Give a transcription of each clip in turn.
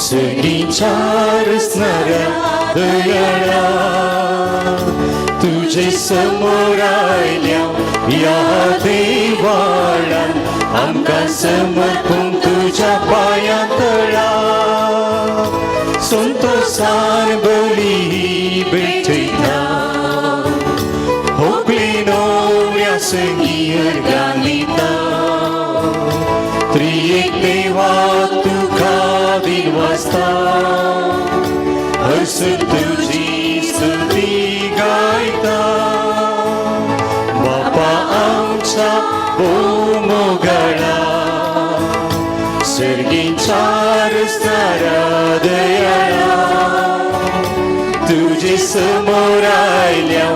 सगळींच्यार असणाऱ्या दयाळा तुझे समोर आयल्या या देवाळान आमकां समर्पून तुझ्या पांयां तळा संतोषान बळी भेटयता होकलेनो संगीत गाणिता त्रिएक देवा तुका दिनवासता हर्षुन तुझी स्तुती गायता बापा आमच्या मोगळा सर्गींच्यार असणाऱ्या दयाळा तुझे समोर आयल्या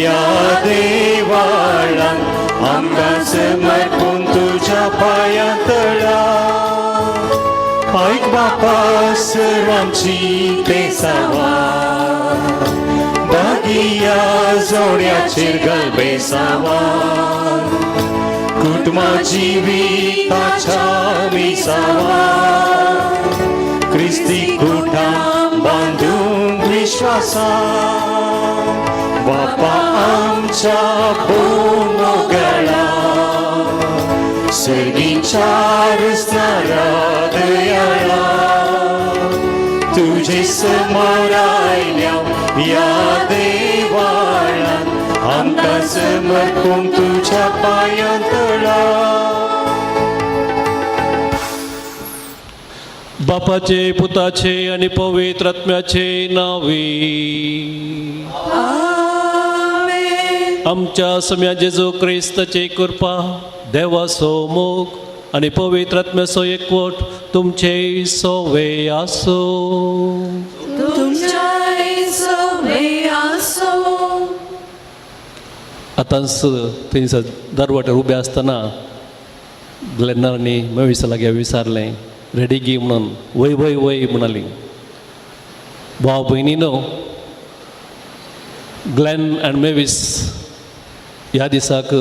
या देवाळान आमकां समर्पून तुझ्या पांयां तळा ऐक बापा सर्वांची पेसावा बागिया जोड्याचेर घाल बेसावा कुटुंबा जिविताच्या विसावा क्रिस्ती कुटां बांदूंक विश्वासा बापा आमच्या मोगळा सर्गींच्यार असणाऱ्या दयाळा तुझे समोर आयल्या या देवाळान आमकां समर्पून तुझ्या पांयां तळा बापाचे पुताचे आणि पवित्र आत्म्याचे नावे आमच्या सम्या जेजू क्रिस्ताचे कृपा देवाचो मोग आणि पवित्र आत्म्याचो एकवट तुमचे सोवे आसो आतांच थंयसर दरवाटेर उबे आसतना ग्लेनारनी मेविसा लागीं विचारलें रेडी गी म्हणून वय वय वय म्हणाली भाव भयणीनो ग्लेन एंड मेविस ह्या दिसाक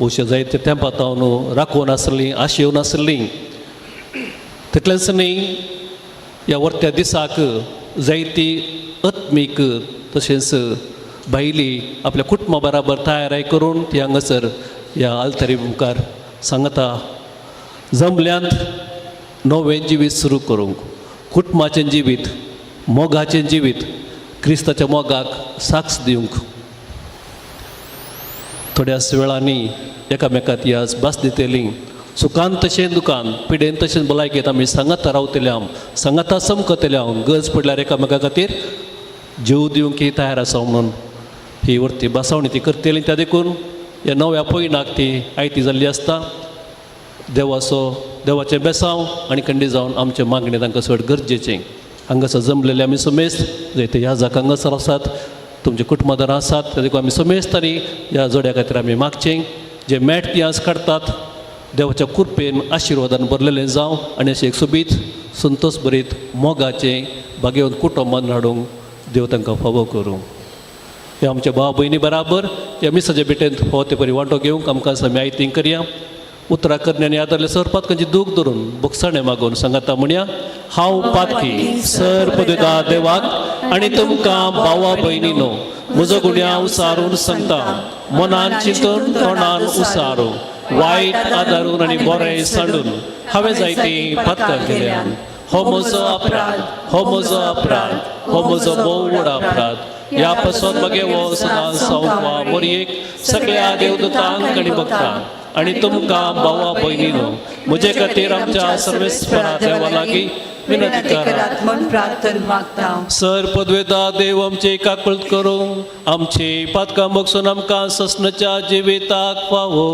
अशें जायते तेंपात हांव न्हू राखून आसलीं आशेवन आसलीं तितलेंच न्ही ह्या वर्त्या दिसाक जायती आत्मीक तशेंच बायली आपल्या कुटुंबा बराबर तयाराय करून ती हांगासर ह्या आल्तारी मुखार सांगता जमल्यांत नवें जिवीत सुरू करूंक कुटुंबाचें जिवीत मोगाचें जिवीत क्रिस्ताच्या मोगाक साक्ष दिवंक थोड्याच वेळांनी एकामेकांत यास भास दितेलीं सुखान तशें दुखान पिडेन तशेंच भलायकेंत आमी सांगाता रावतल्या सांगाता समकतल्या गरज पडल्यार एकामेका खातीर जीव दिवंक तयार आसा म्हणून ही वर्ती बासावणी ती करतली त्या देखून ह्या नव्या पयणाक ती आयती जाल्ली आसता देवाचें बेसांव आनी खंडी जावन आमचे मागणी तांकां चड गरजेचें हांगासर जमलेले आमी समेस्त जायते ह्या जाका हांगासर आसात तुमचे कुटुंबादार आसात त्या देखून आमी समेस्तानी ह्या जोड्या खातीर आमी मागचें जे मेट ती आज काडटात देवाच्या कृपेन आशिर्वादान भरलेलें जावं आनी अशें एक सोबीत संतोश भरीत मोगाचें बागेवन कुटुंबान हाडूंक देव तांकां फावो करूं हे आमच्या भाव भयणी बराबर ह्या मिसाच्या भेटेंत हो ते परी वांटो घेवंक आमकां आमी आयतींग करया उतरां करण्यानी आदारले सरपात खंयची दूख धरून बुकसाणें मागून सांगाता म्हणया हांव पातकी सर पदवेदार देवाक आनी तुमकां भावा भयणीनो म्हजो गुन्या उसारून सांगता मनान चिंतून तोंडान उसारून वायट आदारून आनी बरें सांडून हांवें जायतीं पातकां केल्यान हो म्हजो अपराध हो म्हजो अपराध हो म्हजो भोव व्हड अपराध ह्या पासून मागे हो सदां सांगवा मोरयेक सगळ्या देवदूतांक आनी भक्तांक आनी तुमकां भावा भयणीनो म्हजे खातीर आमच्या सर्वेस्परा देवा लागीं विनंती करात म्हूण प्रार्थना मागता सर पदवेदार देव आमचे काकूळट करूं आमची पातकां मोगसून आमकां ससनाच्या जिविताक फावो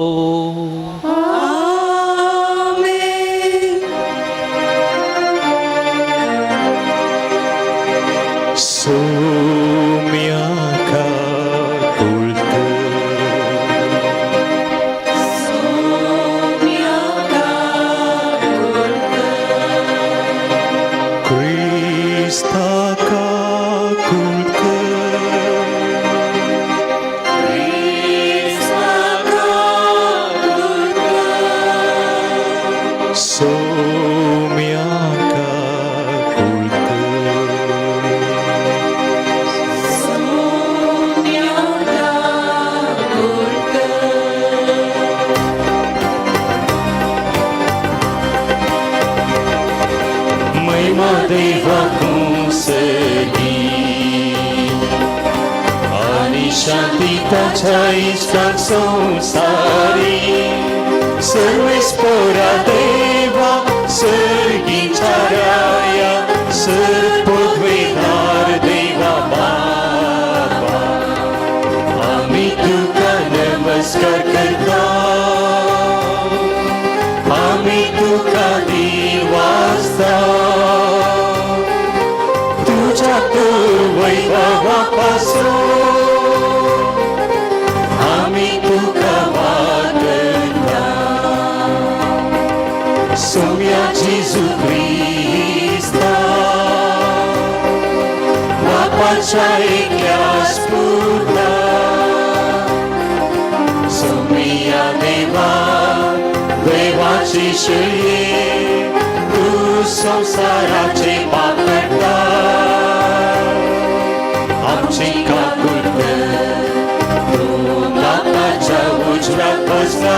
महिमा देवाकूं सगी आणि शांती ताच्या इष्टाक संसारी सर्वेस्परा देवा सर्गीच्या राया सर्वोद्वेदार देवा बाबा आम्ही तुका नमस्कार करता आम्ही तुका दिवासता तुझ्या तो वैभवापासून आम्ही तुका वागता सोम्या जेजू ख्रिस्ता बापाच्या एकल्या स्फुरता सोम्या देवा देवाची शये तू संसाराचे पाप करता आमची काकुळत तू बापाच्या उजव्यात बसला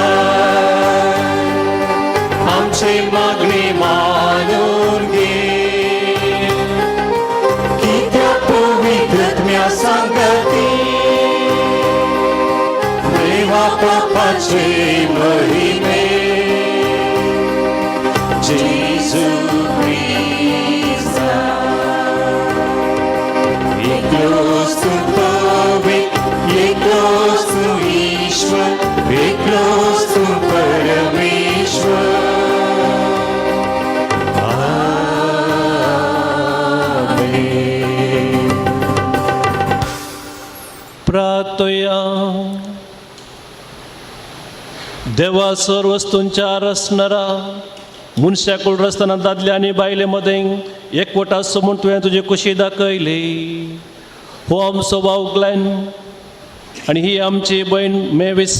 आमचे मागणे मानून घे की त्या पवित्रत्म्या सांगती देवा बापाचे महिमे जेजू ख्रिस्ता एकलोच तू पवित्र एकलोच तू ईश्वर एकलोच तू परमेश्वर प्रार्थया देवा सर्व वस्तूंच्या रचणारा मनशाकुळ रचताना दादले आणि बायलेमध्ये एकवटा समून तुवें तुझे कुशी दाखयली हो आमचो भाव ग्लेन आणि ही आमची बहीण मेविस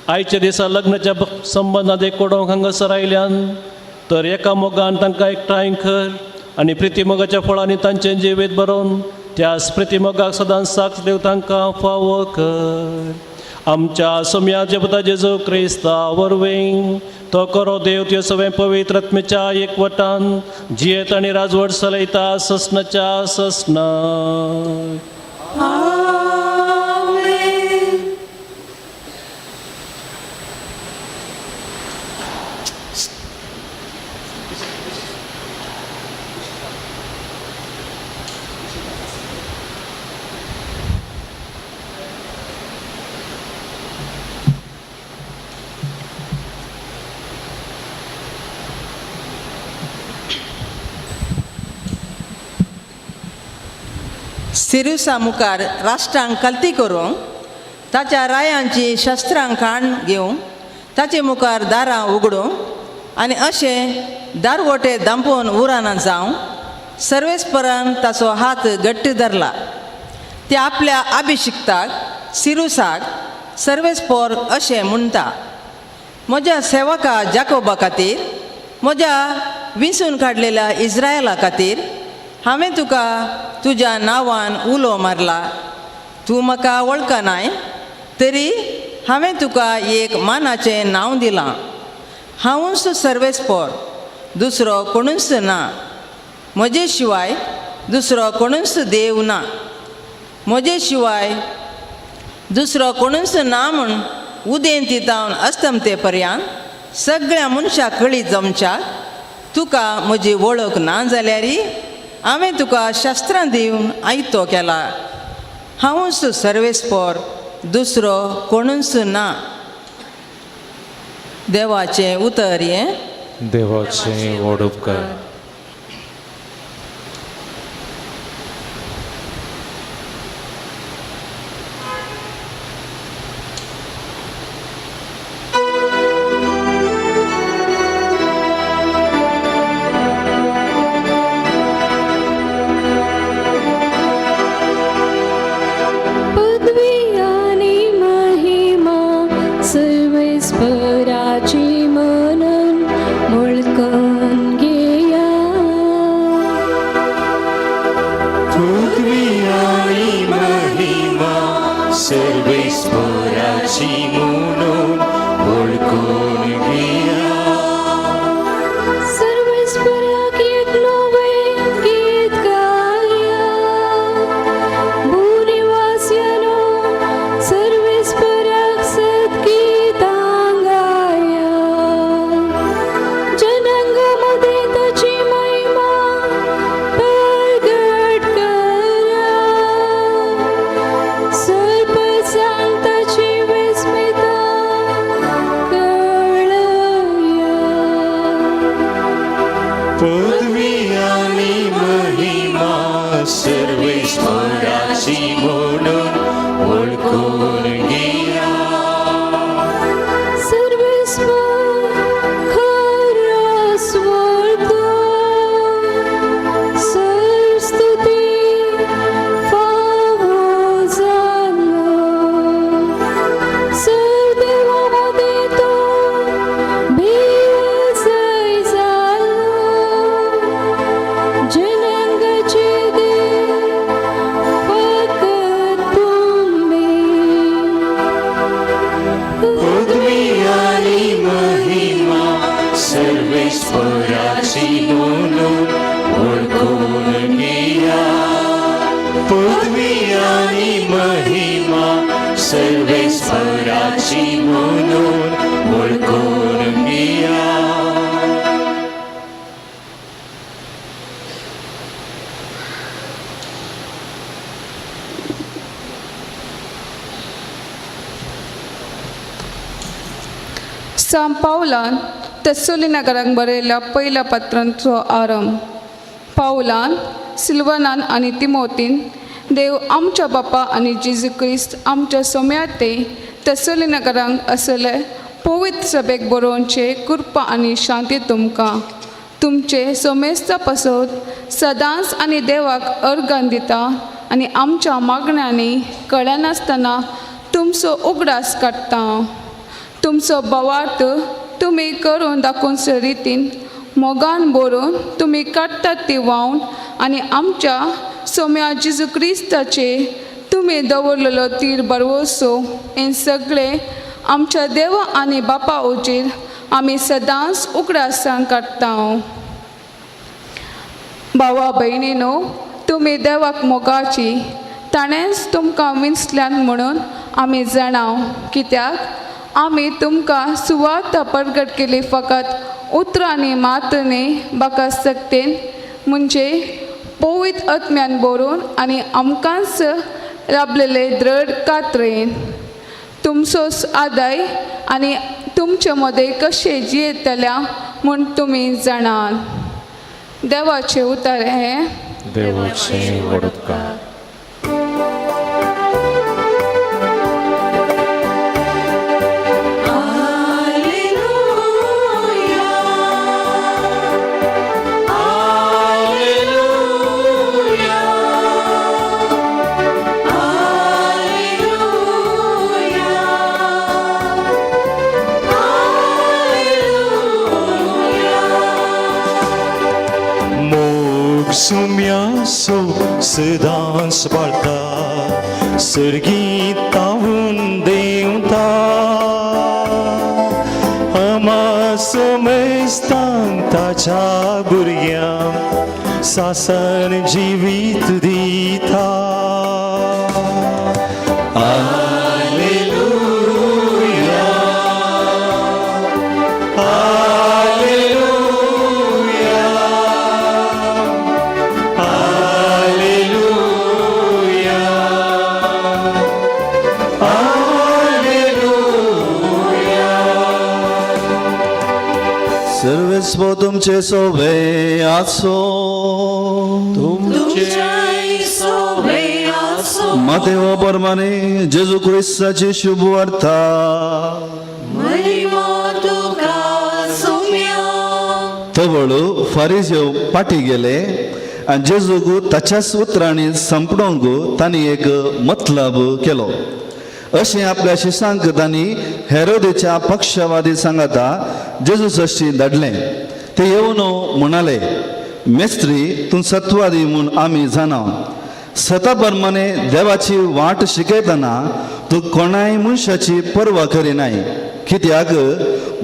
आयच्या दिसा लग्नाच्या संबंधात एक कोडोंक हांगासर आयल्यान तर एका मोगान तांकां एकठांय कर आणि प्रितीमोगाच्या फळांनी तांचें जिवीत बरोवन त्या प्रितीमोगाक सदांच साथ देव तांकां फावो कर आमच्या सोम्याचे पुता जेजू क्रिस्ता वरवीं तो करो देव त्यो सगळे पवित्र आत्मेच्या एकवटान जियेत आनी राजवट चलयता ससनाच्या ससना सिरुसा मुखार राष्ट्रांक कल्ती करूंक ताच्या रायांची शस्त्रां खाण घेवंक ताचे मुखार दारां उगडूंक आनी अशें दारवटे दांपोवन उराना जावं सर्वेस्परान ताचो हात घट्ट धरला ते आपल्या अभिशिक्ताक सिरुसाक सर्वेस्पर अशें म्हणटा म्हज्या सेवका जाकोबा खातीर म्हज्या विंचून काडलेल्या इस्रायला खातीर हांवें तुका तुज्या नांवान उलो मारला तूं म्हाका वळखनाय तरी हांवें तुका एक मानाचें नांव दिलां हांवूच सर्वेस्पर दुसरो कोणूच ना म्हजे शिवाय दुसरो कोणूच देव ना म्हजे शिवाय दुसरो कोणूच ना म्हूण उदेंत तितावन अस्तमते पर्यंत सगळ्या मनशां कळीत जमच्या तुका म्हजी वळख ना जाल्यारी हांवें तुका शस्त्रां दिवन आयतो केला हांवूच सर्वेस्पर दुसरो कोणूच ना देवाचें उतर हें देवाचें व्हड उपकार सर्वेस्पराक एकलो वेळ पदवी आणि महिमा सर्वेश्वराची म्हणून ओळखून घ्या. सर्वेश्वराची म्हणून ओळखून घ्या. पदवी आणि महिमा सर्वेश्वराची म्हणून ओळखून घ्या. सांत पावलान तेस्सोली नगरांक बरयल्ल्या पयल्या पत्रांचो आरंभ. पावलान सिल्वानान आनी तिमोथीन देव आमच्या बापा आनी जेजू क्रिस्त आमच्या सोम्याते तेस्सोली नगरांक आसले पवित्र सभेक बरोवचे कृपा आनी शांती तुमकां. तुमचे सोमेस्ता पासत सदांच आनी देवाक अर्गान दिता आनी आमच्या मागण्यांनी कळनासतना तुमचो उगडास काडटा. तुमचो बोवार्थ तुमी करून दाखोवचे रितीन मोगान बरोवन तुमी काडटात ती वावन आनी आमच्या सोम्या जेजू क्रिस्ताचे तुमी दवरलेलो तीर बरवसो हें सगळें आमच्या देवा आनी बापा ओजेर आमी सदांच उगडासान काडटा. भावा भयणीनो, तुमी देवाक मोगाची ताणेंच तुमकां विंचल्यान म्हणून आमी जाणाव. कित्याक आमी तुमकां सुवार्थ प्रगट केली फकत उतरांनी मातने बाका सक्तेन म्हणजे पवित्र आत्म्यान बरोवन आनी आमकांच लाभलेले दृढ कात्रेन. तुमचो आदाय आनी तुमचे मदें कशें जियेतल्या म्हूण तुमी जाणात. देवाचे उतर हे देवाचे वडपकार. सुम्यासो सदांच पाळटा सर्गीत तावून देवता. आमा सोमेस्तांक ताच्या भुरग्यांक सासन जिवीत दिता. सर्वेस्व तुमचे सोबे आसो. मातेव परमाने जेजू क्रिस्ताची शुभ वार्ता. तवळू फारिझेव फाटी गेले आनी जेजूक ताच्याच उतरांनी संपणोवंक तांणी एक मतलब केलो. अशें आपल्या शिसांक तांणी हेरोदेच्या पक्षवादी सांगाता जेजू सश्टी धाडलें. ते येवन म्हणाले, मेस्त्री तूं सत्वादी म्हूण आमी जाणाव. सता प्रमाणे देवाची वाट शिकयतना तूं कोणाय मनशाची पर्वा करिनाय. कित्याक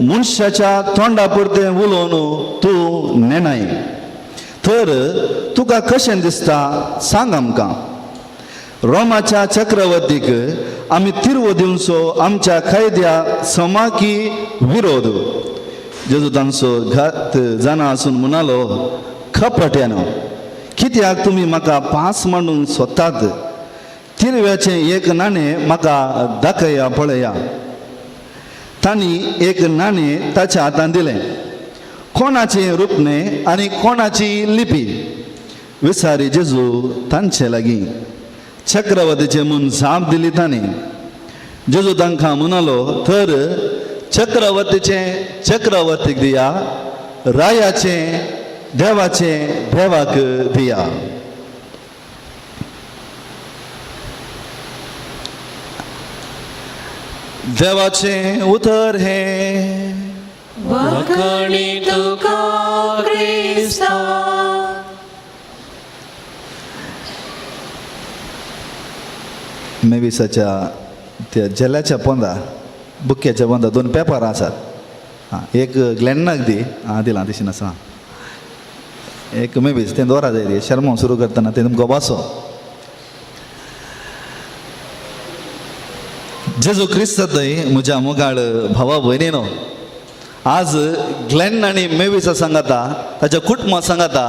मनशाच्या तोंडा पुरतें उलोवन तूं नेनाय. तर तुका कशें दिसता सांग आमकां. रोमाच्या चक्रवर्तीक आमी तिर्व दिवचो आमच्या कायद्या समाकी विरोध. जेजू तांचो घात जाणा आसून म्हणालो, खपट्यानो, कित्याक तुमी म्हाका पांच मांडूंक सोदतात. तिरव्याचें एक नाणें म्हाका दाखया पळया. तांणी एक नाणें ताच्या हातांत दिलें. कोणाचे रूपणे आणि कोणाची लिपी विसारी जेजू तांचे लागीं चक्रवर्तीचे म्हूण जाप दिली तांणी. जेजू तांकां म्हणालो, तर चक्रवर्तीक दिया, रायाचे देवाचे देवाक दिया. देवाचे उतर हे वखणी तुका क्रिस्ता. मेविसाच्या त्या जल्याच्या पोंदा बुक्याच्या पोंदा 2 पेपर आसात. हां, एक ग्लेनाक दी. हां, दिलां तशी नासा. एक मेवीस तें दवरा जाय रे शर्मा सुरू करतना तें तुमकां वाचो. जेजू क्रिस्त थंय म्हज्या मोगाळ भावा भयणीनो, आज ग्लेन आनी मेविसा सांगाता, ताच्या कुटुंबा सांगाता,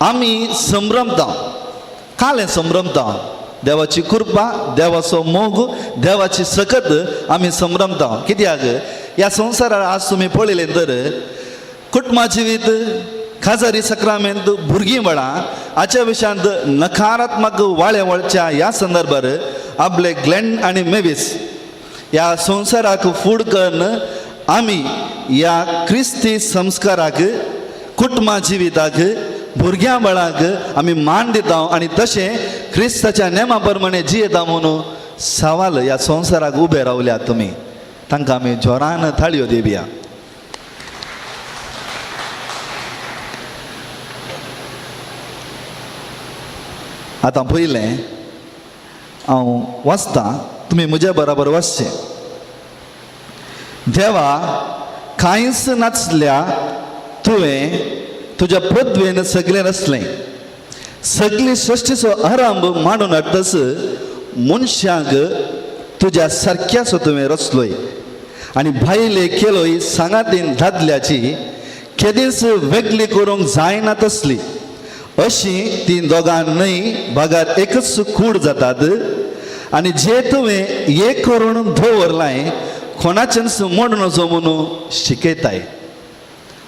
आमी संभ्रमता. काल हें संभ्रमता. देवाची कृपा, देवाचो मोग, देवाची सकत आमी संभ्रमता. कित्याक ह्या संवसारार आज तुमी पळयलें तर कुटुंबा जिवीत, खाजारी सक्रामेंत, भुरगीं बळां हाच्या विशयांत नकारात्मक वाळे वळच्या ह्या संदर्भार आपले ग्लेन आनी मेविस ह्या संवसाराक फूड करून आमी ह्या क्रिस्ती संस्काराक, कुटुंबा जिविताक, भुरग्यां बळांक आमी मान दिता आनी तशें क्रिस्ताच्या नेमा प्रमाणे जियेता म्हणून सवाल ह्या संवसाराक उबे रावल्यात तुमी. तांकां आमी जोरान थाळयो दिवया. आतां पयलें हांव वाचतां, तुमी म्हज्या बरोबर वाचचें. देवा, कांयच नाचल्या तुवें तुज्या पदवेन सगळें रचलें. सगळी सृश्टीचो आरंभ मांडून हाडटस मनशाक तुज्या सारक्याचो तुवें रचलोय आनी भायले केलोय सांगातीन दादल्याची केदींच वेगळी करूंक जायना तसली. अशी ती दोगांनय भागात एकच कूड जातात आनी जे तुवें एक करून दवरलाय कोणाचेंच मोड नजो म्हणून शिकयताय.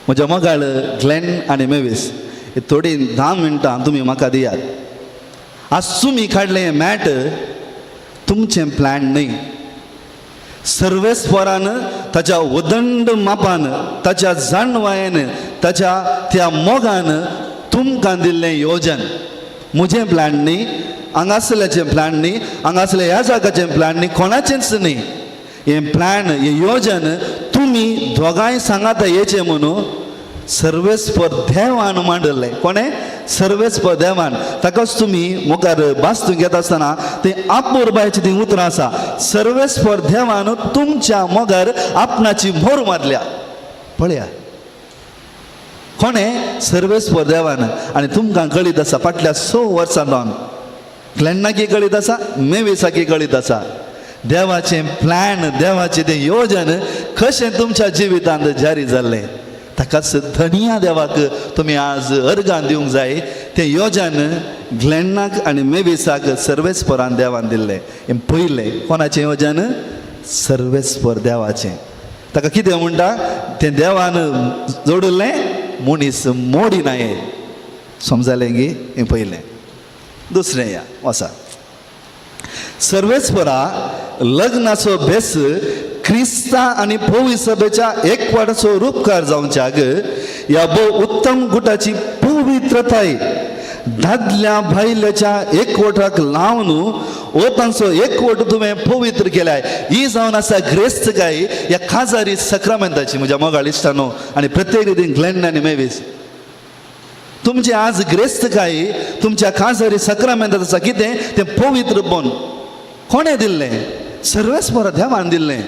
म्हज्या मोगाळ ग्लेन आनी मेविस, थोडी 10 मिनटां तुमी म्हाका दियात. आज तुमी काडलें हें मॅट तुमचें प्लॅन न्हय. सर्वेस्परान ताच्या उदंड मापान, ताच्या जाणवायेन, ताच्या त्या मोगान तुमकां दिल्लें योजन. म्हजें प्लॅन न्ही, हांगासल्याचें प्लॅन न्ही, हांगासल्या ह्या जागाचें प्लॅन न्ही, कोणाचेंच न्ही. हें प्लॅन, हें योजन तुमी दोगांय सांगात येचें म्हणून सर्वेस्पर देवान मांडलें. कोणें? सर्वेस्पर देवान. ताकाच तुमी मुखार बास्तून घेता आसतना तें आपुरबायचें तीं उतरां आसा. सर्वेस्पर देवान तुमच्या मोगार आपणाची मोर मारल्या. पळया, कोणें? सर्वेस्पर देवान. आनी तुमकां कळीत आसा फाटल्या 6 वर्सां जावन ग्लेनाकी कळीत आसा, मेविसाकी कळीत आसा. देवाचें प्लॅन, देवाचें तें योजन कशें तुमच्या जिवितांत जारी जाल्लें. ताकाच धनिया देवाक तुमी आज अर्गां दिवंक जाय. तें योजन ग्लेनाक आनी मेविसाक सर्वेस्परान देवान दिल्लें. हें पयलें कोणाचें योजन? सर्वेस्पर देवाचें. ताका कितें म्हणटा? तें देवान जोडिल्लें मनीस मोडिनाये. समजलें गी? हें पयलें. दुसरें या वसा. सर्वेस्परा लग्नाचो बेस क्रिस्ता आनी पवित्र सभेच्या एकवटाचो रूपकार जावच्याक ह्या भोव उत्तम गुटाची पवित्रताय दादल्या भायल्याच्या एकवटाक लावन हो तांचो एकवट तुवें पवित्र केल्याय. ही जावन आसा ग्रेस्तकाय ह्या खाजारी सक्रामेंताची. म्हज्या मोगाळ इश्टानो आनी प्रत्येक रितीन ग्लेन आनी मेविस, तुमचे आज ग्रेस्तकाय तुमच्या खाजारी सक्रामेंतांत आसा. कितें? तें पवित्रपण कोणें दिल्लें? सर्वेस्परा देवान दिल्लें.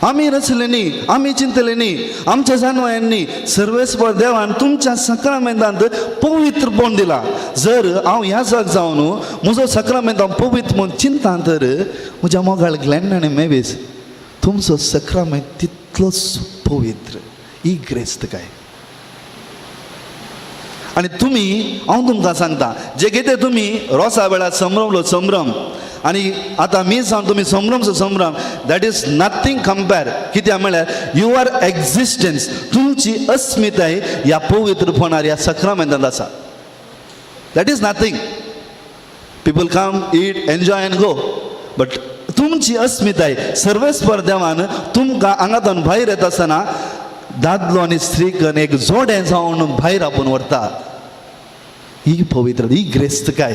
आमी रचलें न्ही, आमी चिंतलें न्ही, आमच्या जाणवायांनी. सर्वेस्पर देवान तुमच्या सक्रामेंतांत पवित्रपण दिला. जर हांव ह्या जाग जावन म्हजो सक्रामेंत हांव पवित्र म्हूण चिंता तर म्हज्या मोगाळ ग्लेन आनी मेविस, तुमचो सक्रामेंत तितलोच पवित्र. ही ग्रेस्तकाय. आनी तुमी, हांव तुमकां सांगता, जे कितें तुमी रोसा वेळार संभ्रमलो संभ्रम, आणि आता मी सांगतो तुम्ही संभ्रम दॅट इज नथिंग कंपेअर कित्याक म्हळ्यार यू आर एक्झिस्टन्स तुमची अस्मिताय ह्या पवित्रपणार ह्या सक्रामेंतांत आसा. That is nothing. People come eat enjoy and go but तुमची अस्मिताय सर्वेस्पर देवान तुमकां हांगातून भायर येता आसतना दादलो आनी स्त्रीक एक जोडें जावन भायर आपूण व्हरता. ही पवित्र ही ग्रेस्तकाय.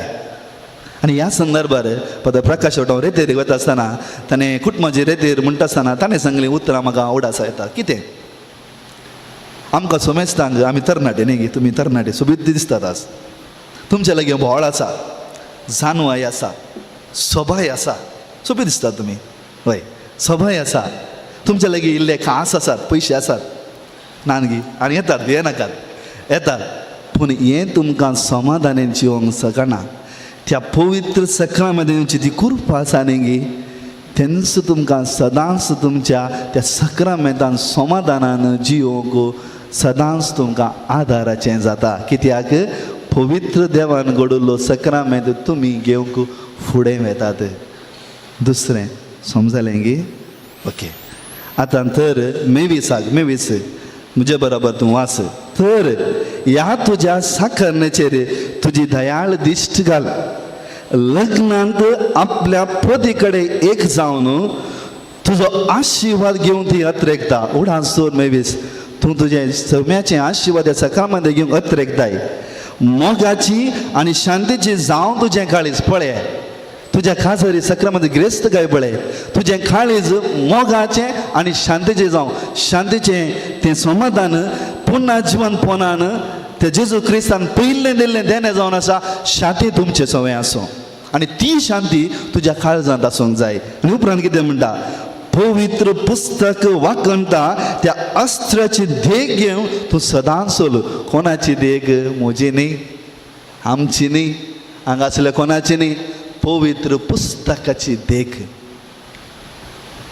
आणि ह्या संदर्भार पद प्रकाश वटाव रेतेर वता आसतना ताणें कुटुंबाची रेतेर म्हणटा आसतना ताणें सांगली उतरां म्हाका आवडासा येता. कितें आमकां सोमेस्तांक आमी तरणाटे न्ही गे तुमी तरणाटे सोबीत दिसतात आज. तुमचे लागीं व्हळ आसा जानवाय आसा सभाय आसा सोबीत दिसतात तुमी हय सभाय आसा तुमचे लागीं इल्ले खास आसात पयशे आसात नानगी आनी येतात हे नाकात येतात पूण हें तुमकां समाधानान जिवंक शकना. त्या पवित्र सक्रामेंताची ती कृपा आसा न्ही गे तेन्स तुमकां सदांच तुमच्या त्या सक्रामेंतान समाधानान जिवंक सदांच तुमकां आदाराचें जाता. कित्याक पवित्र देवान घडोवलो सक्रामेंत तुमी घेवंक फुडें वेतात. दुसरें समजलें गे ओके. आतां तर मेवीस म्हजे बरोबर तूं वाच. तर ह्या तुज्या साखरणेचेर तुजी दयाळ दिश्ट घाल. लग्नांत आपल्या पती कडेन एक जावन तुजो आशिर्वाद घेवन ती अत्रेकता. उडान सोर मेवीस तूं तुजें सौम्याचें आशिर्वाद ह्या सकाळमध्ये घेवंक अत्रेकताय. मोगाची आनी शांतीची जावं तुजें काळीज पळय तुज्या खासरी सक्रामध्ये ग्रेस्त काय पळय तुजें काळीज मोगाचें आनी शांतीचें जावं शांतीचें तें समाधान पुन्हा जीवन पोनान ते जेजू क्रिस्तान पयलें दिल्लें देणें जावन आसा शांती तुमचें सवय आसूं आनी ती शांती तुज्या काळजांत आसूंक जाय. आनी उपरांत कितें म्हणटा पवित्र पुस्तक वाकणटा त्या अस्त्राची देख घेवन तूं सदांच चल. कोणाची देख म्हजी न्ही आमची न्ही हांगासले कोणाची न्ही पवित्र पुस्तकाची देख.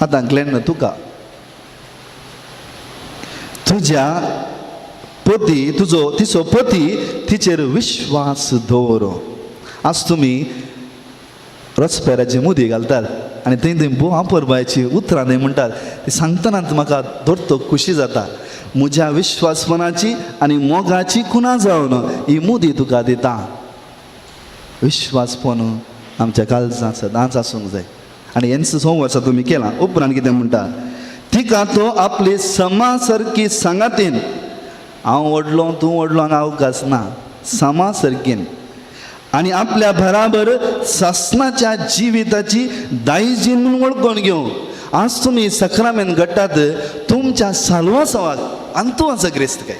आतां ग्लेन तुका तुज्या पती तिचो पती तिचेर विश्वास दवर. आज तुमी रसपेराची मुदी घालतात आनी थंय बोवापरबायची उतरां थंय म्हणटात ती सांगतनाच म्हाका धरतो खुशी जाता. म्हज्या विश्वासपणाची आनी मोगाची कुणा जावन ही मुदी तुका दिता. विश्वासपण आमच्या काळजांत सदांच आसूंक जाय. आनी हेंच संवर्सा तुमी केलां. उपरांत कितें म्हणटा तिका तो आपली समा सारकी सांगातीन हांव व्हडलो तूं व्हडलो हांगा अवकाश ना समा सारकीन आनी आपल्या बराबर सासणाच्या जिविताची दायजी म्हणून वळखून घेवं. आज तुमी सक्रामेंत घडटात तुमच्या साल्वासावाक अंतू आसा ग्रेस्त काय.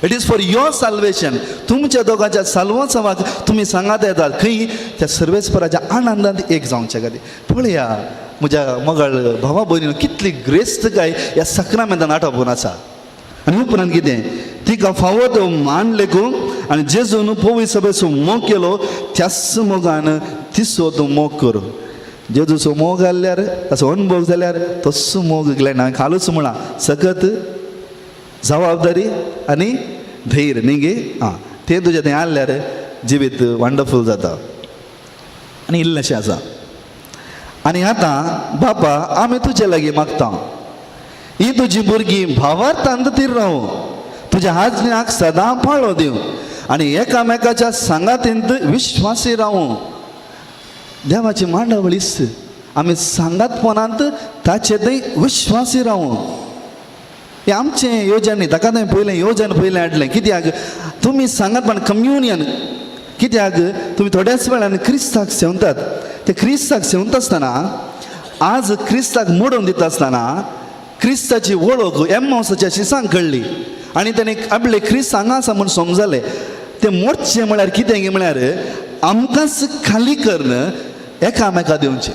It is for your salvation. तुमच्या दोगांच्या साल्वासावाक तुमी सांगात येतात खंय त्या सर्वेस्पराच्या आनंदांत एक जावचे खातीर. पळया म्हज्या मगळ भावा भयणीन कितली ग्रेस्त काय ह्या सक्रामेंतान आठोवन आसा. आनी उपरांत कितें तिका फावो तो मान लेखूंक आनी जेजून पवित्र सभेचो मोग केलो त्याच मोगान तिसो तो मोग कर. जेजूचो मोग घाल्ल्यार ताचो अनुभव जाल्यार तसो मोग ग्लेन हांवें खालूच म्हणा सकत जबाबदारी आनी धैर्य न्ही गे. तें तुजें थंय आसल्यार जिवीत वंडरफूल जाता आनी इल्लेशें आसा. आनी आतां बापा आमी तुजे लागीं मागता ही तुजी भुरगीं भावार्थांत ती रावूं तुज्या आज्ञाक सदां पाळो दिवं आनी एकामेकाच्या सांगातींत विश्वासी रावूं. देवाची मांडावळीस आमी सांगातपणांत ताचे थंय विश्वासी रावूं. हें आमचें योजन न्ही ताका थंय पयलें योजन पयलें हाडलें. कित्याक तुमी सांगातपण कम्युनियन कित्याक तुमी थोड्याच वेळान क्रिस्ताक सेवतात. ते क्रिस्ताक सेवता आसतना आज क्रिस्ताक मोडून दिता आसतना क्रिस्ताची वळख एम्मावसाच्या शिसांक कळ्ळी आनी ताणें आपले क्रिस्त हांगा आसा म्हूण समजलें. तें मोडचें म्हळ्यार कितें गे म्हळ्यार आमकांच खाली करून एकामेका दिवचें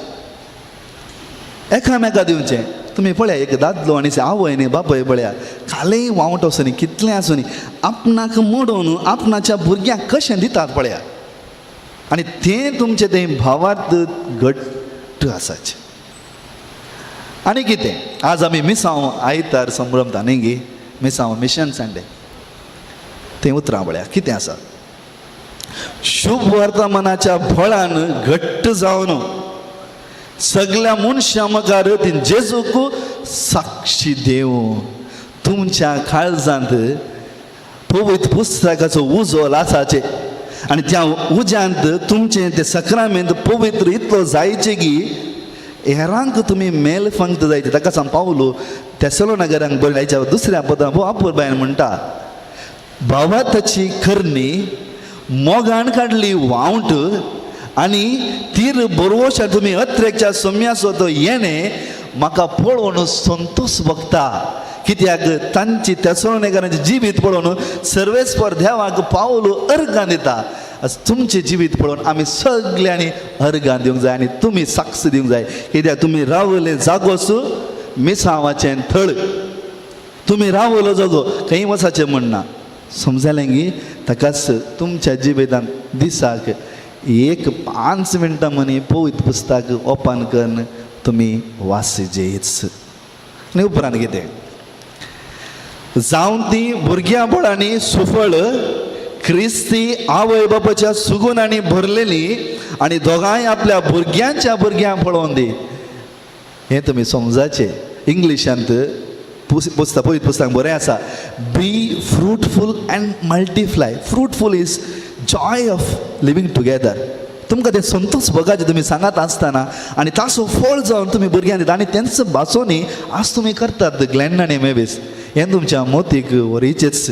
एकामेका दिवचें. तुमी पळया एक दादलो आनी आवय न्ही बापय पळया खालेय वावट आसूं न्ही कितलें आसूं न्ही आपणाक मोडून आपणाच्या भुरग्यांक कशें दितात पळया. आनी तें तुमचें तें भावार्थ घट्ट आसाचें. आनी कितें आज आमी मिसांव आयतार संभ्रमता न्ही गे मिसांव मिशन संडे तें उतरां पळया कितें आसा. शुभ वर्तमानाच्या फळान घट्ट जावन सगळ्या मनशां मुखार ती जेजूक साक्षी देव तुमच्या काळजांत पवित्र पुस्तकाचो उजो लासाचे आनी त्या उज्यांत तुमचें तें सक्रामेंत पवित्र इतलो जायचे की हेरांक तुमी मेल फंक्त जायचे. ताका सांग पावलो तेसलोनिकेंक बरयल्या दुसऱ्या पदां अपूर बायन म्हणटा भावाताची करणी मोगान काडली वावंट आनी तीर बरोवशा तुमी अत्रेकच्या सम्यासो तो येणे म्हाका पळोवन संतोष भोगता. कित्याक तांची तेसलोनिकेंची जिवीत पळोवन सर्वेस्पर देवाक पावलो अर्गां दिता. तुमचे जिवीत पळोवन आमी सगळ्यांनी अर्गां दिवंक जाय आनी तुमी साक्ष दिवंक जाय. कित्याक तुमी रावले जागोस मिसांवाचें थळ. तुमी रावलो जागो खंय वचाचें म्हणना. समजलें की ताकाच तुमच्या जिवितांत दिसाक 1-5 मिनटां मनी पवित्र पुस्तक ओपन करून तुमी वाचजेच. आनी उपरांत कितें जावं ती भुरग्यां सुफळ क्रिस्ती आवय बापाच्या सुगुणांनी भरलेली आनी दोगांय आपल्या भुरग्यांच्या भुरग्यांक पळोवन दी. हें तुमी समजाचें. इंग्लिशांत पवित्र पुस्तक बरें आसा be fruitful and multiply. Fruitful is joy of living together. तुमकां तें संतोष भोगाचें तुमी सांगात आसतना आनी ताचो फळ जावन तुमी भुरग्यांक दिता आनी तेंच भासोनी आज तुमी करतात ग्लेन आनी मेवीस. हें तुमच्या मोतीक वरीचेच.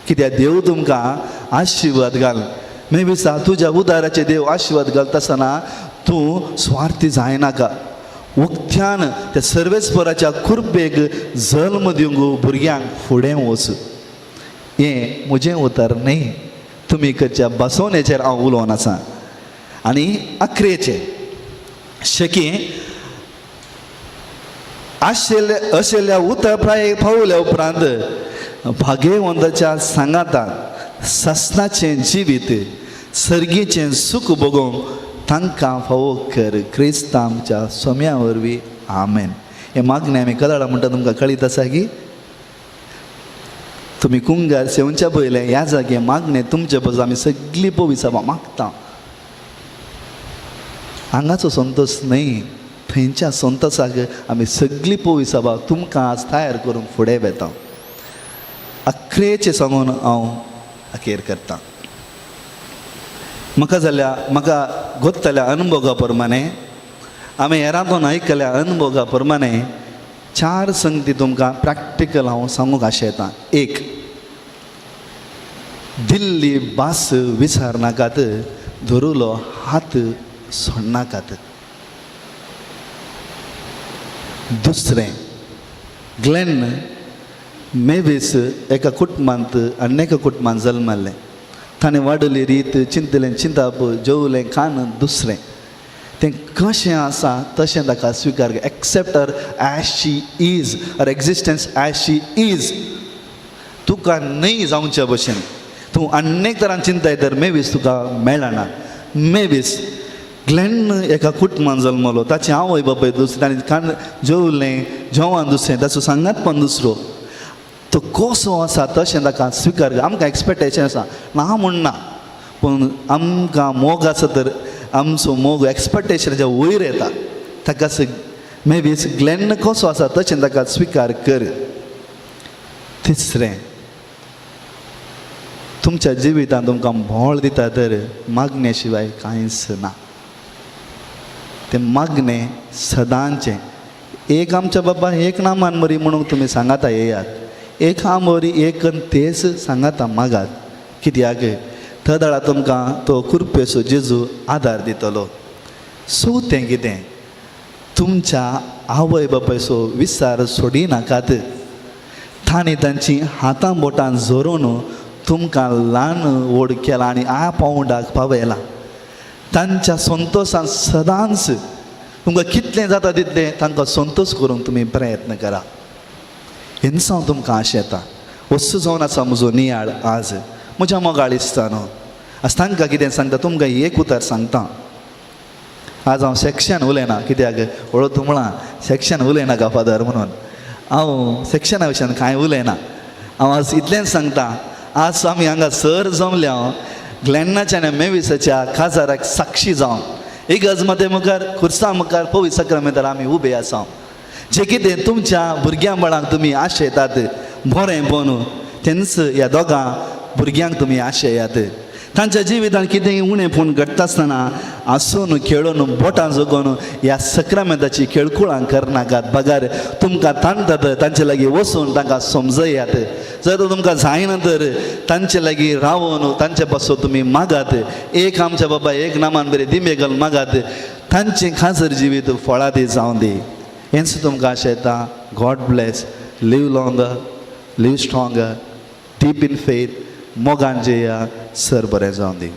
कित्याक देव तुमकां आशिर्वाद घाल. मेवीसा तुज्या उदाराचे देव आशिर्वाद घालता आसतना तूं स्वार्थी जायनाका. उक्त्यान त्या सर्वेस्पराच्या कृपेक जल्म दिवंक भुरग्यांक फुडें वच. हें म्हजें उतर न्ही. तुमी कडच्या बसवणेचेर हांव उलोवन आसा. आनी अकरेचें शेकी आशिल्ल्या उतरप्राये पावल्या उपरांत भाग्यवंताच्या सांगाताक सस्नाचें जिवीत सर्गेचें सूख भोगोवंक तांकां फावो कर क्रिस्तांच्या सोम्या वरवीं आमेन. हे मागणें आमी कदळा म्हणटा तुमकां कळीत आसा की तुमी कुंगार सेवच्या पयले ह्या जागे मागणें तुमचे बस आमी सगळीं पवित्र सभा मागता. हांगाचो संतोष न्ही थंयच्या संतोशाक आमी सगळीं पवित्र सभा तुमकां आज तयार करून फुडें वेता. अकरेचें सांगून हांव अखेर करतां. म्हाका गोत्तल्या अनुभवा प्रमाणे आमी हेरांतून आयकल्या अनुभवा प्रमाणे 4 संगती तुमकां प्रॅक्टिकल हांव सांगूंक आशेतां. 1 दिल्ली भास विसरनाकात धरुलो हात सोडनाकात. 2 ग्लेन मेवीस एका कुटुंबांत अनेक कुटुंबांत जल्मल्लें. ताणें वाडली रीत चिंतलें चिंताप जेवलें खाण. 2 तें कशें आसा तशें ताका स्विकार कर. Accept her as she is. Her existence as she is. तुका न्ही जावच्या भशेन तूं अनेक तरान चिंताय तर मेवीस तुका मेळना. मेवीस ग्लेन एका कुटुंबांत जल्मलो. ताची आवय बापूय दुसरें. ताणें खाण जेवलें जेवण दुसरें. ताचो सांगातपण दुसरो. तो कसो आसा तशें ताका स्विकार कर. आमकां एक्सपेक्टेशन आसा ना म्हणना पूण आमकां मोग आसा तर आमचो मोग एक्सपेक्टेशनाच्या वयर येता. ताका मेवीस ग्लेन कसो आसा तशें ताका स्विकार कर. 3 तुमच्या जिवितांत तुमकां भोळ दिता तर मागणे शिवाय कांयच ना. तें मागणें सदांचें. एक आमच्या बाबा एक नामान मरी म्हणून तुमी सांगाता येयात. एक आमोरी एक तेच सांगाता मागात. कित्याक थदाळा तुमकां तो कृपेचो जेजू आदार दितलो. सो तें कितें तुमच्या आवय बापायचो विचार सोडिनाकात. तांणी तांची हातां बोटां जोरून तुमकां ल्हान व्हड केला आनी पावंडाक पावयला. तांच्या संतोशान सदांच तुमकां कितलें जाता तितलें तांकां संतोश करूंक तुमी प्रयत्न करा. हिंसां तुमकां आशेता. वस्तू जावन आसा म्हजो नियाळ आज म्हज्या मोगाळ दिसता न्हू. आज तांकां कितें सांगता तुमकां एक उतर सांगता. आज हांव सेक्शन उलयना कित्याक वळख म्हळां सेक्शन उलयनाका फादर म्हणून. हांव सेक्शना विशयान कांय उलयना. हांव आज इतलेंच सांगता. आज आमी हांगा सर जमल्या ग्लेनाच्या आनी मेविसाच्या काजाराक साक्षी जावन इगर्ज मते मुखार खुर्सा मुखार पवित्र सक्रामेंतार आमी उबे आसा जे कितें तुमच्या भुरग्यां बाळांक तुमी आशयतात बरें पोवन तेन्ना ह्या दोगां भुरग्यांक तुमी आशयात तांच्या जिवितांत कितेंय उणें पूण घडटा आसतना हांसून खेळून बोटां जोगोन ह्या सक्रामेंताची खेळकुळां करनाकात बगार तुमकां ताणतात तांचे लागीं वचून तांकां समजयात जर तुमकां जायना तर तांचे लागीं रावून तांचे पासून तुमी मागात एक आमच्या बाबा एक नामान बरें दिमेगल मागात तांचें खाजर जिवीत फळां ती जावं दी हेंच तुमकां आशयता god bless live longer live stronger deep in faith मोगान जेया सर बरें जावं दी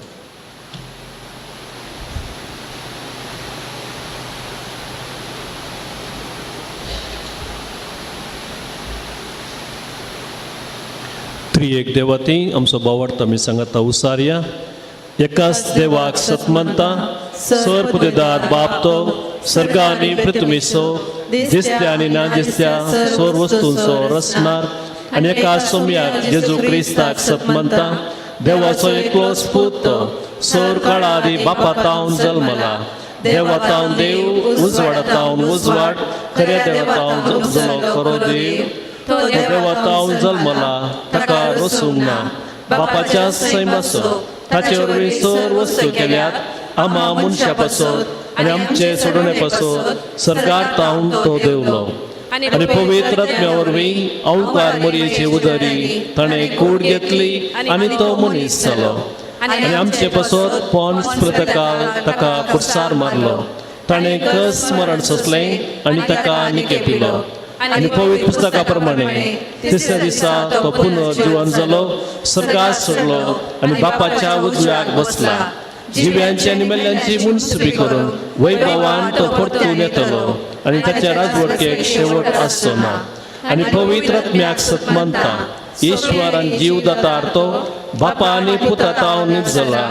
त्रिएक देवाती आमचो बोवाड आमी सांगता उसारया एकाच देवाक सत म्हणटा सर पुदेदार बाप तो सर्ग आनी पृथ्वीचो दिसत्या आनी ना दिसत्या सोर वस्तूंचो रचणार आनी एका सोम्याक जेजू क्रिस्ताक सत म्हणटा देवाचो एकलोच पूत सोर काळादी बापातावन जल्मला देवातावन देव उजवाडातावन उजवाड खऱ्या देवातावन जलो खरो देव तो देवातावन जल्मला ताका रसूंक ना बापाच्या सैमासो ताचे वरवीं सोर वस्तू केल्यात आमा मनशा पासत आनी आमचे सोडणे पासत सरकार तावन तो देवलो आनी पवित्र आत्म्या वरवीं अवकार मोरयेची उदरी ताणें कूड घेतली आनी तो मनीस जालो आनी आमचे पासत पोन्स प्रतकाल ताका कुडसार मारलो ताणें कस मरण सोंसलें आनी ताका निके पिलो आनी पवित्र पुस्तका प्रमाणे तिसऱ्या दिसा तो पुनर्जीवन जालो सर्गास सोडलो आनी बापाच्या उजव्याक बसला जिव्यांची आनी मेल्ल्यांची मुनसुबी करून वैभवान तो परतून येतलो आनी ताच्या राजवटीक शेवट आसचो ना आनी पवित्र आत्म्याक सत मानता ईश्वरान जीव दातार तो बापा आनी पुता तावन न्हीद जाला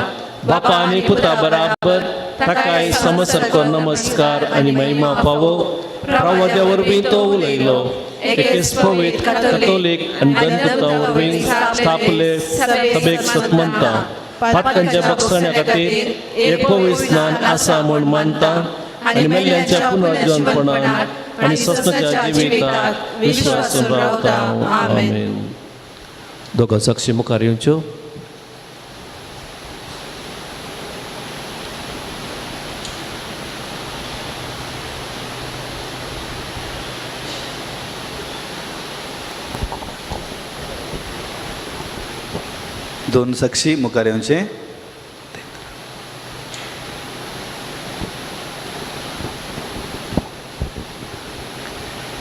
बापा आनी पुता बराबर ताकाय समसारको नमस्कार आनी महिमा फावो प्रवाद्या वरवीं तो उलयलो एकेच पवित्र कॅथोलीक आनी गणपता वरवीं स्थापले सभेक सत मानता पातकांच्या बक्षण्या खातीर एक पवित्र स्नान आसा म्हूण मानता आनी मेल्ल्यांच्या पुनर्जीवनपणान आनी सस्ताच्या जिविताक विश्वासून रावता आमेन. दोगां साक्षी मुखार येवच्यो. दोन साक्षी मुखार येवचे.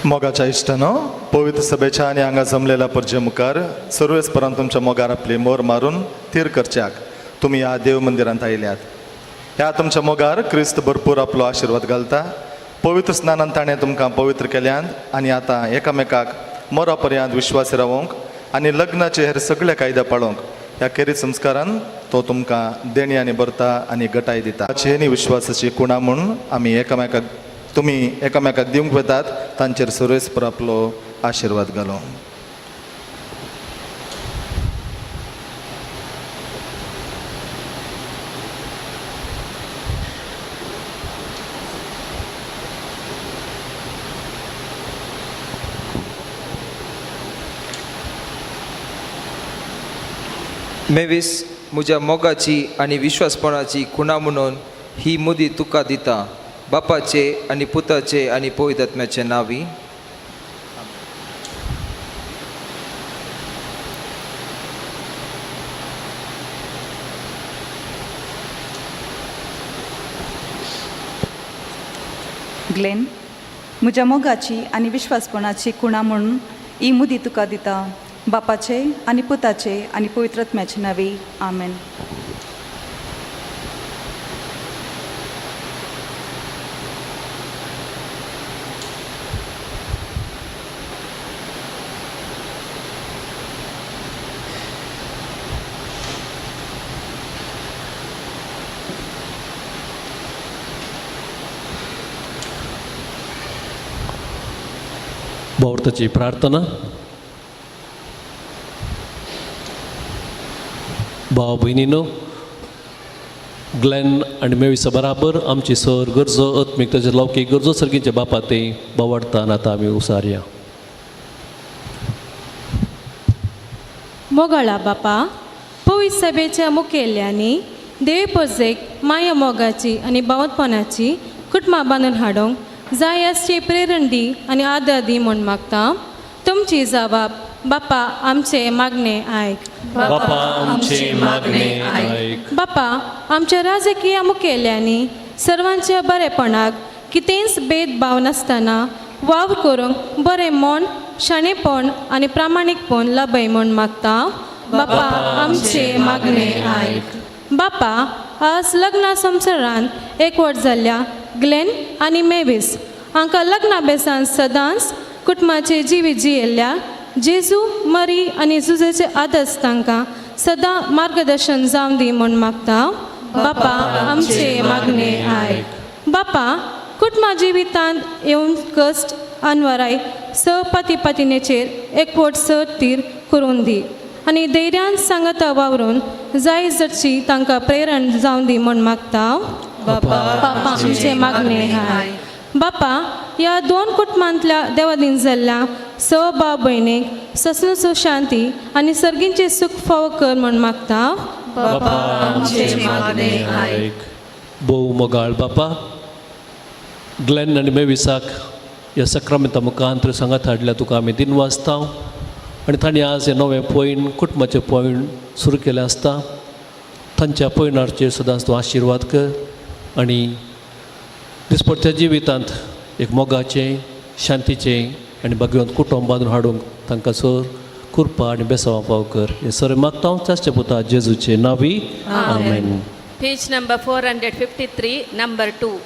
मोगाच्या इश्टानो पवित्र सभेच्या आनी हांगा जमलेल्या परजे मुखार सर्वेस्परान तुमच्या मोगार आपली मोर मारून तीर करच्याक तुमी ह्या देव मंदिरांत आयल्यात. ह्या तुमच्या मोगार क्रिस्त भरपूर आपलो आशिर्वाद घालता. पवित्र स्नानान ताणें तुमकां पवित्र केल्यात आनी आतां एकामेकाक मोरा पर्यंत विश्वासी रावंक आनी लग्नाचे हेर सगळे कायदे पाळोवंक ह्या खेरीत संस्कारान तो तुमकां देणी आनी भरता आनी गटाय दिता. ह्याची विश्वासाची कुणा म्हूण आमी एकामेकाक तुमी एकामेकाक दिवंक वेतात तांचेर सर्वेस्पर आपलो आशिर्वाद घालो. मेवीस म्हज्या मोगाची आनी विश्वासपणाची खुणा म्हणून ही मुदी तुका दिता बापाचे आनी पुताचे आनी पवित्र आत्म्याचे नांवी. ग्लेन म्हज्या मोगाची आनी विश्वासपणाची खुणा म्हणून ही मुदी तुका दिता बापाचे आनी पुताचे आनी पवित्र आत्म्याचे नांवी. आमेन. भावताची प्रार्थना. भाव भयणीनो ग्लेन आणि मेविसा बराबर आमची सर गरजो आत्मीक ताचे लौकीक गरजो सर्गींचे बापा ते बावडटान आतां आमी उसारया. मोगाळा बापा पवित्र सभेच्या मुखेल्यांनी देवी पोजेक माया मोगाची आनी भावतपणाची कुटुंबां बांदून हाडूंक जाय आसची प्रेरण दी आनी आदर दी म्हूण मागता. तुमची जबाब बापा आमचे मागणे आयक. बापा आमचे मागणे आयक. बापा आमच्या राजकीय मुखेल्यांनी सर्वांच्या बरेपणाक कितेंच भेदभाव नासतना वावर करूंक बरें मन शाणेपण आनी प्रामाणीकपण लाभय म्हूण मागता. बापा आमचे मागणे आयक. बापा आज लग्ना संवसारांत एकवट जाल्ल्या ग्लेन आनी मेविस हांकां लग्ना बेसान सदांच कुटुंबाचे जिवीत जियेल्ल्या जेजू मरी आनी जुजेचे आदर्श तांकां सदां मार्गदर्शन जावं दी म्हूण मागता. बापा आमचे मागणे आयक. बापा कुटुंबा जिवितांत येवन कश्ट आनवराय स पती पत्नीचेर एकवट सर तीर करून दी आनी धैर्यान सांगता वावरून जाय जटची तांकां प्रेरण जावं दी म्हूण मागता. बापा आमचे मागणे आयक. बापा ह्या दोन कुटुंबांतल्या देवादीन जाल्ल्या स भाव भयणीक ससनसो शांती आनी सर्गींचे सुख फावो कर म्हूण मागता. बापा आमचे मागणे आयक. भोव मोगाळ बापा ग्लेन आनी मेविसाक ह्या सक्रामेंता मुखांतर सांगात हाडल्या तुका आमी दिन वाचता आनी तांणी आज हे नवें पॉयंट कुटुंबाचें पॉयंट सुरू केलें आसता. तांच्या पॉयंटाचेर सदांच तूं आशिर्वाद कर आनी दिसपट्ट्या जिवितांत एक मोगाचें शांतीचें आनी भगवंत कुटुंब बांदून हाडूंक तांकां सर कृपा आनी बेसांव फाव कर. हे सर मागता हांव ताचे पुता जेजूचे नांवी. आमेन. Page number 453, number 2.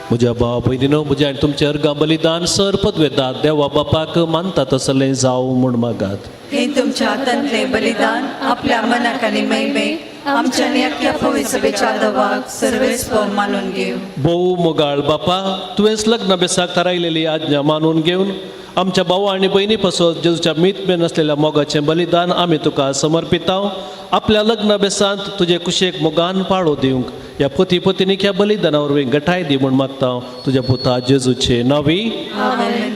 म्हज्या भावा भयणीनो, म्हज्या आनी तुमचे अर्गां बलिदान सर पदवेतात देवा बापाक मानता तसलें जावं म्हूण मागात. हे तुमच्या हातांतले बलिदान आपल्या मनाक आनी मैमेक आमच्या एकट्या पवित्र सभेच्या दवाक सर्वेस्पर मानून घेव. भोव मोगाळ बापा, तुवेंच लग्न बेसाक थारायलेली आज्ञा मानून घेवन आमच्या भाव आनी भयणी पासून जेजूच्या मीत असलेल्या मोगाचें बलिदान आमी तुका समर्पितांव. आपल्या लग्न बेसांत तुजे कुशेक मोगान पाळो दिवंक ह्या पती पत्नीक ह्या बलिदाना वरवीं घटाय दी म्हूण मागता तुज्या पुता जेजूचे नांवी.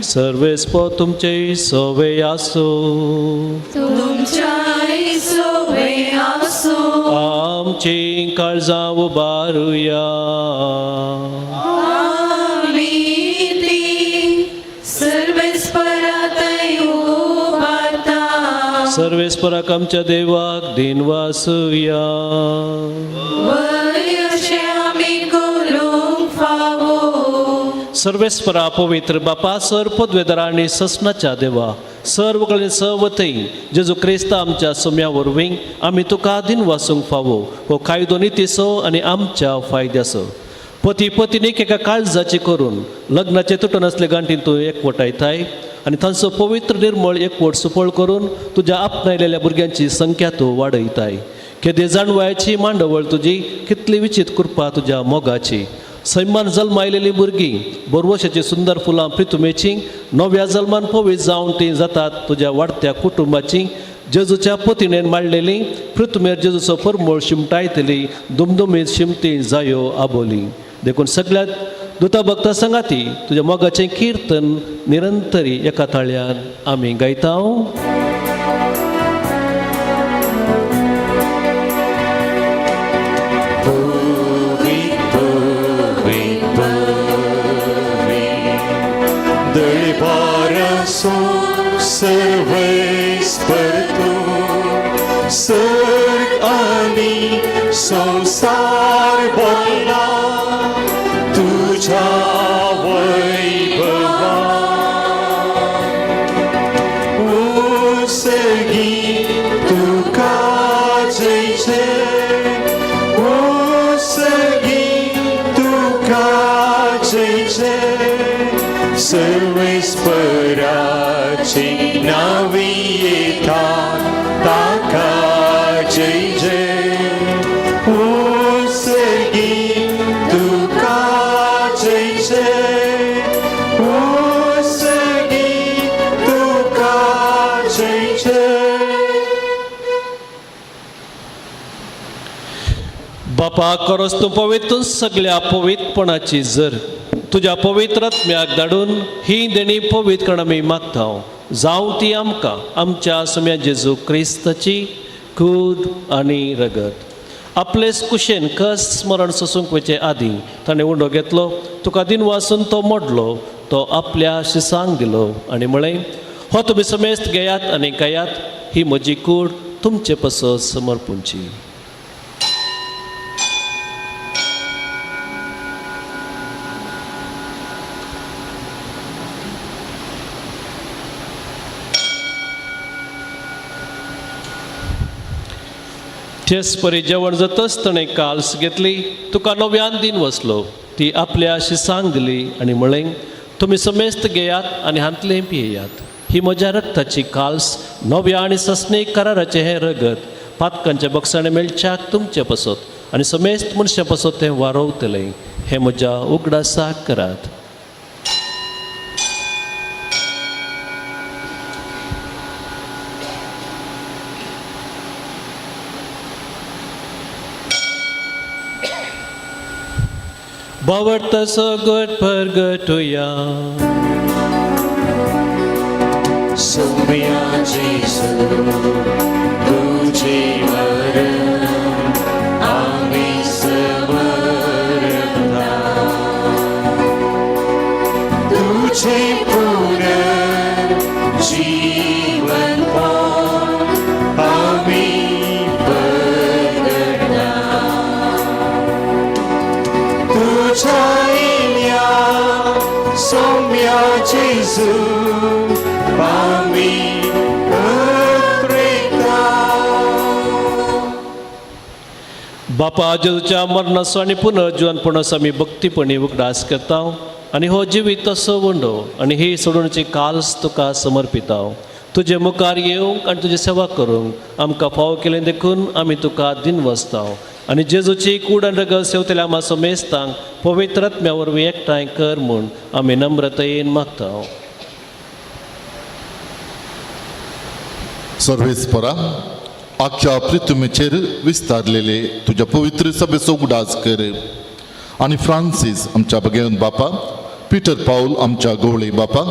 सर्वेस्पर तुमचे सवे आसो. आमची काळजां उबारुया. सर्वेस्पराक आमच्या देवाक दिन वासुया. सर्वेस्परा पवित्र बापा, सर पदवेदार आनी ससनाच्या देवा, सर्व कडेन सवथई जेजू क्रिस्त आमच्या सोम्या वरवीं आमी तुका दिन वासूंक फावो. हो कायदो नितीसो आनी आमच्या फायद्याचो. पती पत्नीक एका काळजाची करून लग्नाचे तुटून असले गांठीन तूं एकवटायताय आनी तांचो पवित्र निर्मळ एकवट सुपळ करून तुज्या आपणायलेल्या भुरग्यांची संख्या तूं वाडयताय. केदे जाणवयाची मांडवळ तुजी, कितली विचित कृपा तुज्या मोगाची. सैमान जल्मायलेली भुरगीं बरवशाची सुंदर फुलां प्रितुमेची नव्या जल्मान पवित जावन ती जातात तुज्या वाडत्या कुटुंबाची. जेजूच्या पतिणेन मांडलेली पृथ्वीर जेजूचो परमळ शिमटायतली दुमदुमीत शिमती जायो आबोली. देखून सगळ्यात दुता भक्ता संगाती तुज्या मोगाचें किर्तन निरंतरी एका ताळ्यान आमी गायता. सर्ग आनी संसार भरला तुझ्या वैभवा. उसगी तुका जय जय, उसगी तुका जय जय. सर्वेस्पराची नावी येतात ताका जय जय. उसगी तुका जय जय, उसगी तुका जय जय. बापा, करोस तूं पवित्र सगळ्या पवित्रपणाची जर तुज्या पवित्र आत्म्याक धाडून ही देणी पवित्र करून आमी मागता. जावं ती आमकां आमच्या सोम्या जेजू क्रिस्ताची कूड आनी रगत. आपलेच कुशेन कस स्मरण सोसूंक वचे आदीं ताणें उंडो घेतलो, तुका दिन वासून तो मोडलो, तो आपल्या शिसांक दिलो आनी म्हळें, हो तुमी समेस्त घेयात आनी गायात, ही म्हजी कूड तुमचे पासत समर्पूंची. तेच परी जेवण जातच ताणें काल्स घेतली, तुका नव्यान दिन वसलो, ती आपल्या शिसांक दिली आनी म्हळें, तुमी समेस्त घेयात आनी हांतलें पियेयात. ही म्हज्या रक्ताची काल्स, नव्या आनी सस्नेक कराराचें हें रगत, पातकांच्या बक्षाणे मेळच्याक तुमचे पासत आनी समेस्त मनशां पासत तें वारवतलें. हें म्हज्या उगडासाक करात. बावडता सगट परगटुया. सोम्या जेजू तुझे वरण आम्ही समर्पता. तुझे पूर्ण जीवन आम्ही बदलता. तुझ्या सोम्या जेजू आम्ही बापा जेजूच्या मरणाचो आनी पुनर्जीवनपणाचो आमी भक्तीपणी उगडास करता आनी हो जिवीत तसो वंडो आनी ही सोडूनची काल्स तुका समर्पिता. तुजे मुखार येवंक आनी तुजी सेवा करूंक आमकां फाव केलें देखून आमी तुका दिन वसता आनी जेजूची कूड आनी रगत सेवतल्या मातसो मेस्तांक पवित्र आत्म्या वरवीं एकठांय कर म्हूण आमी नम्रतायेन मागता. सर्वेस्परा आख्या पृथ्वीचेर विस्तारलेले तुझ्या पवित्र सभेचो उगडास कर आनी फ्रांसीस आमच्या भगिनी बापा, पीटर पाऊल आमच्या गवळे बापा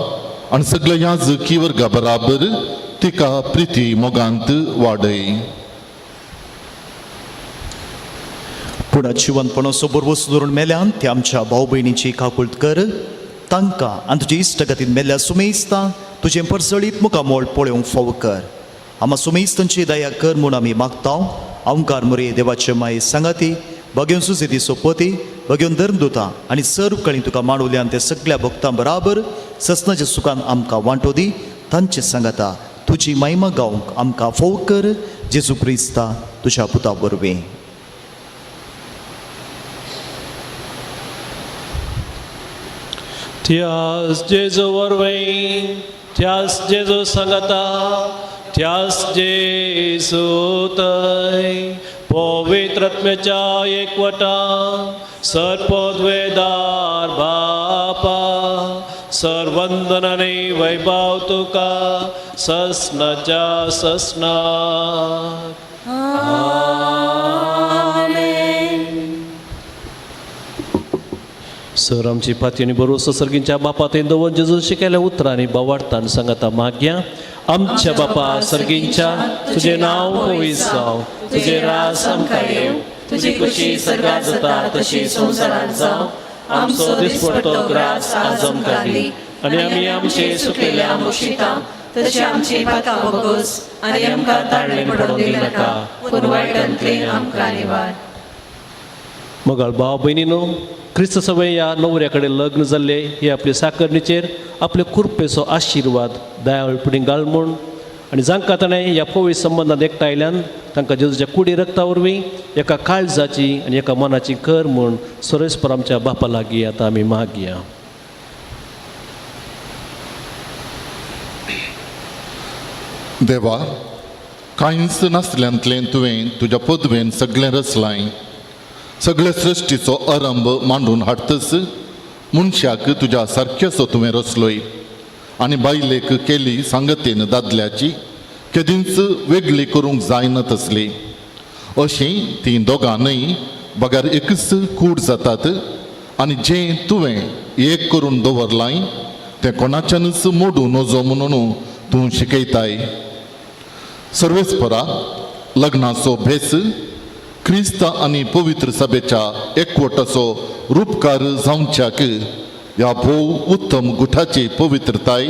आनी सगळ्या याजकी वर्गा बराबर तिका प्रिती मोगांत वाडय. पुणा जिवंतपणाचो बरवो सुदरून मेल्यान ते आमच्या भाऊ भयणीची काकुळट कर. तांकां आनी तुजे इश्टगतीन मेल्ल्या सुमेस्तां तुजें परसळीत मुखामोळ पळोवंक फाव कर. आम्हा सुमेस्तांची दया कर म्हूण आमी मागता. ओंकार मुरे देवाचे माये सांगाती भगवन सुसेती सोपती भगवन धर्मदूतां आनी सर्व कळी तुका मांडवल्यान ते सगळ्या भक्तां बराबर ससनाच्या सुखान आमकां वांटो दी. तांचे सांगाता तुजी महिमा गावंक आमकां फोव कर. जेजू क्रिस्ता तुज्या पुता वरवीं. त्यास जेजू वरवीं, त्यास जेजू सांगाता, त्यास जेजू थंय पवित्र आत्म्याच्या एकवटा सर्पोद्वेदार बापा सर्वंदन आनी वैभव तुका ससनाच्या ससनाक. सर आमची पाती आनी बरोवचो सर्गींच्या बापा थंय दवरून जेजू शिकयल्या उतरांनी बावाडटान सांगाता मागया. आमच्या बापा सर्गींच्या तुजें नांव पवित्र जावं, तुजें रास आमकां येवं, तुजी कशी सर्गांत जाता तशी संवसारांत जावं. आमचो दिसपडटो ग्रास आज आमकां दी आनी आमी आमचे सुकलेल्या मुशिता तशी आमची पातां वगोस आनी आमकां ताळणे पडोवंक दिनाका पूण वायटांतले आमकां निवार. मोगाळ भाव भयणीनो, क्रिस्त सभे ह्या नवऱ्या कडेन लग्न जाल्ले हे आपले साकरणीचेर आपले कुरपेचो आशिर्वाद दयाळपणी घाल म्हूण आनी जांकां ताणें ह्या पवित्र संबंदांत एकठांयल्यान तांकां जेजूच्या कुडी रक्ता वरवीं एका काळजाची आनी एका मनाची कर म्हूण सर्वेस्पर आमच्या बापा लागीं आतां आमी मागया. देवा, कांयच नासल्यांतलें तुवें तुज्या पदवेन सगळें रचलां. सगळे सृश्टीचो आरंभ मांडून हाडतस मनशाक तुज्या सारक्याचो तुवें रचलोय आनी बायलेक केली सांगतेन दादल्याची केदींच वेगळी करूंक जायना तसली. अशीं तीं दोगांनय बगार एकच कूड जातात आनी जें तुवें एक करून दवरलां तें कोणाच्यानच मोडूं नजो म्हणून तूं शिकयताय. सर्वेस्परा लग्नाचो भेस क्रिस्त आनी पवित्र सभेच्या एकवटाचो रूपकार जावच्याक ह्या भोव उत्तम गुठाची पवित्रताय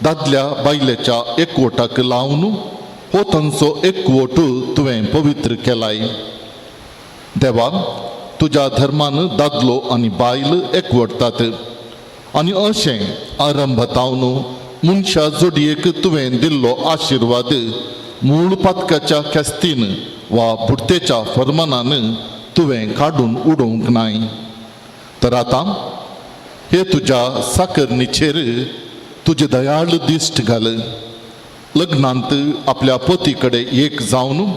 दादल्या बायलेच्या एकवटाक लावन हो तांचो एकवट तुवें पवित्र केलाय. देवा, तुज्या धर्मान दादलो आनी बायल एकवटतात आनी अशें आरंभतावन मनशा जोडयेक तुवें दिल्लो आशिर्वाद मूळ पातकाच्या ख्यास्तीन वा बुडतेच्या फर्मानान तुवें काडून उडोवंक नाय. तर आतां हे तुज्या साकरणीचेर तुजे दयाळ दिश्ट घाल. लग्नांत आपल्या पती कडेन एक जावन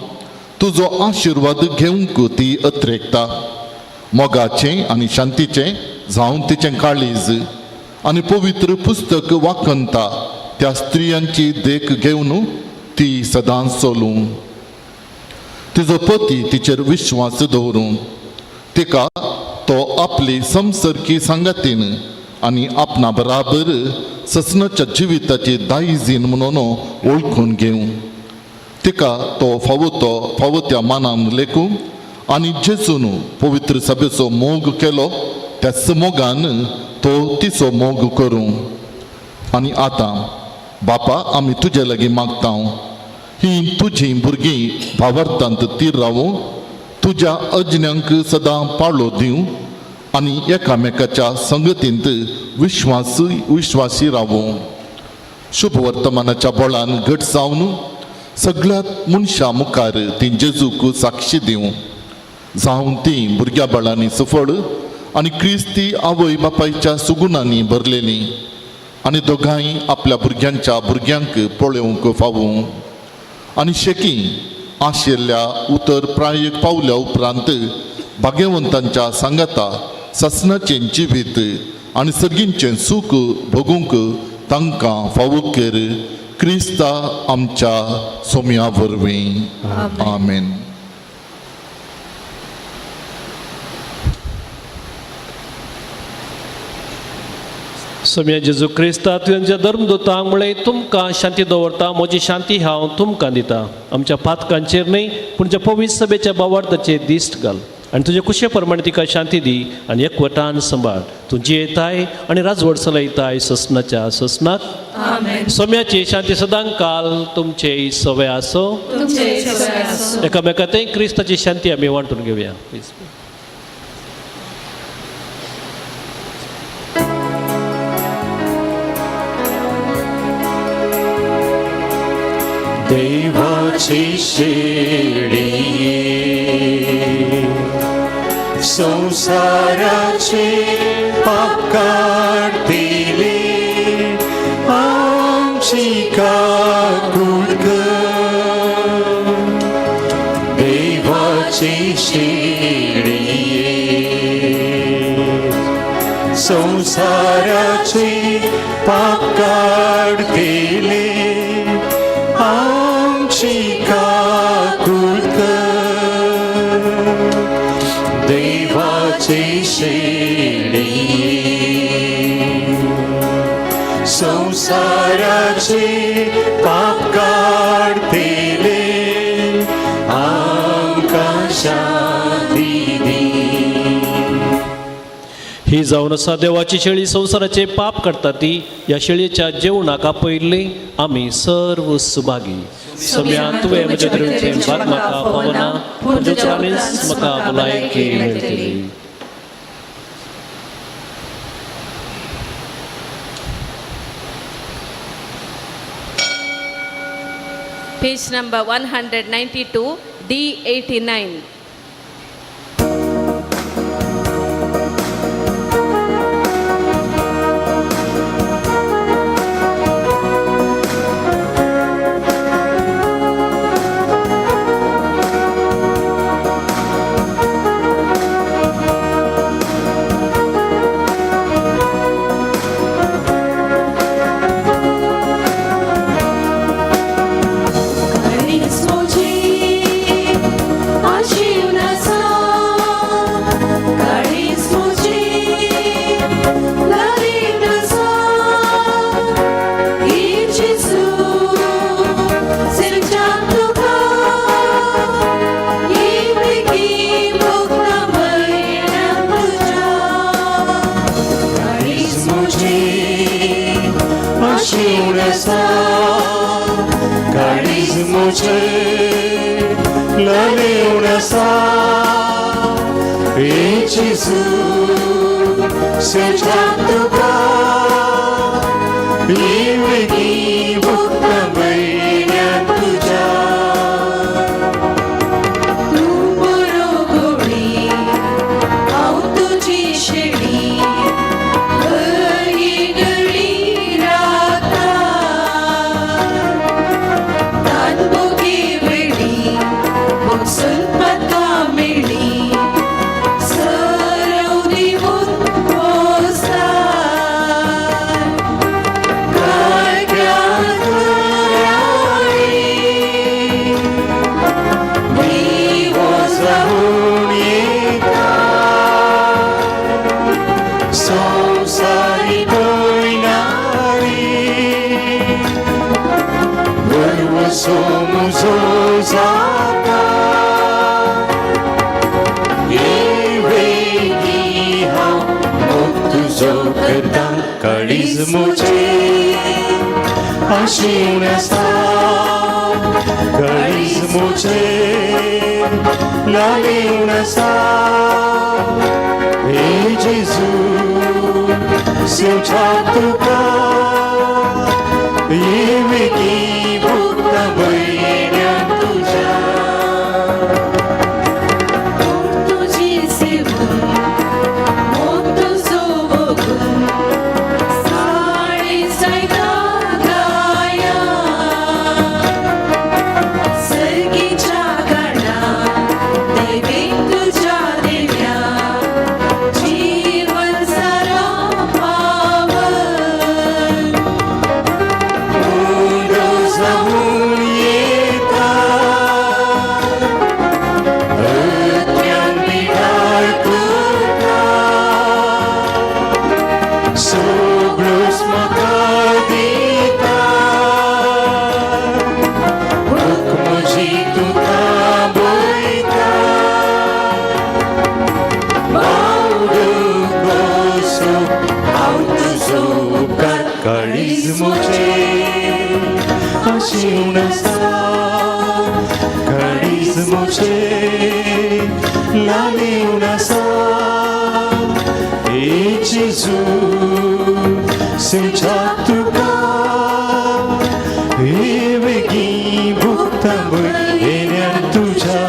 तुजो आशिर्वाद घेवंक ती अत्रेकता. मोगाचें आनी शांतीचें जावन तिचें काळीज आनी पवित्र पुस्तक वाकनता त्या स्त्रियांची देख घेवन ती सदांच चलूं. तिजो पती तिचेर विश्वास दवरून तिका तो आपली समसरकी सांगातीन आनी आपणा बराबर ससनाच्या जिविताची दायजीन म्हणून ओळखून घेवं. तिका तो फावो त्या मानान लेखूं आनी जेजून पवित्र सभेचो मोग केलो त्याच मोगान तो तिचो मोग करूं. आनी आतां बापा आमी तुजे लागीं मागता ही तुजी भुरगीं भावार्थांत तीर रावूं, तुज्या अज्ञांक सदां पाळो दिवं आनी एकामेकाच्या संगतींत विश्वासी रावूं. शुभ वर्तमानाच्या बोळान घट जावन सगळ्यात मनशा मुखार ती जेजूक साक्षी दिवं. जावं ती भुरग्या बाळांनी सफळ आनी क्रिस्ती आवय बापायच्या सुगुणांनी भरलेली आनी दोगांय आपल्या भुरग्यांक पळोवंक फावूं आनी शेकी आशिल्ल्या उतर प्रायेक पावल्या उपरांत भाग्यवंतांच्या सांगाता ससनाचें जिवीत आनी सर्गींचें सूख भोगूंक तांकां फावो कर क्रिस्ता आमच्या सोम्या वरवीं आमेन. सोम्या जेजू क्रिस्ता तुझ्या धर्मदूतांक म्हळें तुमकां शांती दवरता, म्हजी शांती हांव तुमकां दिता. आमच्या पातकांचेर न्हय पूण तुज्या पवित्र सभेच्या बावार्थाचेर दिश्ट घाल आनी तुजे कुशे प्रमाणे तिका शांती दी आनी एकवटान सांबाळ. तूं जियेताय आनी राजवट चलयताय ससनाच्या ससनाक. सोम्याची शांती सदांच काल तुमचे सवय आसो. एकामेकांतय क्रिस्ताची शांती आमी वांटून घेवया. प्लीज. देवाची शेळी संसाराचे पाप काढतेले आमची काकूळ देवाची शेळी संसाराचे पाप काढतेले देवाची शेळी संसाराचे पाप काढतेले आमकां शांती दी. ही जावन आसा देवाची शेळी संवसाराचे पाप काडटा ती. ह्या शेळयेच्या जेवणाक पयली आमी सर्व सुभागी. सोम्या तुवें म्हजे देवचे भाग म्हाका पावना पूण तुज्यानीच म्हाका भलायकी मेळटली. Page number 192, D89. मुझे आशीर्ण सा काळीज मुझे लालीण सा हे जेजू सिंचा तुका हे वेगी भुक्तांब येण्यार तुझ्या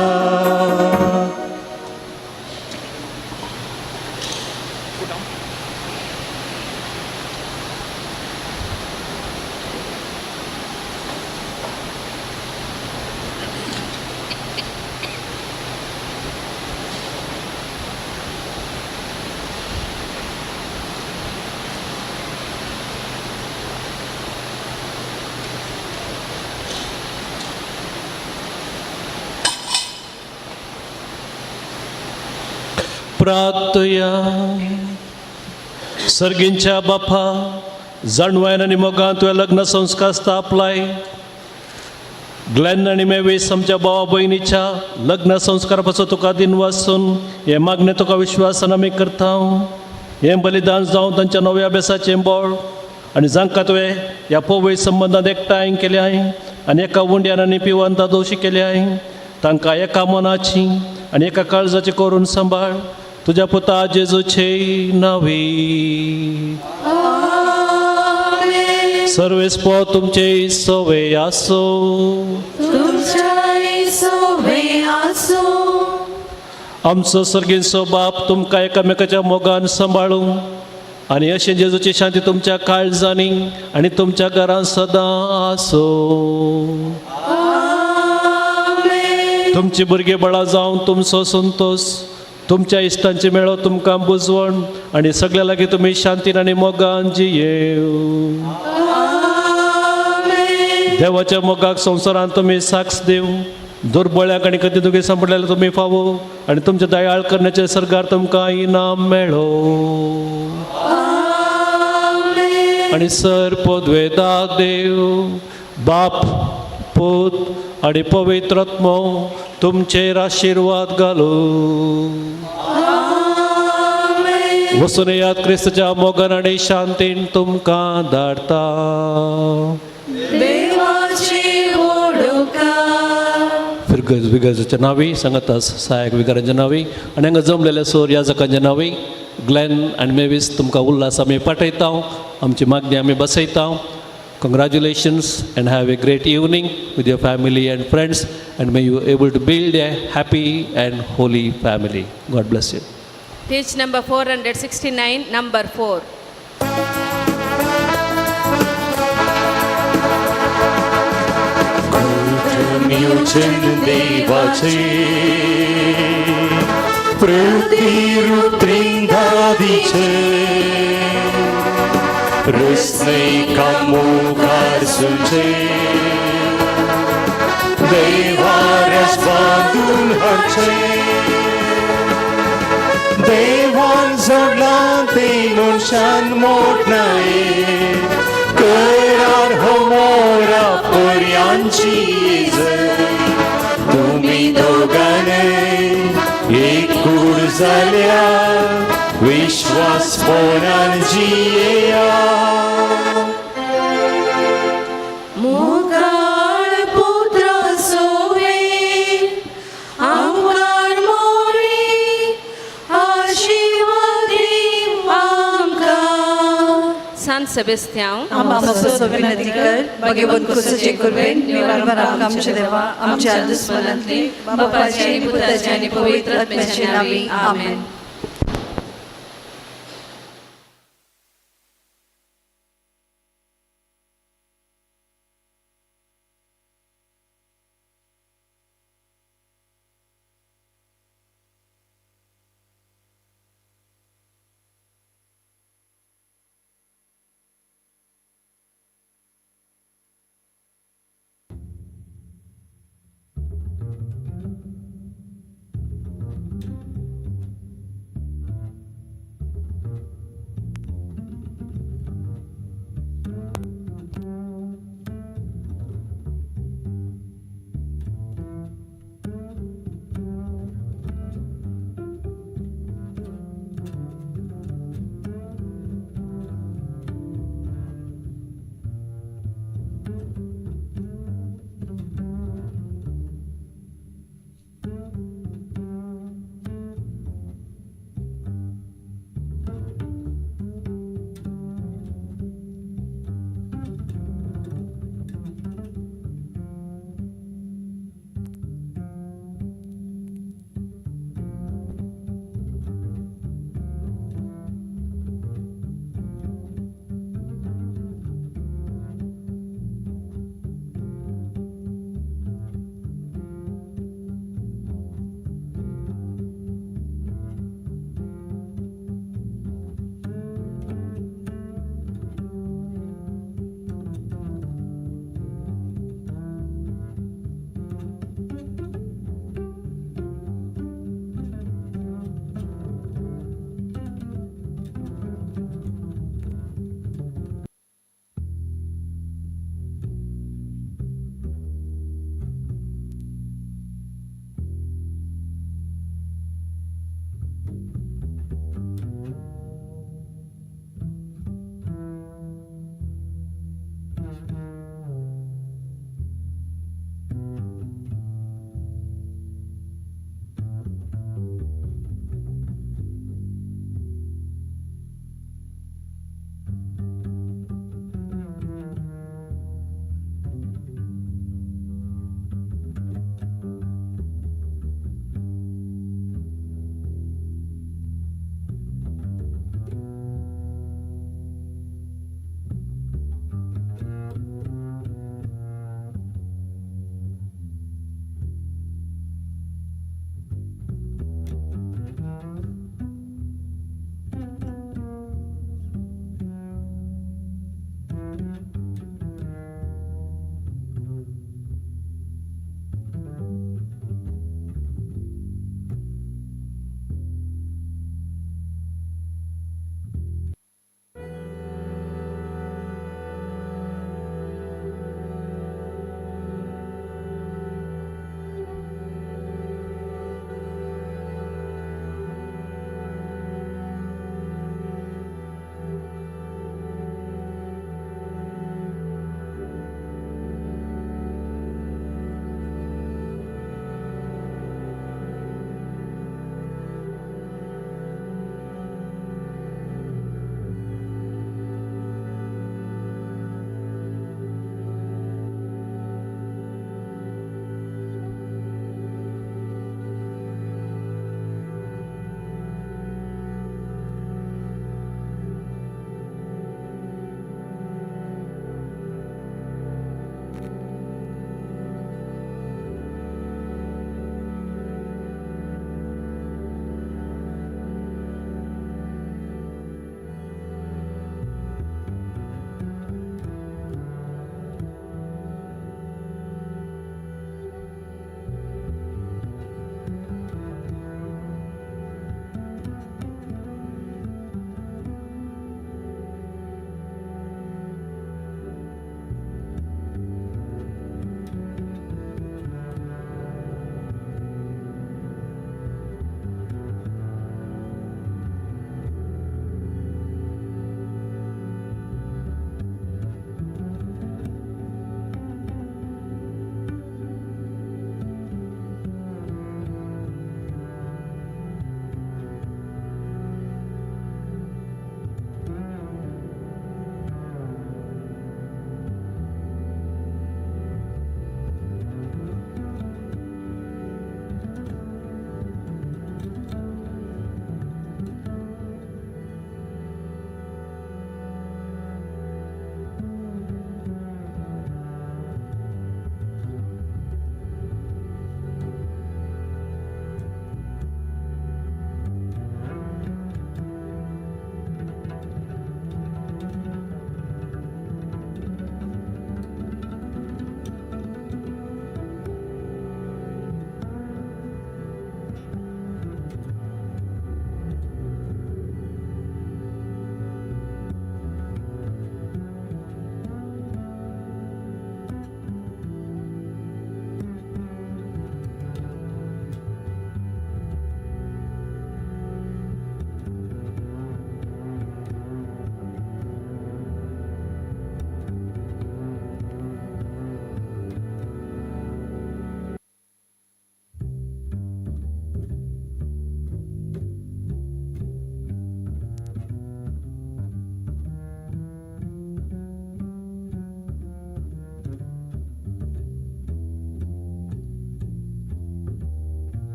प्रार्थया सर्गींच्या बापा जाणवायन आणि मोगान तुवें लग्न संस्कार स्थापलाय ग्लेन आणि मेवीस आमच्या भावा भयणीच्या लग्न संस्कारापासून तुका दिन वाचून हे मागणे तुका विश्वासान आमी करता हें बलिदान जावन तांच्या नव्या अभ्यासाचें बोळ आनी जांकां तुवें ह्या पवित्र संबंदांत एकठांय केल्याय आनी एका उंड्यान आनी पिवांत दोशी केल्याय तांकां एका मनाची आनी एका काळजाची करून सांबाळ तुझ्या पुता जेजूचे नावी सर्वेस्पो तुमचे सोवे आसो आमचो सर्गींचो बाप तुमकां एकामेकाच्या मोगान सांबाळू आनी अशें जेजूची शांती तुमच्या काळजांनी आनी तुमच्या घरांत सदां आसो तुमची भुरगीं बळां जावन तुमचो संतोष तुमच्या इश्टांची मेळो तुमकां बुजवण आनी सगळ्या लागीं तुमी शांतीन आनी मोगान जियेव देवाच्या मोगाक संवसारांत तुमी साक्ष दिव दुर्बळ्याक आनी कधी दुखी सांपडलेल्या तुमी फावो आनी तुमच्या दयाळ करण्याचे सरकार तुमकां इनाम मेळो आनी सर पोदवेदा देव बाप पूत आनी पवित्र आत्मो तुमचेर आशिर्वाद घालो वचून याद क्रिस्ताच्या मोगान आनी शांतीन तुमकां धाडटा विगजाच्या नावी सांगता सहायक विकारांच्या नावी आनी हांगा जमलेल्या सोर याजकांच्या नावी ग्लेन आनी मेवीस तुमकां उल्हास आमी पाठयता आमची मागणी आमी बसयता Congratulations and have a great evening with your family and friends and may you able to build a happy and holy family. God bless you. Page number 469, number 4. मिळून देवाचे प्रतिरूप त्रिंगादीचे रस्ते कामोकार सुचे देवाऱ्यास बांधून हाडचे देवान जोडला ते मनशान मोडनाये करार होमोरा पर्यांची तुम्ही दोघांने एक कूड जाल्या विश्वास पोनान जियेया मुखार पुत्र सोवे आमकां मोरी आशीर्वाद आमकां San Sebastian, आमकां विनंती कर भगवंत कुसचे कुर्वेन निवारण आमच्या देवा आमच्या दुस्मनांतली बापाचे आनी पुताचे आनी पवित्र आत्म्याचे नावी आमेन.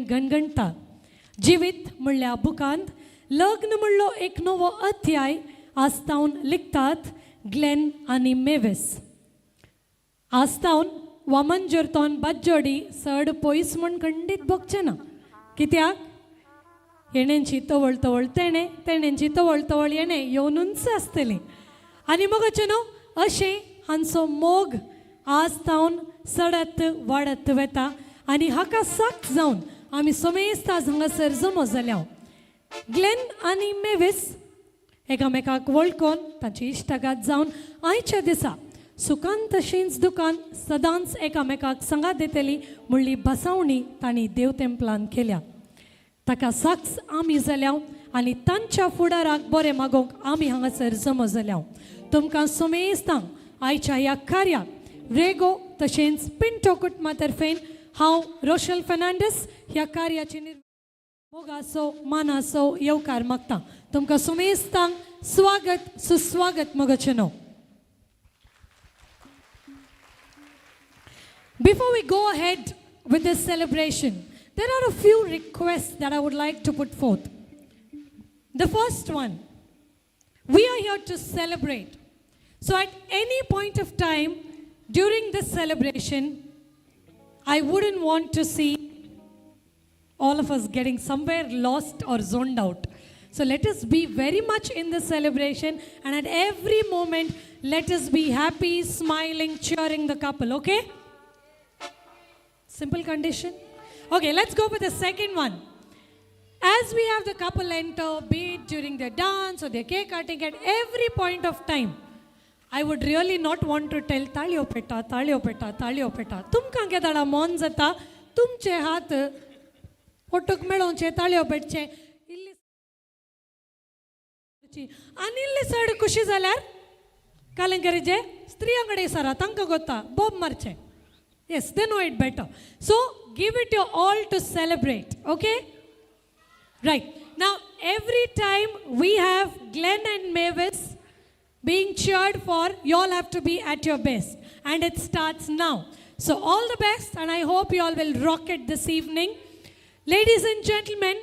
गणगणटा. जिवीत म्हणल्या बुकांत लग्न म्हणलो एक नवो अध्याय आस्तावन लिखतात ग्लेन आनी मेविस. आस्तावन वामन जर्तोन बज्जोडी चड पयस म्हण खंडीत बगचें ना. कित्याक येणेंची तवळ तवळ तेणे, तेणेंची तवळ तवळ येणे येवनूच आसतली. आनी मगचे न्हू अशें हांचो मोग आज तावन सडत वाडत वेता. आनी हाका साक जावन आमी समेस्त आज हांगासर जमो जाल्या. ग्लेन आनी मेविस एकामेकाक वळखून तांची इश्टागात जावन आयच्या दिसा सुखान तशेंच दुखान सदांच एकामेकाक सांगात दितली म्हणली बसावणी तांणी देव तेंपलान केल्या. ताका साक्स आमी जाल्या आनी तांच्या फुडाराक बरें मागोवंक आमी हांगासर जमो जाल्या. तुमकां समेस्तांक आयच्या ह्या कार्याक रेगो तशेंच पिंटो कुटुंबा तर्फेन हांव रोशल फर्नांडीस ह्या कार्याची मोगासो मानासो येवकार मागता. तुमकां समेस्तांक स्वागत सुस्वागत मगचे न्हू. Before we go ahead with this celebration, there are a few requests that I would like to put forth. The first one, we are here to celebrate. So at any point of time during this celebration, I wouldn't want to see all of us getting somewhere lost or zoned out. So let us be very much in the celebration, and at every moment, let us be happy, smiling, cheering the couple, okay? Simple condition. Okay, let's go for the second one. As we have the couple enter, be it during their dance or their cake cutting, at every point of time, I would really not want to tell ताळ्योपेटा ताळ्योपेटा ताळ्योपेटा. तुमकां केदाळा मोन जाता तुमचे हात पोटूक मेळोवचे ताळ्योपेटचे आनी इल्ली चड खुशी जाल्यार कालेंकरीचे स्त्रियांकडे सरा तांकां गोता Bob मारचे. Yes, they know it better. So give it your all to celebrate, okay? Right. Now every time we have Glen and Mevis being cheered for, you all have to be at your best. And it starts now. So all the best, and I hope you all will rock it this evening. Ladies and gentlemen,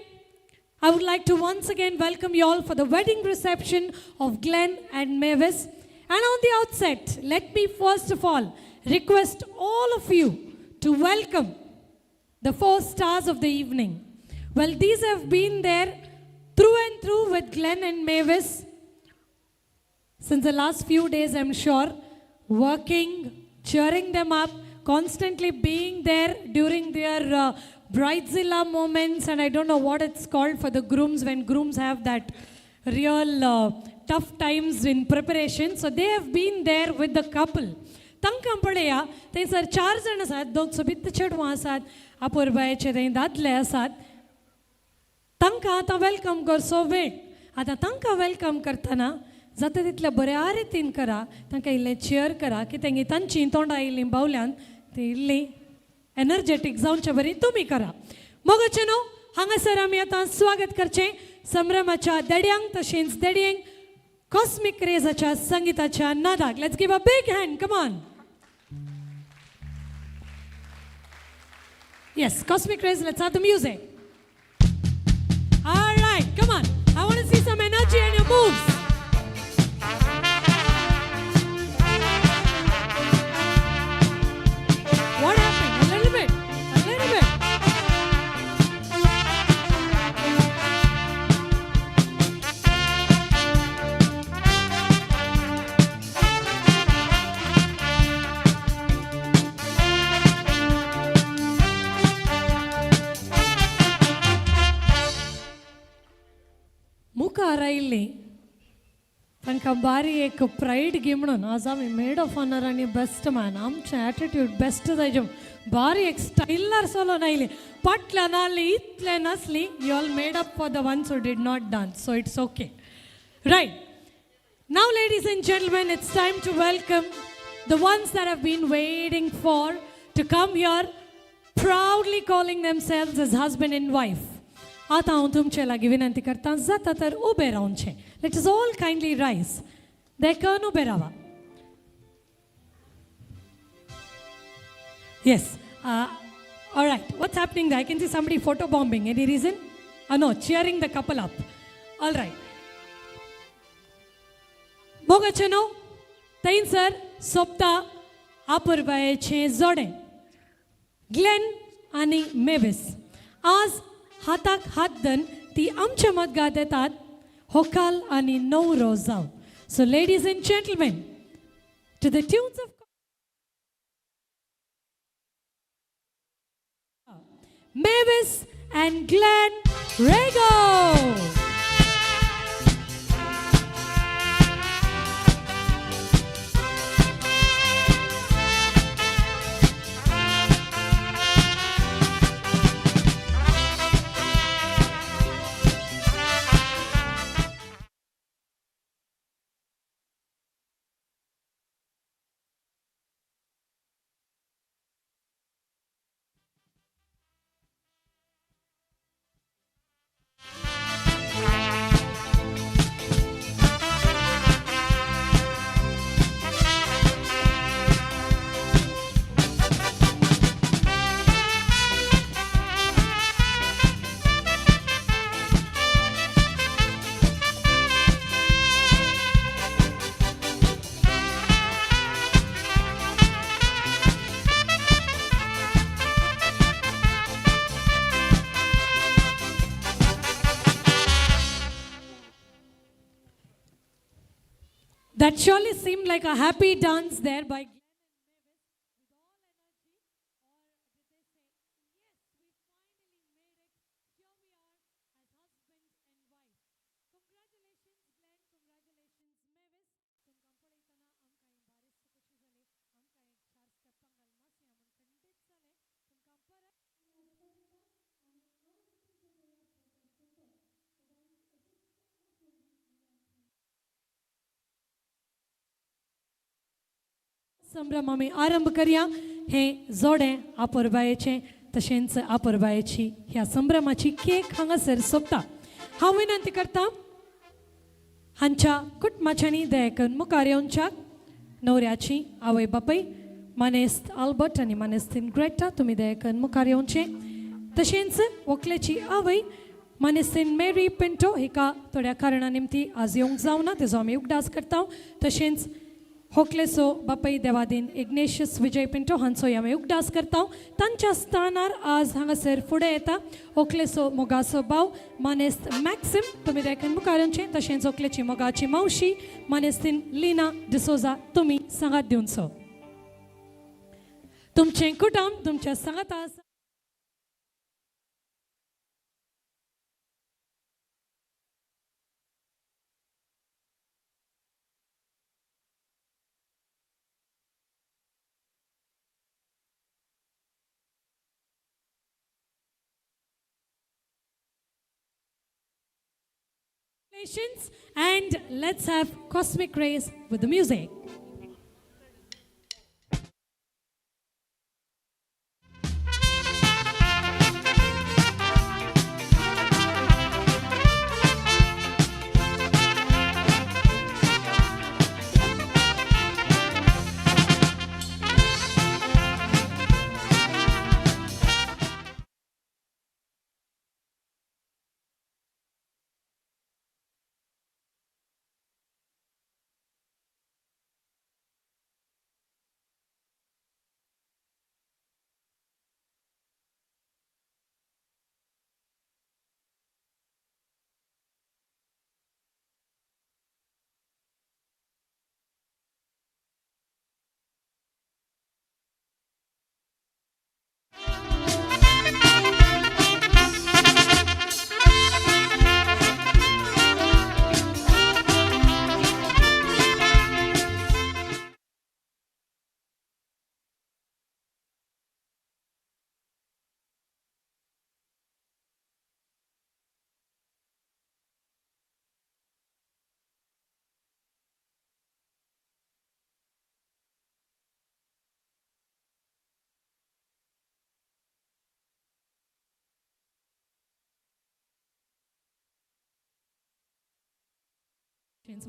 I would like to once again welcome you all for the wedding reception of Glen and Mevis. And on the outset, let me first of all request all of you to welcome the 4 stars of the evening. Well, these have been there through and through with Glen and Mevis since the last few days, I'm sure, working, cheering them up, constantly being there during their bridezilla moments, and I don't know what it's called for the grooms when grooms have that real tough times in preparation. So they have been there with the couple. तांकां पळया थंयसर 4 जाण आसात, 2 सोबीत चेडवां आसात, आपोरबायेचे थंय दादले आसात. तांकां आतां वेलकम करचो वेळ. आतां तांकां वेलकम करतना जाता तितल्या बऱ्या रितीन करा, तांकां इल्लें चेअर करा, कित्याक तांची तोंडां इल्लीं बावल्यान ती इल्लीं एनर्जेटीक जावचे बरी तुमी करा. मोगचे न्हू हांगासर आमी आतां स्वागत करचें संभ्रमाच्या देड्यांक तशेंच देडयेंक कॉस्मिक रेजाच्या संगीताच्या नादाक. Let's give a big hand, come on. Yes, Cosmic Rays, let's have the music. All right, come on. I want to see some energy in your moves. What happened? A little bit. A little bit. मुखार आयिल्ली तांकां बारी एक pride गी म्हणून आज आमी made of honour आनी बेस्ट मॅन आमचें एटिट्यूड बेस्ट जायचे बारी एक स्टायलार चलोन आयली. फाटल्यान आसली इतलें नासली. You all made up for the ones who did not dance, so it's okay. Right now ladies and gentlemen, it's time to welcome the ones that have been waiting for to come here, proudly calling themselves as husband and wife. आतां हांव तुमचे लागीं विनंती करतां, जाता तर ube रावचें. Late is all kindly rise. देखून उबे रावा. Yes, All right, what's happening there? I can see somebody photobombing. Any reason? No, cheering the couple up. All right. Mogachano, Tain sir, Sopta, Apurbayeche Zode, Glen आणि Mavis आज हाताक हात दन ती आमच्या मदगात येतात होकाल आणि नवरो जावं. So ladies and gentlemen, to the tunes of Mevis and Glen Rego. That surely seemed like a happy dance there by Glen and Mevis with all energy. Or did they say, yes, we finally made it. Here we are as husband and wife. Congratulations, Glen. Congratulations, Mevis. तुमकां पळयतना आमकां बारीक कशी जाली. आमकां एक 4 स्टेपांक घालनासी आमून खंडीत जाले. तुमकां परत संभ्रम आमी आरंभ करया. हे जोडे आपोरबायेचें तशेंच आपोरबायेची ह्या संभ्रमाची केक हांगासर सोंपता. हांव विनंती करता हांच्या कुटुंबाच्यांनी दयेकन मुखार येवच्याक. न्हवऱ्याची आवय बापूय मानेस्त आल्बर्ट आनी मानेस्तीन ग्रेटा तुमी दयेकन मुखार येवचें. तशेंच व्हंकलेची आवय मानेस्तीन मेरी पिंटो हिका थोड्या कारणां निमती आज येवंक जावना तेजो आमी उगडास करता. तशेंच होकलेसो बापाई देवादीन इग्नेशियस विजय पिंटो हांचोय आमी उगडास करता. तांच्या स्थानार आज हांगासर फुडें येता होकलेसो मोगाचो भाव मानेस्त मॅक्सिम तुमी देखून मुखार येवचें. तशेंच होकलेची मोगाची मावशी मानेस्तीन लिना डिसोजा तुमी सांगात दिवचो. तुमचें कुटुंब तुमच्या सांगाता आसा. And let's have cosmic rays with the music.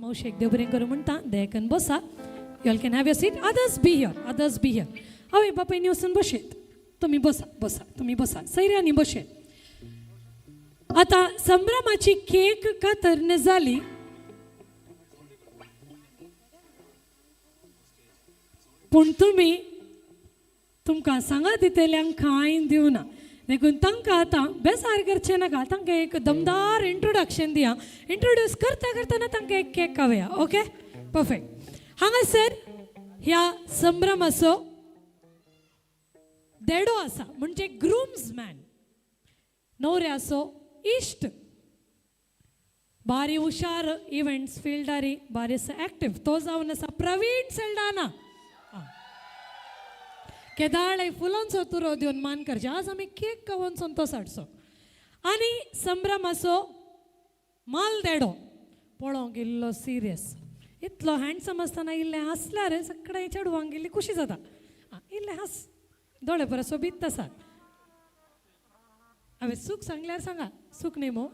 Moshe देव बरें करूं म्हणटा देयकन बसा. You all can have your seat. Others be here. Others be here. आवय बापायनी वचून बसयत. तुम्ही बसा बसा, तुम्ही बसा, सैर्यानी बसे. आता संभ्रमाची केक कातरणे झाली. पूण तुमी तुमकां सांगा दितेल्यांक कांय दिवना. देखून तांकां आतां बेजार करचे नाका. तांकां एक दमदार इंट्रोडक्शन दिया. इंट्रोड्यूस करता करतना तांकां एक केक खावया. Okay, perfect. हांगासर ह्या संभ्रमाचो देडो आसा, म्हणजे ग्रूम्समॅन, न्हवऱ्याचो इश्ट. बारी हुशार इव्हेंट्स फील्डारी, बारीस ॲक्टिव्ह. तो जावन आसा प्रवीण सेल्डाना. केदाळे फुलांचो तुरो दिवन मान करचे. आज आमी केक खावन संतोश हाडचो. आनी संभ्रमाचो माल देडो पळोवंक इल्लो सिरियस. इतलो हँडसम आसतना इल्लें हांसल्यार सगळें चेडवांक इल्ली खुशी जाता. इल्लें हांस, दोळे बरे सोबीत आसात. हांवें सूख सांगल्यार सांगा, सूख न्ही मो.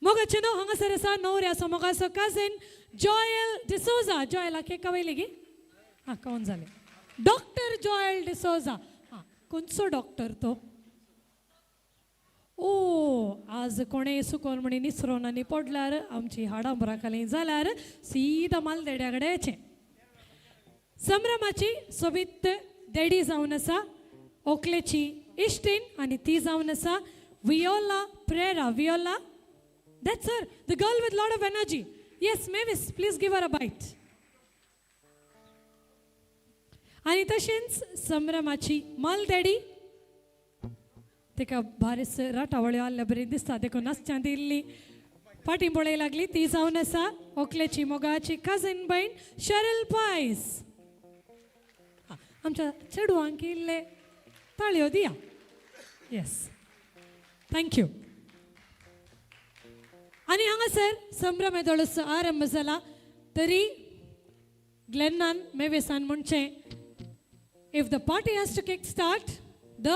मोगाचें नांव हांगासर आसा न्हवऱ्याचो मोगाचो काजीन जॉयल डिसोजा. जॉयला केक खावयली गी? खावन जालें. डॉक्टर जॉयल डिसोजा. खंयचो डॉक्टर तो? ओ, आज कोणें सुकोन म्हणी निसरोन आनी पडल्यार आमची हाडां बरां खाली जाल्यार सीदा माल देड्या कडेन येचें. संभ्रमाची सोबीत देडी जावन आसा ओकलेची इश्टीण, आनी ती जावन आसा Viola Pereira. Viola, that's her, the girl with lot of energy. Yes Mavis, please give her a bite. आनी तशेंच संभ्रमाची मालदेडी, तेका बारीस राटावळ्यो आसल्या बरी दिसता, देखून नासच्या दिल्ली फाटीं पळय लागली. ती जावन आसा ओकलेची मोगाची काजीन भयण शरल पायस. आमच्या चेडवांक इल्ले ताळयो दिया. Yes, thank you. आनी हांगासर संभ्रम येदोळसो आरंभ जाला. तरी ग्लेनान मेविसान म्हणचें, if the party has to kick start, the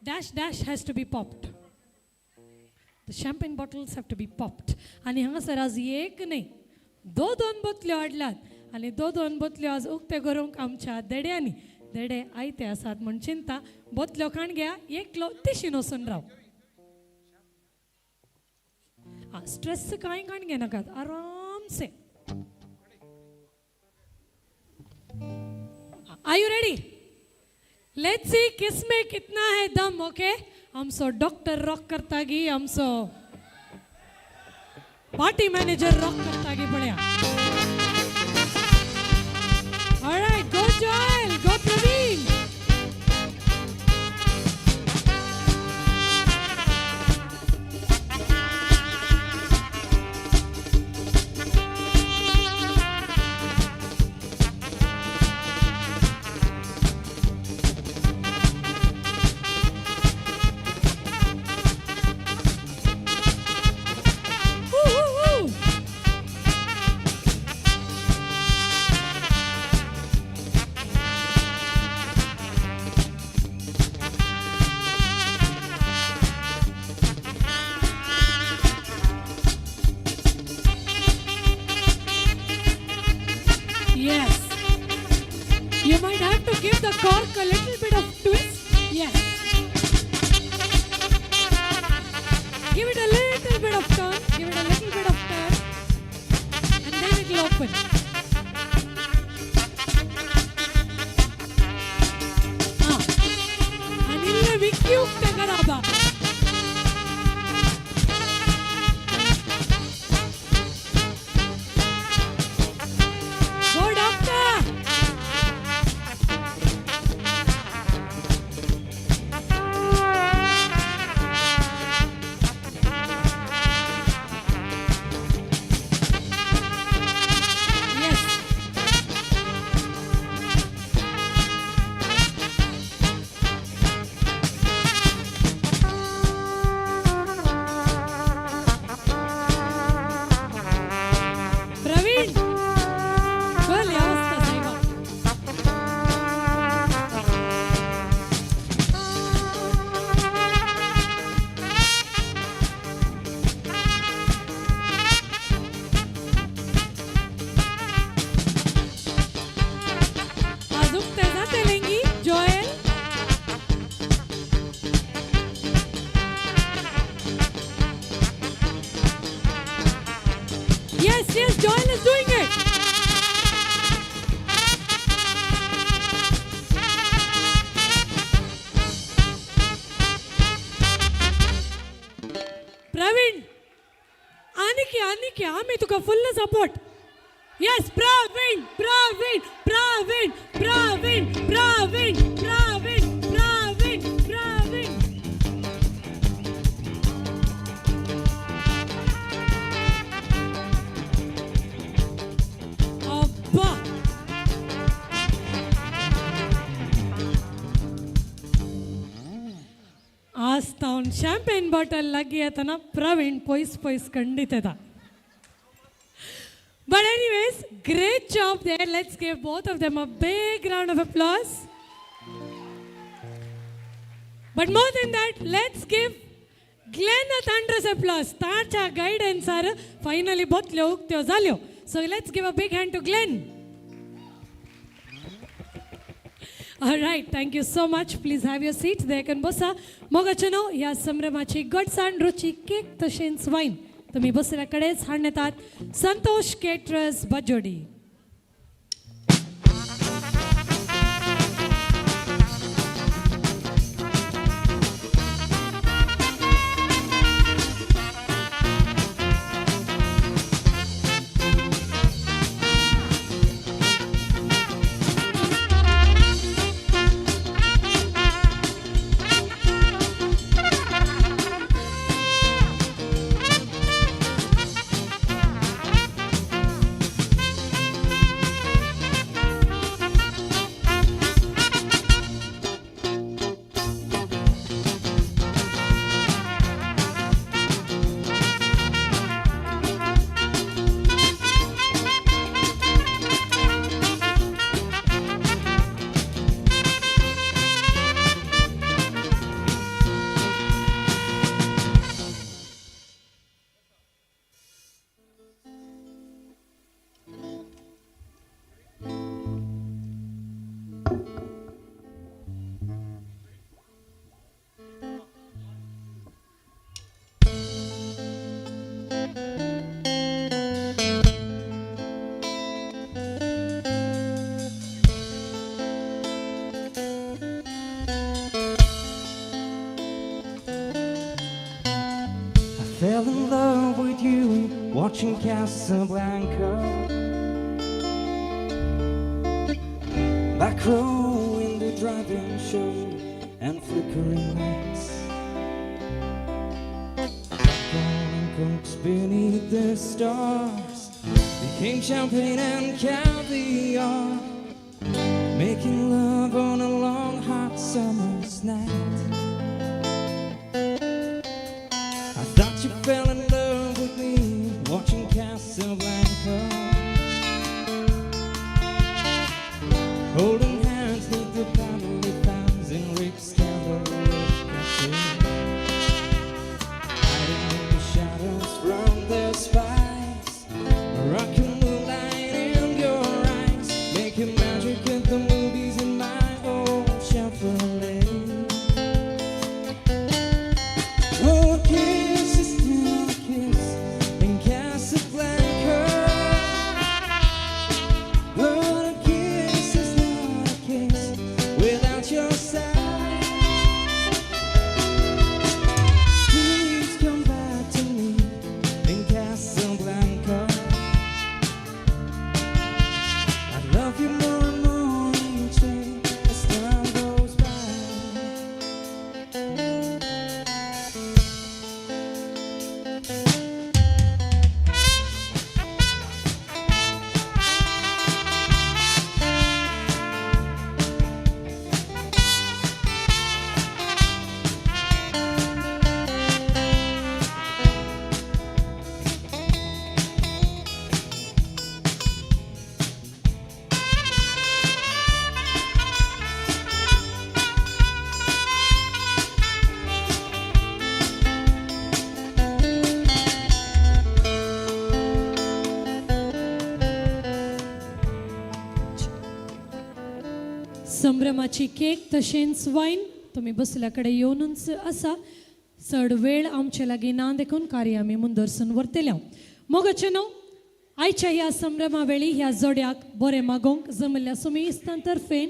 dash dash has to be popped. The champagne bottles have to be popped. आनी हांगासर आज एक न्ही, दोन बोतल्यो हाडल्यात. आनी दोन बोतल्यो आज उक्ते करूंक आमच्या देड्यांनी. देडे आयते आसात म्हण चिंता. बोतल्यो खाण घ्या, एकलो तिशीन वचून राव. स्ट्रेस कांय खाण घेनाकात, आराम से. Are you ready? Let's see किसमें कितना है दम. ओके, हमसो डॉक्टर रॉक करता गी, हमसो पार्टी मैनेजर रॉक करता गी. बढ़िया. Alright, go Joel, go Praveen. Yes. You might have to give the cork a little bit of twist. Yes. Give it a little bit of turn. Give it a little bit of turn. And then it will open. And ille vikiyuk te garaba. Go doctor. yes, Joel is doing it. Praveen, Aniki, आम्ही तुका full support. Yes, Praveen. Abba. आज तावन champagne bottle lagi atana Praveen pois kandit eta. But anyways, great job there. Let's give both of them a big round of applause. But more than that, let's give Glen a thunderous applause. Tarcha guidance are finally both leo zalyo. So let's give a big hand to Glen. All right, thank you so much. Please have your seats. There can bosa. Mogachano ya samramachi godsan ruchi cake tashins wine. तुम्ही बसल्याकडेच हाडण्यात संतोष caterers बजोडी. Fell in love with you watching Casablanca. Back row in the drive-in show and flickering lights. Calling cooks beneath the stars became champagne and caviar. Making love on a long hot summer's night. You fell in love with me watching Casablanca, holding hands with the family fans in Rick's candlelit cafe, hiding in the shadows from their spies, rocking moonlight in your eyes, making magic at the movies in my old Chevrolet. Oh, kiss is still a kiss in Casablanca, but a kiss is not a kiss without your side. Please come back to me in Casablanca. I love you more and more each day as time goes by. संभ्रमाची cake तशेंच wine तुम्ही बसल्याकडे येवनूच आसा. चड वेळ आमचे लागीं ना देखून कार्य आमी मुंदरसून व्हरतले. मोगाचे न्हू आयच्या ह्या संभ्रमावेळी ह्या जोड्याक बरें मागोंक जमल्या सुमेस्तांतर्फेन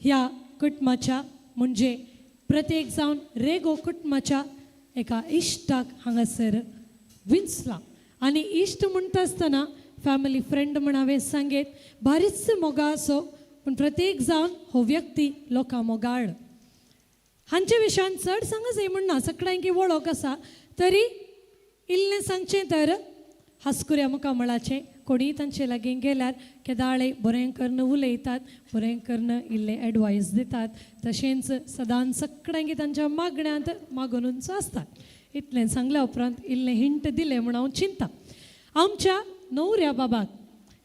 ह्या कुटुंबाच्या म्हणजे प्रत्येक जावन रेगो कुटुंबाच्या एका इश्टाक हांगासर विंचला आनी इश्ट म्हणटा आसतना फॅमिली फ्रेंड म्हणावे सांगेत बारीच मोगा असो पूण प्रत्येक जावन हो व्यक्ती लोकां मोगाळ हांचे विशयान चड सांगच हे म्हणना सगळ्यांकी वळख आसा तरी इल्लें सांगचें तर हास्कुऱ्या मुखामळाचें कोणी तांचे लागीं गेल्यार केदाळे बरें करून उलयतात बरें करून इल्लें एडवायस दितात तशेंच सदांच सगळ्यांकी तांच्या मागण्यांत मागूनच आसतात इतलें सांगल्या उपरांत इल्लें हिंट दिलें म्हूण हांव चिंता आमच्या न्हवऱ्या बाबाक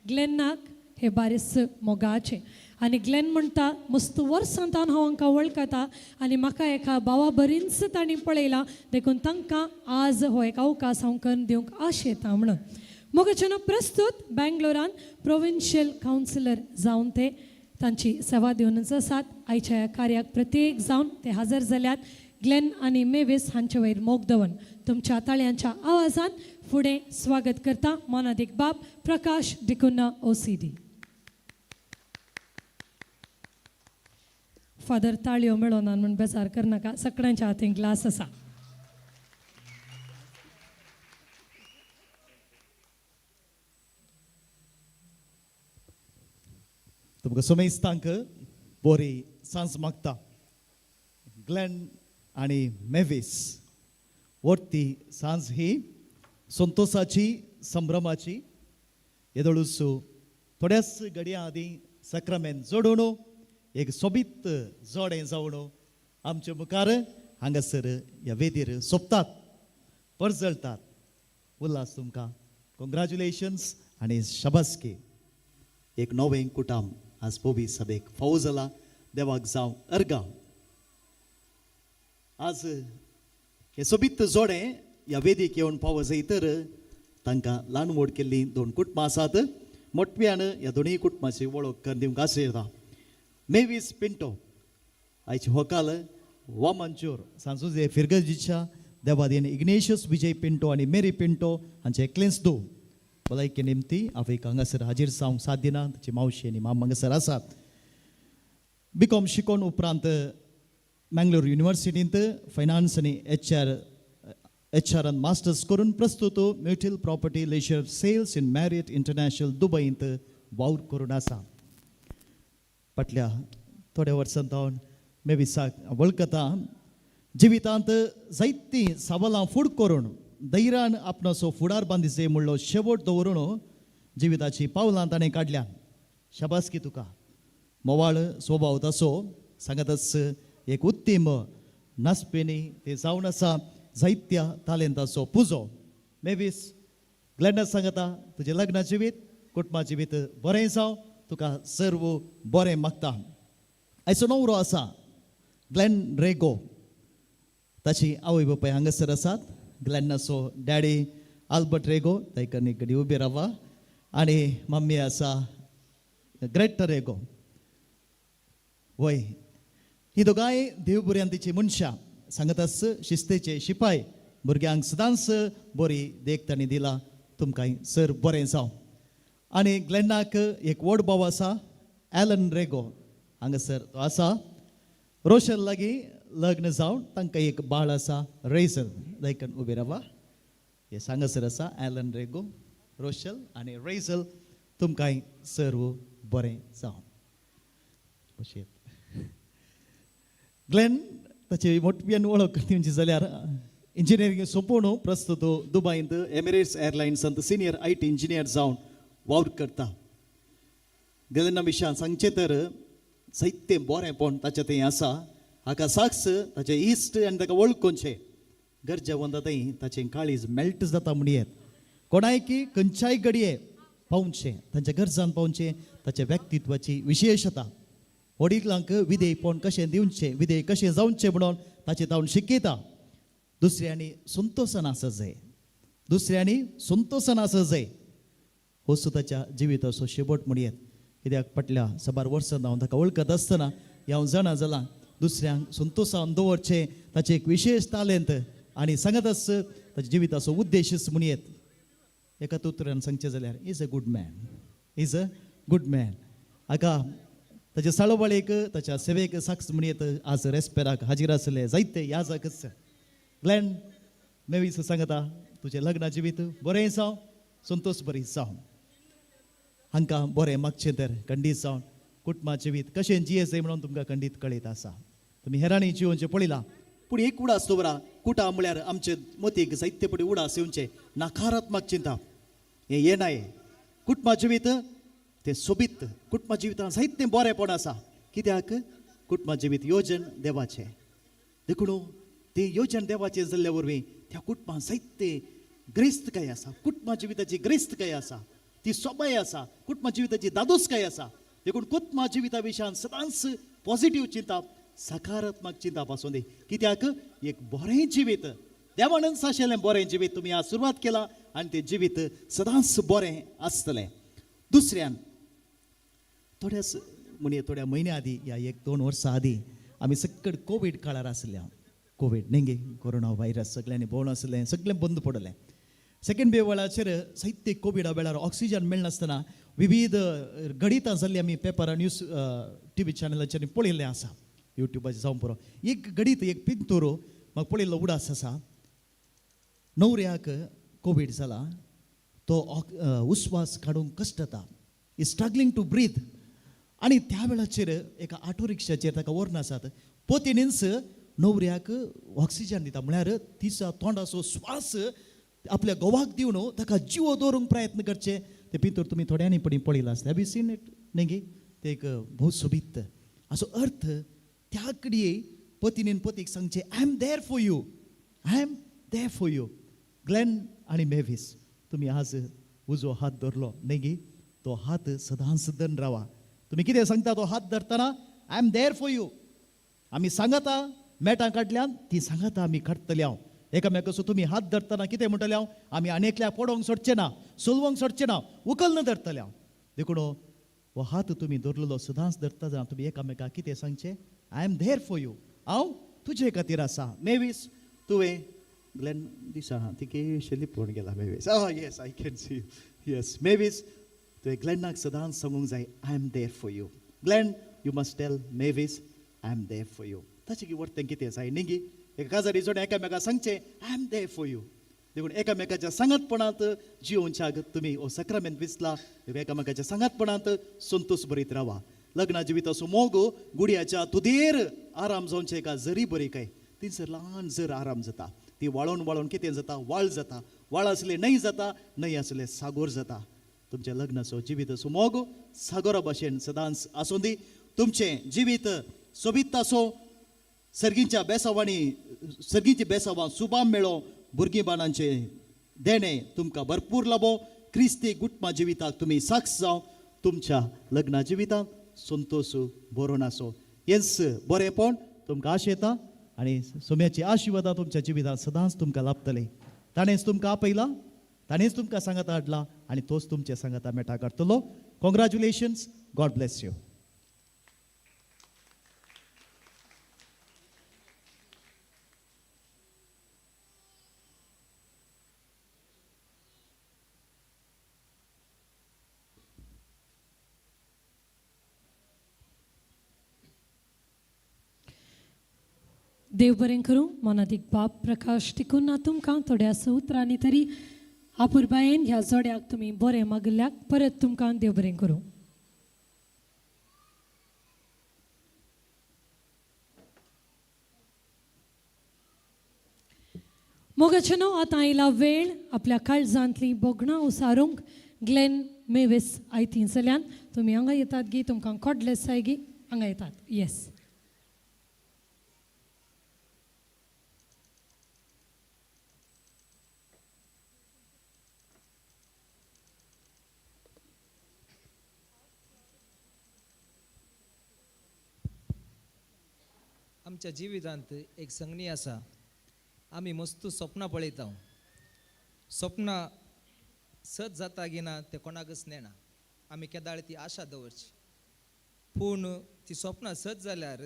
ग्लेनाक हे बारीस मोगाचें आनी ग्लेन म्हणटा मस्त वर्सांतान हांव हांकां वळखता आनी म्हाका एका भावा बरींच तांणी पळयलां देखून तांकां आज हो एक अवकाश हांव करून दिवंक आशेता म्हणून मोगाचें प्रस्तूत बेंगलोरान प्रोविन्शियल कावन्सिलर जावन ते तांची सेवा दिवनच आसात आयच्या ह्या कार्याक प्रत्येक जावन ते हजर जाल्यात ग्लेन आनी मेविस हांचे वयर मोग दवन तुमच्या ताळयांच्या आवाजान फुडें स्वागत करता मोनादीक बाब प्रकाश डिकुन्ना OCD फादर ताळयो मेळोना म्हूण बेजार करनाका सगळ्यांच्या हातीन ग्लास आसा तुमकां सुमेस्तांक बरी सांज मागता ग्लेन आनी मेविस वरती सांज ही संतोषाची संभ्रमाची येदळूच थोड्याच घडयां आदीं सक्रामेंत जोडून एक सोबीत जोडें जावन आमचे मुखार हांगासर ह्या वेदीर सोंपतात परजळतात उल्हास तुमकां कॉंग्रॅच्युलेशन्स आनी शाबासकी एक नवें कुटुंब आज पोबी सभेक फावो जाला देवाक जावं अर्गां आज हे सोबीत जोडें ह्या वेदीक येवन पावो जायतर तांकां ल्हान व्हड केल्लीं दोन कुटुंबां आसात मोटव्यान ह्या दोनूय कुटुंबाची वळख करून दिवंक आशेता मेविस पिंटो आयचे व्हंकाल वामांचूर सांजुजे फिरगजीच्या देवादीन इग्नेशियस विजय पिंटो आनी मेरी पिंटो हांचे एकलेंच दो भलायके निमती हांवें हांगासर हाजीर जावंक साथ दिना ताची मावशी आनी माम हांगासर आसात BCom शिकोवन उपरांत मँगलोर युनिवर्सिटींत फायनान्स आनी HRन मास्टर्स करून प्रस्तुत म्युच्युअल प्रॉपर्टी लेजर सेल्स इन मॅरियट इंटरनॅशनल दुबयंत वावर करून आसा फाटल्या थोड्या वर्सांत हांव मेविसाक वळखता जिवितांत जायतीं सवालां फूड करून धैर्यान आपणाचो फुडार बांदिचे म्हणलो शेवट दवरून जिविताची पावलां ताणें काडल्या शाबासकी तुका मोवाळ स्वभाव तसो सांगातच एक उत्तीम नासपेनी ते जावन आसा जायत्या तालेंताचो पुजो मेविस ग्लेनाक सांगता तुजें लग्न जिवीत कुटुंबा जिवीत बरें जावं तुका सर्व बरें मागता आयचो न्हवरो आसा ग्लेन रेगो ताची आवय बापाय हांगासर आसात ग्लेनाचो डॅडी आल्बर्ट रेगो ताका कडी उबी रावा आनी मम्मी आसा ग्रेट रेगो वय ही दोगांय देवबुऱ्यांतीची मनशां सांगतास शिस्तेचे शिपाय भुरग्यांक सदांच बरी देख तांणी दिला तुमकां सर बरें जावं आनी ग्लेनाक एक व्हड भाव आसा ॲलन रेगो हांगासर तो आसा रोशल लागीं लग्न जावन तांकां एक बाळ आसा रेझल लायकन उबी रावा हे हांगासर आसा ॲलन रेगो रोशल आनी रेझल तुमकां सर्व बरें जावं अशें ग्लेन ताची मोठ्यान वळख दिवची जाल्यार इंजिनियरींग सोंपोवन प्रस्तुत दुबयंत एमिरेट्स एअरलायन्सांत सिनियर IT इंजिनियर जावन वावर करता ग्लेना विशयान सांगचें तर जायतें बरेंपण ताचें थंय आसा हाका साक्ष ताचे इश्ट आनी ताका वळखुनचें गरजे वता थंय ताचें काळीज मेल्ट जाता म्हणयेत कोणायकी खंयच्याय घडये पावचें तांच्या गरजान पावचें ताच्या व्यक्तित्वाची विशेशता वडिलांक विधेयपण कशें दिवचें विधेय कशें जावचें म्हणून ताचें तावन शिकयता दुसऱ्यांनी संतोशान आसत जाय दुसऱ्यांनी संतोशान आसत जाय हो ताच्या जिविताचो शेवट म्हणयेत कित्याक फाटल्या सबार वर्सां हांव ताका वळखत आसतना हांव जाणा जालां दुसऱ्यांक संतोशान दवरचें ताचें एक विशेश तालेंत आनी सांगत आस ताच्या जिविताचो उद्देशच म्हणयेत एका उतरान सांगचें जाल्यार is a good man, is a good man. हाका ताच्या साळोबाळेक ताच्या सेवेक साक्ष म्हणीत आज रेस्पेराक हाजीर आसले जायते याजकच. ग्लेन मेवीस सांगता तुजें लग्न जिवीत बरें जावं, संतोष बरी जावं. हांकां बरें मागचें तर खंडीत जावन कुटुंबा जिवीत कशें जियेचें म्हणून तुमकां खंडीत कळीत आसा. तुमी हेरांनी जिवोवचें पळयलां, पूण एक उडास दवरा. कुटां म्हळ्यार आमचे मतीक जायते पडी उडास येवचें, नाकारात्मक चिंता हें येनाये. कुटुंबा जिवीत तें सोबीत, कुटुंबा जिवितांत जायतें बरेंपण आसा. कित्याक कुटुंबा जिवीत योजन देवाचें. देखून तें योजन देवाचें जाल्ल्या वरवीं त्या कुटुंबांत जायते ग्रेस्तकाय आसा, कुटुंबा जिविताची ग्रेस्तकाय आसा, ती सोबाय आसा, कुटुंबा जिविताची दादोसकाय आसा. देखून कुटुंबा जिविता विशयान सदांच पॉझिटिव्ह चिंता, सकारात्मक चिंता पासून दी. कित्याक एक बरें जिवीत देवानंद साशेलें बरें जिवीत तुमी आज सुरवात केला आनी तें जिवीत सदांच बरें आसतलें. दुसऱ्यान थोड्या म्हयन्या आदीं या 1-2 वर्सां आदीं आमी सगळे कोवीड काळार आसल्या. कोवीड न्ही कोरोना व्हायरस सगळ्यांनी भोंवून आसलें, सगळें बंद पडलें. सेकंड वेव वेळाचेर साहित्य कोविडा वेळार ऑक्सिजन मेळनासतना विविध गणितां जाल्ली आमी पेपरां न्यूज TV चॅनलाचेर पळयल्लें आसा, युट्यूबाचेर जावं पुरो. एक गणित एक पिंतोरो म्हाका पळयल्लो उडास आसा. न्हवऱ्याक कोवीड जाला, तो उस्वास काडूंक कश्ट जाता, इज स्ट्रगलिंग टू ब्रीथ. आनी त्या वेळाचेर एका ऑटो रिक्षाचेर ताका व्हरून आसात. पोतीनीच न्हवऱ्याक ऑक्सिजन दिता, म्हळ्यार तिचा तोंडाचो स्वास आपल्या घोवाक दिवन ताका जिवो दवरूंक प्रयत्न करचे. ते भितर तुमी थोड्यांनी पडी पळयलां आसता. हॅव यू सीन इट न्ही? ते एक भोव सोबीत असो अर्थ. त्या कडये पतीन पतीक सांगचे I am there for you, I am there for you. Glenn आनी मेवीस तुमी आज उजो हात धरलो न्ही, तो हात सदांच धरून रावा. तुमी कितें सांगता तो हात धरतना आय एम देर फॉर यू. आमी सांगता मेटां काडल्यान ती सांगता आमी काडटले. हांव एकामेकाचो तुमी हात धरतना कितें म्हणटले, हांव आमी आनेकल्या पडोवंक सोडचें ना, सोलवंक सोडचें ना, उखल न धरतले. हांव देखून हो हात तुमी धरलेलो सदांच धरता जाल्यार तुमी एकामेकाक कितें सांगचें, आय एम देर फॉर यू, हांव तुजे खातीर आसा. मेवीस तुवें ग्लेन दिसा ती केशें लिपोवन गेला. Mavis yes I can see yes. Mavis तुवें ग्लेनाक सदांच सांगूंक जाय I am there for you. Glenn you must tell Mavis I am there for you. ताचें वर्तें कितें जाय न्ही. एका काजारी जोड एकामेकाक सांगचें आय एम देर फॉर यू. देखून एकामेकाच्या सांगातपणांत जिवोवच्याक तुमी हो सक्रामेंत विसला. एकामेकाच्या सांगातपणांत संतोष भरीत रावा. लग्ना जिविताचो मोग गुडयाच्या तुदेर आराम जावचें एका जरी बरी काय थंयसर ल्हान जर आराम जाता. ती वाळोवन वाळोवन कितें जाता, वाळ जाता. वाळ आसले न्हंय जाता, न्हंय आसले सागोर जाता. तुमच्या लग्नाचो जिविताचो मोग सागोरा भाशेन सदांच आसूं दी. तुमचें जिवीत सोबीत आसूं. सर्गींच्या बेसावांनी सर्गींची बेसावां सुबाम मेळो. भुरगींबाणांचे देणे तुमकां भरपूर लाभो. क्रिस्ती गुटमा जिविताक तुमी साक्ष जावं. तुमच्या लग्ना जिवितांत संतोष बरोवन आसो. हेंच बरेंपण तुमकां आश येता आनी सोम्याची आशिर्वादां तुमच्या जिवितांत सदांच तुमकां लाभतले. ताणेंच तुमकां आपयला, ताणेंच तुमकां सांगाता हाडला आनी तोच तुमचे सांगाता मेटा काडटलो. कॉंग्रॅच्युलेशन्स. God bless you. देव बरें करूं. मनात एक बाप प्रकाश टिकून ना तुमकां थोड्या उतरांनी तरी आपुरबायेन ह्या जोड्याक तुमी बरें मागल्याक परत तुमकां देव बरें करूं. मोगाचेनो आतां आयला वेळ आपल्या काळजांतली बोगणां उसारूंक. ग्लेन मेवीस आयती जाल्यान तुमी हांगा येतात गी. तुमकां कॉडलेस जाय गी. हांगा येतात. येस. आमच्या जिवितांत एक संगणी आसा. आमी मस्त स्वप्नां पळयता. स्वप्नां सत जाता की ना ते कोणाकच नेना. आमी केदाळ ती आशा दवरची. पूण ती स्वप्नां सत जाल्यार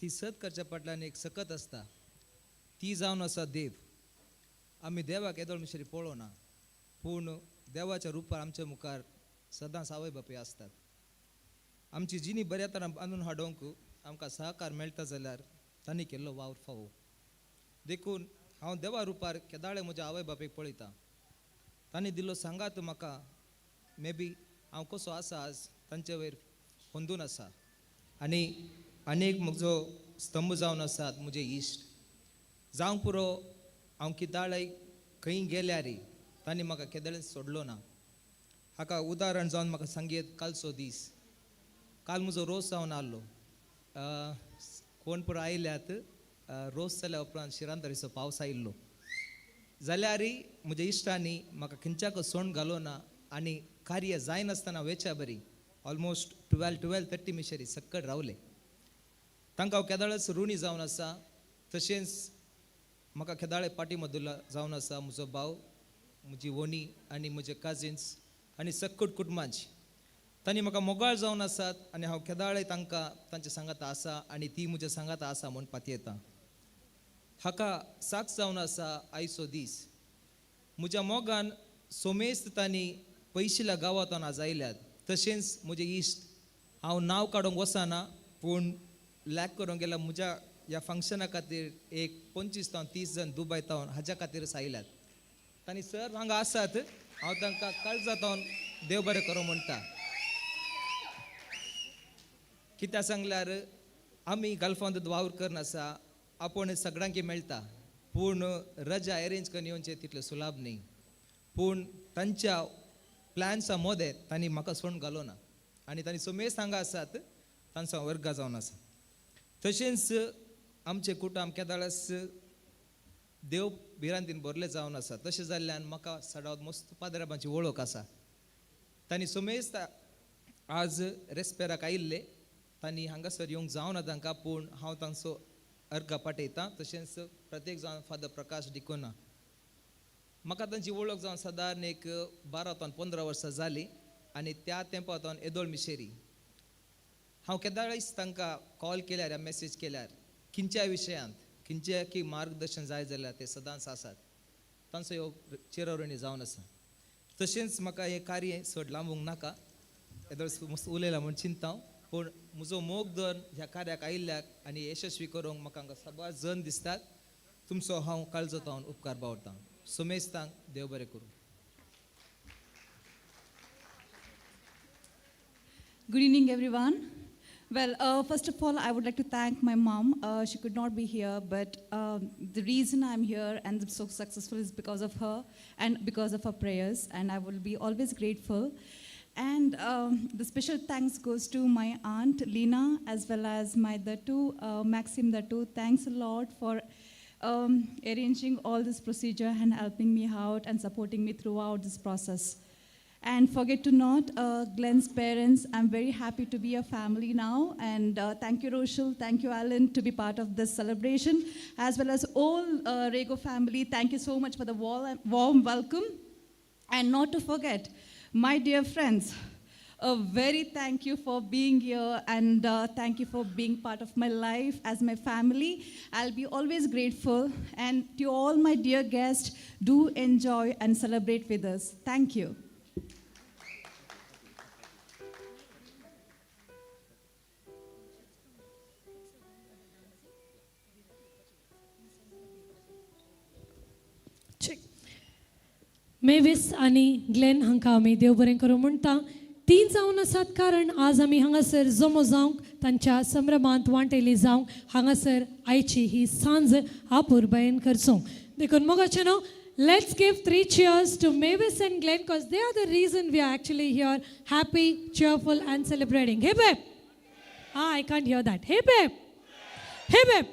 ती सत करच्या फाटल्यान एक सकत आसता. ती जावन आसा देव. आमी देवाक येदोळ मिशेरी पळोवना, पूण देवाच्या रुपार आमच्या मुखार सदांच आवय बापूय आसतात. आमची जिणी बऱ्या तरान बांदून हाडोवंक आमकां सहकार मेळटा जाल्यार तांणी केल्लो वावर फावो. देखून हांव देवा रुपार केदाळे म्हज्या आवय बापेक पळयतां. तांणी दिल्लो सांगात म्हाका मे बी हांव कसो आसा आज तांचे वयर होंदून आसा. आनी एक म्हजो स्तंभ जावन आसात म्हजे इश्ट. जावंक पुरो हांव केदाळे खंय गेल्यार तांणी म्हाका केदाळेन सोडलो ना. हाका उदाहरण जावन म्हाका सांगेत कालचो दीस. काल म्हजो रोस जावन आसलो. कोण पुरो आयल्यात रोस जाल्या उपरांत शिरांतरीचो पावस आयिल्लो जाल्यार म्हज्या इश्टांनी म्हाका खंयच्याक सोंड घालो ना आनी कार्य जायनासतना वेच्या बरी ऑलमोस्ट 12:30 मिशरी सक्कड रावले. तांकां हांव केदाळच रुणी जावन आसा. तशेंच म्हाका केदाळे पाटी मदुला जावन आसा. म्हजो भाव, म्हजी वोनी आनी म्हजे काजिन्स आनी सक्कट कुटुंबांची तांणी म्हाका मोगाळ जावन आसात आनी हांव केदाळे तांकां तांचे सांगात आसा आनी ती म्हज्या सांगात आसा म्हूण पातयेता. हाका साक्ष जावन आसा आयचो दीस. म्हज्या मोगान सोमेस्त तांणी पयशिल्या गांवांतून आज आयल्यात. तशेंच म्हजे इश्ट हांव नांव काडूंक वचना पूण लॅक करूंक गेल्यार म्हज्या ह्या फंक्शना खातीर एक 25 ते 30 जण दुबयतावन हाज्या खातीरच आयल्यात. तांणी सर हांगा आसात. हांव तांकां काळजांतून देव बरें करूं म्हणटा. कित्याक सांगल्यार आमी गल्फांत वावर करनासा. आपूण सगळ्यांक मेळटा पूण रजा अरेंज करून येवचें तितलें सुलाभ न्ही. पूण तांच्या प्लॅन्सा मोदे तांणी म्हाका सोंड घालो ना आनी तांणी सोमेस्त हांगा आसात. तांचो वर्ग जावन आसा. तशेंच आमचे कुटुंब केदाळस देव भिरांतीन भरले जावन आसा. तशें जाल्ल्यान म्हाका सदांच मस्त पाद्राबांची वळख आसा. तांणी सोमेस्त आज रेस्पेराक आयिल्ले. तांणी हांगासर येवंक जावना तांकां पूण हांव तांचो अर्घ पाठयतां. तशेंच प्रत्येक जावन फादर प्रकाश डिकोना. म्हाका तांची वळख जावन सादारण एक 12 ते 15 वर्सां जालीं आनी त्या तेंपांतून येदोळ मिशेरी हांव केदाळीच तांकां कॉल केल्यार या मेसेज केल्यार खंयच्या विशयांत खंयचे की मार्गदर्शन जाय जाल्यार ते सदांच आसात. तांचो ह्यो चिरवणी जावन आसा. तशेंच म्हाका हें कार्य चड लांबूंक नाका. येदोळ मस्त उलयला म्हूण चिंता पूण म्हजो मोग धरून ह्या कार्याक आयिल्ल्याक आनी यशस्वी करूंक म्हाका हांगा सबार जण दिसतात. तुमचो हांव काळजांतल्यान उपकार बावरतां. सोमेस्तांक देव बरें करूं. Good evening, everyone. Well, first of all, I would like to thank my mom. She could not be here, but the reason I'm here and so successful is because of her and because of her prayers, and I will be always grateful. And the special thanks goes to my aunt Lena as well as my Datu, Maxim Datu. Thanks a lot for arranging all this procedure and helping me out and supporting me throughout this process. And forget to note, Glen's parents, I'm very happy to be a family now. And thank you, Rochelle, thank you, Alan, to be part of this celebration, as well as all Rego family. Thank you so much for the warm welcome. And not to forget, my dear friends, a very thank you for being here and thank you for being part of my life as my family. I'll be always grateful. And to all my dear guests, do enjoy and celebrate with us. Thank you. Mavis आणि Glenn हांकां आमी देव बरें करूं म्हणटा. तीन जावन आसात कारण आज आमी हांगासर जमो जावंक तांच्या संभ्रमांत वांटेली जावंक हांगासर आयची ही सांज आपुरबायेन करचो. देखून मोगाचे न्हू, let's give 3 cheers to Mevis and Glen because they are the reason we are actually here, happy, cheerful and celebrating. Hip hip. I can't hear that. Hip hip. Hip hip.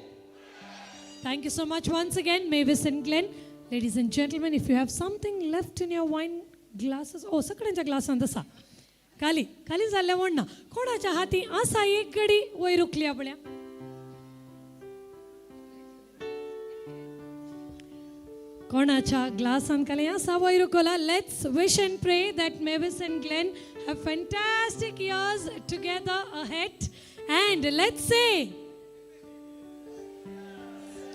Thank you so much once again, Mevis and Glen. Ladies and gentlemen, if you have something left in your wine glasses, सगळ्यांच्या ग्लासांत आसा. खाली खाली जाल्लें म्हण ना. कोणाच्या हाती आसा एक गडी वयर उखली आपल्या. कोणाच्या ग्लासान खाली आसा वयर उखला. Let's wish and pray that Mevis and Glen have fantastic years together ahead. And let's say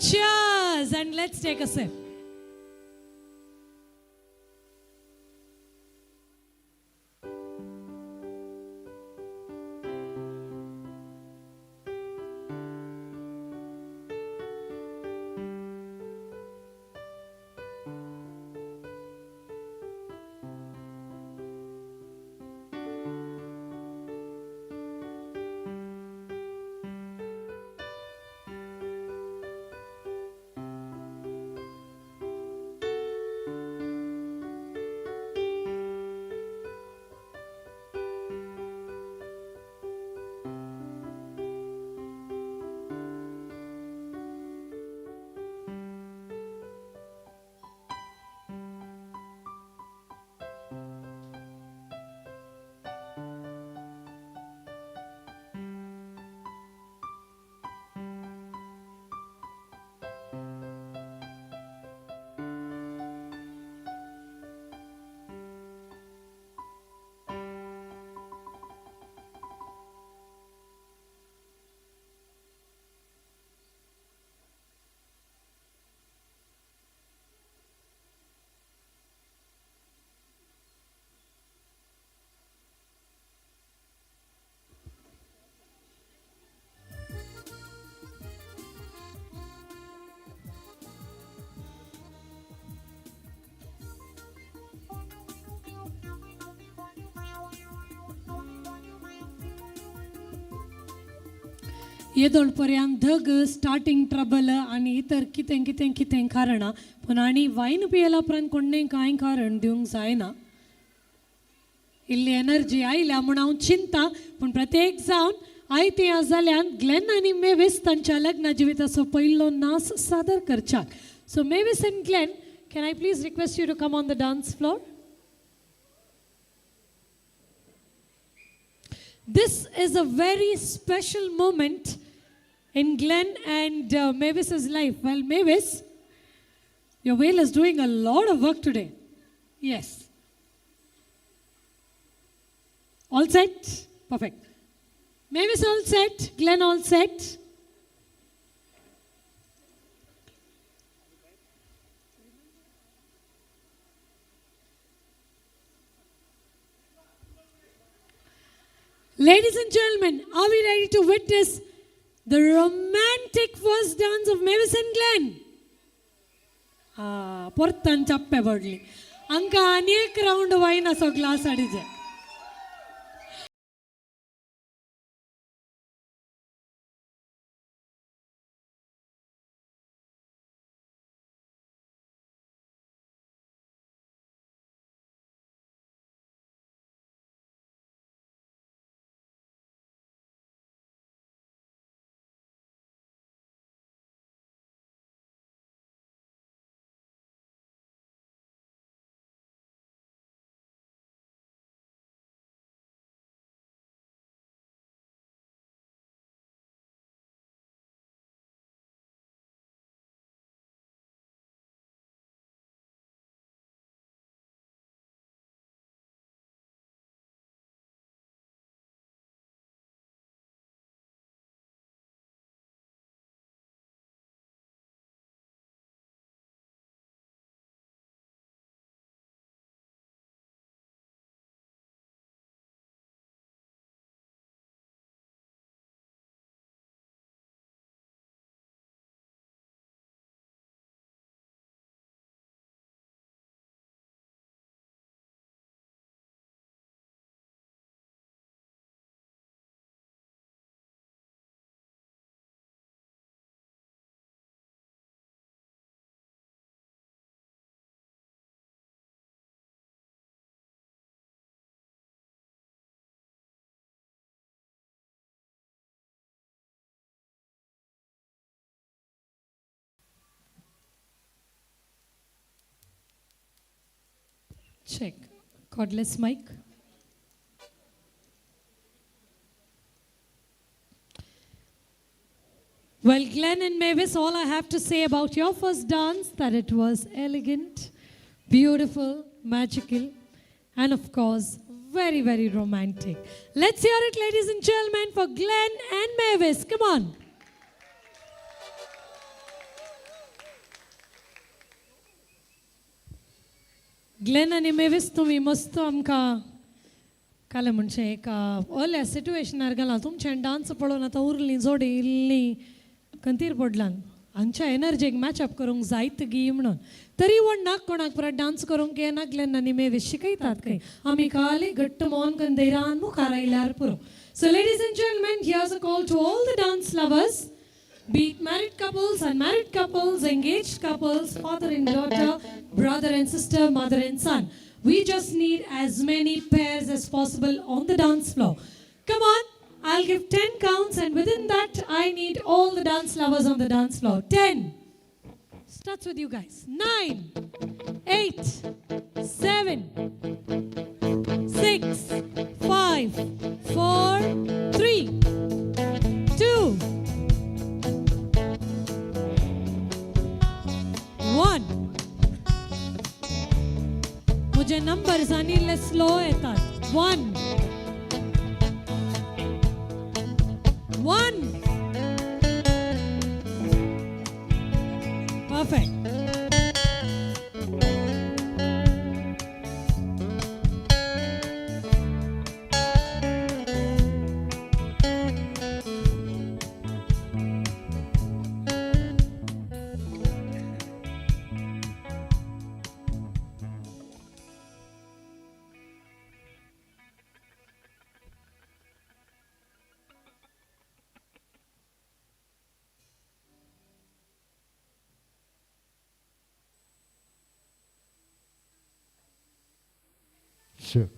cheers and let's take a sip. येदोळ पर्यंत धग स्टार्टिंग ट्रबल आनी इतर कितें कितें कितें कारणां पूण आनी वायन पियेला उपरांत कोणें कांय कारण दिवंक जायना. इल्ली एनर्जी आयल्या म्हूण हांव चिंता पूण प्रत्येक जावन आयते ह्या जाल्यान ग्लेन आनी मेविस तांच्या लग्न जिविताचो पयलो नाच सादर करच्याक. So Mavis and Glenn, can I please request you to come on the dance floor? This is a very special moment in Glen and Mavis's life. Well, Mavis, your whale is doing a lot of work today. Yes. All set? Perfect. Mavis all set? Glen all set? Ladies and gentlemen, are we ready to witness the romantic first dance of Mavis and Glen? Portan chappe bodli. Anka anek round wine aso glass adije. Check. Cordless mic. Well, Glen and Mavis, all I have to say about your first dance, that it was elegant, beautiful, magical, and of course, very, very romantic. Let's hear it, ladies and gentlemen, for Glen and Mavis. Come on. Glenn आनी Mavis तुम्ही मस्त आमकां काले म्हणचे एका ओल्या सिट्युएशनार घाला तुमचे डान्स पळोवन आतां उरलीं जोडी इल्लीं कंतीर पडलां हांच्या एनर्जीक मॅचअप करूंक जायत गी म्हणून तरी नाक कोणाक परत डान्स करूंक येना ग्लेन आनी मेविस शिकयतात खंय आमी खाली घट्ट मौन करून धैर्यान मुखार आयल्यार पुरो. So ladies and gentlemen, here's a call to all the dance lovers. Be it married couples, unmarried couples, engaged couples, father and daughter, brother and sister, mother and son. We just need as many pairs as possible on the dance floor. Come on, I'll give 10 counts and within that I need all the dance lovers on the dance floor. 10. Starts with you guys. 9, 8, 7, 6, 5, 4, 3, 2, 1. मुझे numbers आणि slow येतात. 1, 1. Perfect. Sure.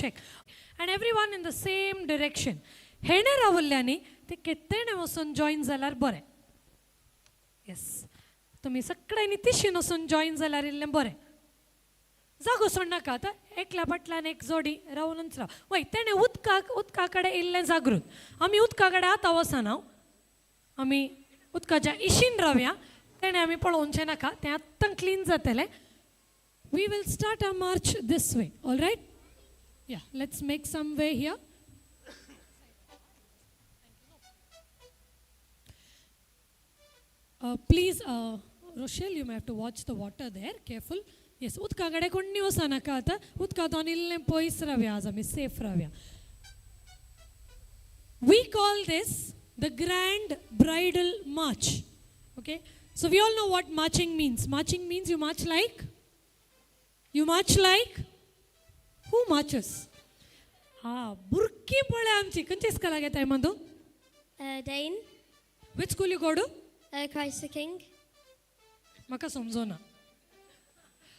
check. And everyone in the same direction. हेणे रावल्ल्यानी ते केत्तेणे वचून join जाल्यार बरें. Yes, तुमी सगळ्यांनी तिशीन वचून जॉईन जाल्यार इल्लें बरें. जागो सोडनाका आतां एकल्या फाटल्यान एक जोडी रावूनच राव. वय तेणें उदका कडेन इल्लें जागृत. आमी उदका कडेन आतां वचना, आमी उदकाच्या इशीन रावया. तेणें आमी पळोवचें नाका, तें आत्तां क्लीन जातलें. We will start our march this way, all right? Yeah, let's make some way here. Please, Rochelle, you may have to watch the water there, careful. Yes, udka gade konni osanaka ata, udka ton ille pois ravya, azami safe ravya. We call this the Grand Bridal March, okay? So we all know what marching means. Marching means you march like? You march like? Who marches? Burki pole amchi. Kanchi school ageta imandu? Dane. Which school you go to? Christ the King. Maka somzona.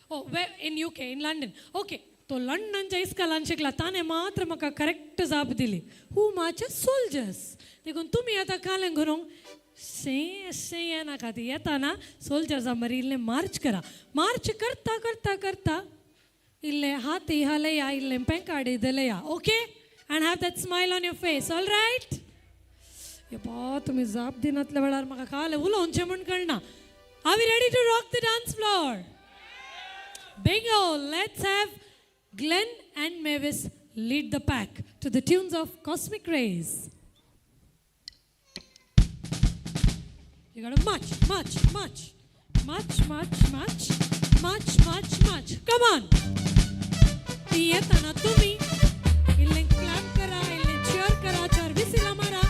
Oh, where in UK, in London. Okay. So London jai skalan shikla tane matra maka correct zaab dili. Who marches? Soldiers. Dekho tumi ata kalen gurung. से ना खाती है ताना soldiers हमारी इल्ले मार्च करा. मार्च करता करता करता इल्ले हाथी हाले या इल्ले पेंकाड़ी दले या. Okay? And have that smile on your face. All right? ये बहुत तुम्हें जाप दिनत लेवलार मका काले उलो उनसे मन करना. Are we ready to rock the dance floor? Bingo! Let's have Glen and Mevis lead the pack to the tunes of Cosmic Rays. You gotta march. Come on. Tiye tana tumi. Illen clap kara, illen cheer kara, char visila mara.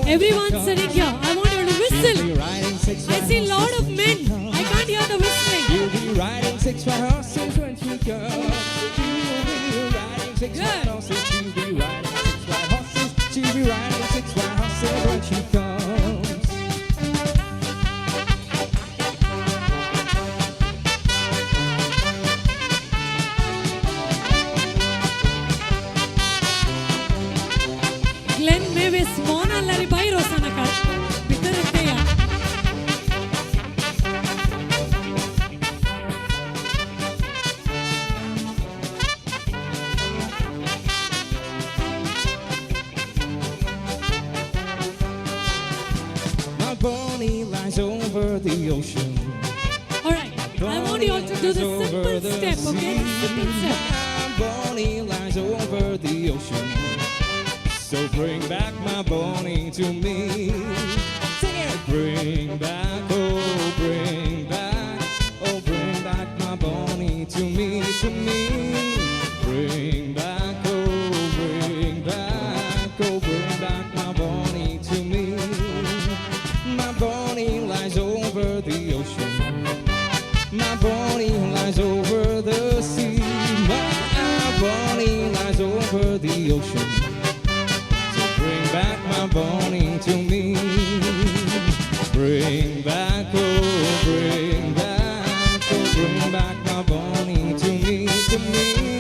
Everyone sitting here, I want you to whistle. I see a lot of men. I can't hear the whistling. You'll be riding 6 white horses when she comes. She'll be riding 6 white horses. She'll be riding 6 white horses. She'll be riding 6 white horses when she comes. Glen Mevis, Mona Larry Bairo Sanaka. Bitarateya. My bunny lies over the ocean. All right, I want you all to do the simple step, okay? The simple step. My bunny lies over the ocean. So bring back the ocean. So bring back my Bonnie to me. Bring back, oh, bring back, oh, bring back my Bonnie to me, to me.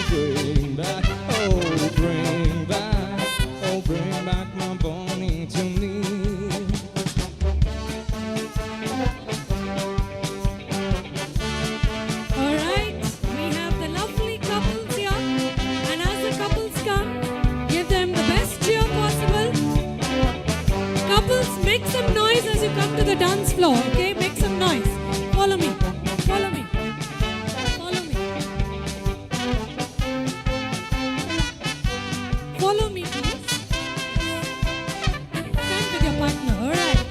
Bring back, oh, bring back, oh, bring back my Bonnie to me. All right, we have the lovely couples here, and as the couples come, give them the best cheer possible. Couples, make some noise as you come to the dance floor, okay? Make some noise. Follow me, follow me, follow me. Follow me, please. Stand with your partner, all right?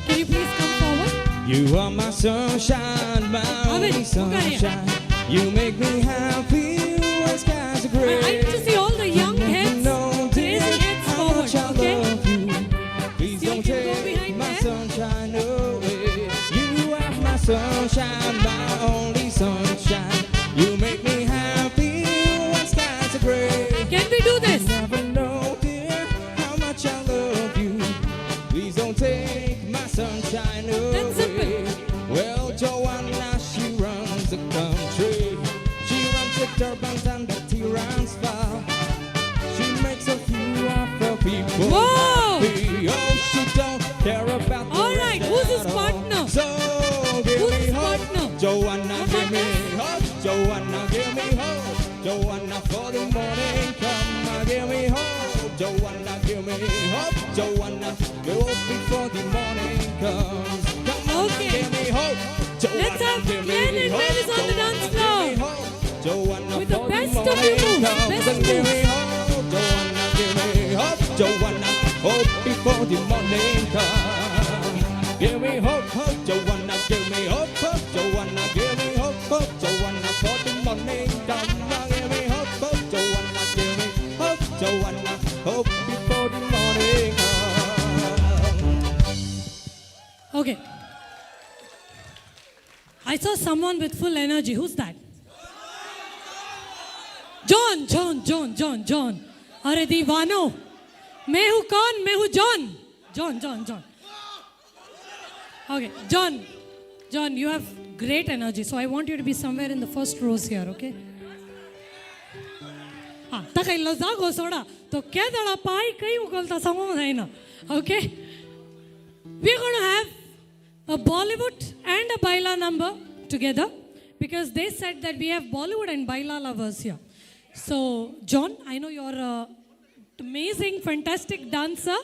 Can you please come forward? You are my sunshine, my only Avid, sunshine. You make me happy when skies are gray. I need to see all the young heads raising heads forward, okay? Please You don't can go take behind my there. sunshine away. You are my sunshine, my only sunshine. You make me happy when skies are gray. Can we do this? You never know, dear, how much I love you. Please don't take my sunshine away. That's simple. Well, Joanna, she runs the country. She runs the turbans and the tyrants fall. She makes a few of the people Whoa! happy. Oh, she don't care about the All right, rest who's his at all. partner? So give Who's me his hope, partner? Joanna, give me hope. Joanna, give me hope. Joanna, for the morning come. Give me hope. Joanna, give me hope. Joanna, go before the morning comes. Come on, Okay. give me hope. Joanna, Let's have give me Glen and hope. Mevis on the dance Joanna, floor. give me hope. Joanna, With the for best of morning your moves, comes. best And give me moves. hope. Joanna, give me hope. Joanna, hope before the morning comes. Give me hope, hope. Joanna, give me hope, hope. Joanna, give me hope, hope. Joanna, for the morning comes. Give me hope, hope. Joanna, give me hope. Joanna, hope before the morning comes. Okay. I saw someone with full energy. Who's that? John, John, John, John, John. अरे दीवानो, मैं हूँ कौन? मैं हूँ John. John, John, John. Okay, John. John, you have great energy. So I want you to be somewhere in the first rows here, okay? हाँ, तक इल्लो जागो सोडा. तो क्या दड़ा पाई कहीं उगलता समूह है ना, okay? We're going to have a Bollywood and a Baila number together because they said that we have Bollywood and Baila lovers here. So, John, I know you're an amazing, fantastic dancer.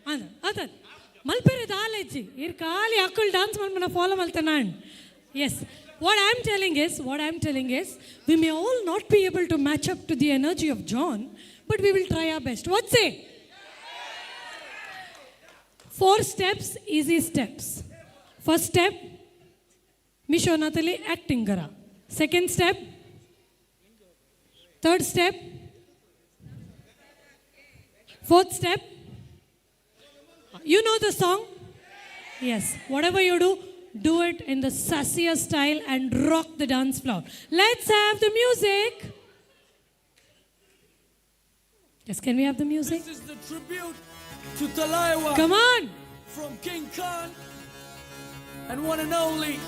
Adan, malpere daleji. Irkali akul dance man mana follow maltanan. Yes. What I'm telling is, we may all not be able to match up to the energy of John, but we will try our best. What say? 4 steps, easy steps. First step, Misho Natali acting kara. Second step, third step, fourth step. You know the song? Yes. Whatever you do it in the sassier style and rock the dance floor. Let's have the music. Yes, can we have the music? This is the tribute to Talaiwa. Come on. From King Khan and one and only.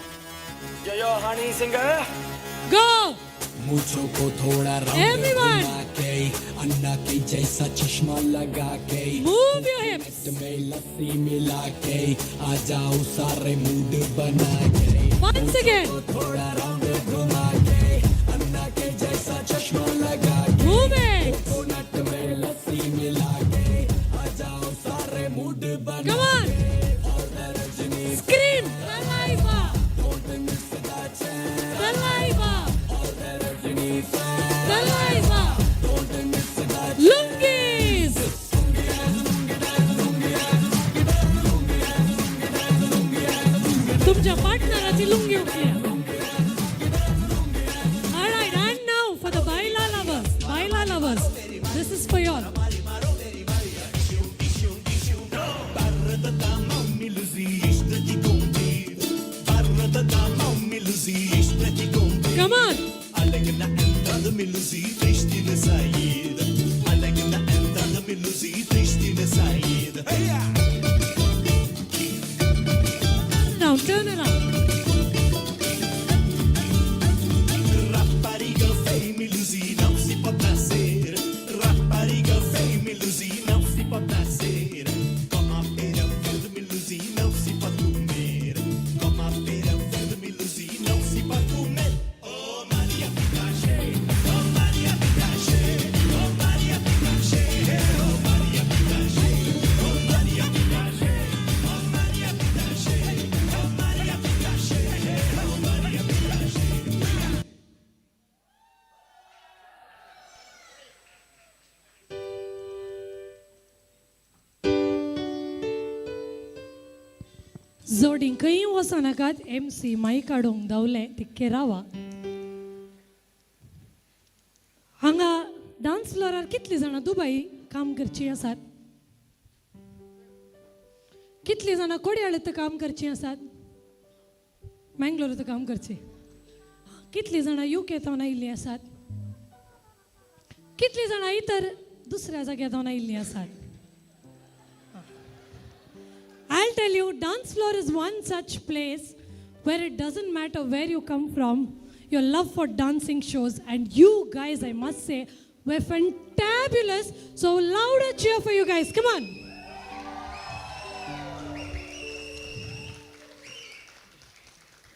Yo, honey singer. Go. मुझको थोड़ा Everyone. अन्ना की जैसा चश्मा लगा के Move your hips. में लस्सी मिला के आ जाओ सारे मूड बना के Once again. थोड़ा राउंड घुमा के अन्ना के जैसा चश्मा लगा के Move it. कोकोनट में लस्सी मिला के आ जाओ सारे मूड बना Come on. Scream. Talaiwa. Talaiwa. Talaiwa. Lungis. तुमच्या पार्टनराची लुंगी उठली. All right, and now for the Baila lovers. This is for y'all. Barra da mão, me luzi, isto de contigo. Barra da mão, me luzi, isto Come on. Alegna entrada melosia, triste na saída. Alegna entrada melosia, triste na saída. Hey, Now turn around. rapariga feia, melosia, não se pode nascer. Rapariga feia, melosia, não se pode nascer. Como a pera verde, melosia, não se pode comer. Como a pera verde, melosia, não se pode comer. Oh Maria Picache, oh Maria Picache, oh Maria Picache, oh Maria Picache, oh Maria Picache, oh Maria Picache, oh Maria Picache, oh Maria Picache. जोडी खंय वचनाकात MC mike काडूंक धांवले तितके रावा. हांगा dance फ्लोरार कितलीं जाणां Dubai काम करचीं आसात? कितलीं जाणां कोडयाळेंत काम करचीं आसात? मँगलोरांत काम करचीं? कितलीं जाणां UK तावन आयिल्लीं आसात? कितलीं जाणां इतर दुसऱ्या जाग्यार आयिल्लीं आसात? I'll tell you, dance floor is one such place where it doesn't matter where you come from, your love for dancing shows, and you guys, I must say, were fantabulous. So louder cheer for you guys, come on.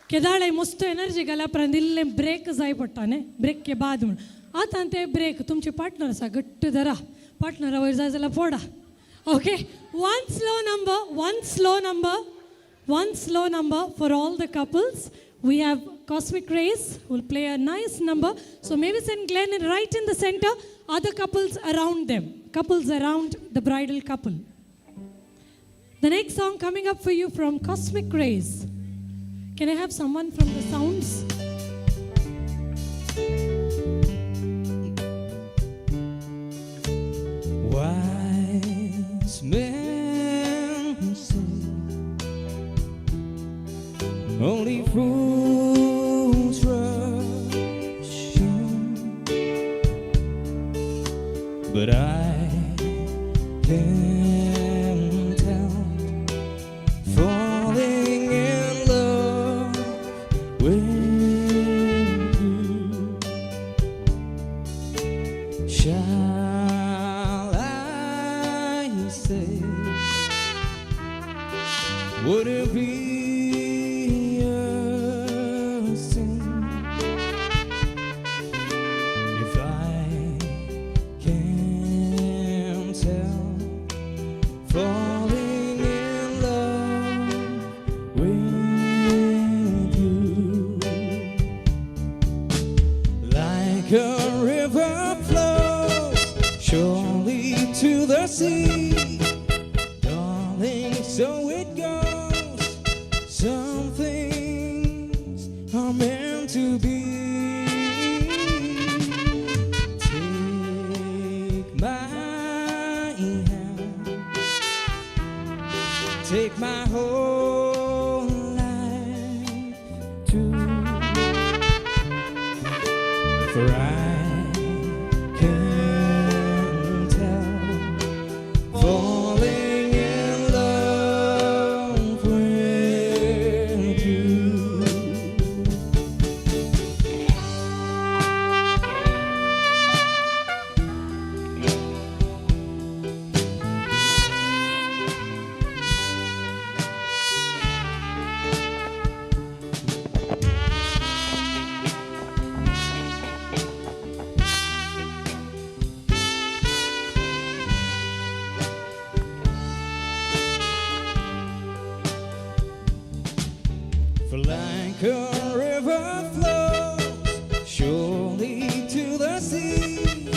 केदाळे मस्त energy घाला प्रंदिल्ले break जाय पडटा न्ही break के बाद म्हण आतां ते ब्रेक तुमचे पार्टनर आसा घट्ट धरा पार्टनरा वयर जाय जाल्यार पडा okay one slow number for all the couples. We have Cosmic Rays who will play a nice number. So Mevis and Glen are right in the center, other couples around them, couples around the bridal couple. The next song coming up for you from Cosmic Rays. Can I have someone from the sounds? Wise men say only fools rush in, but I can tell, falling in love with you. Shall I say, would it be a sin if I can tell, falling in love with you? Like a river flows surely to the sea, darling, so it goes. Some things are meant to be. Take my hand, take my whole life too, for I can tell, falling in love with you. For like a river flows surely to the sea,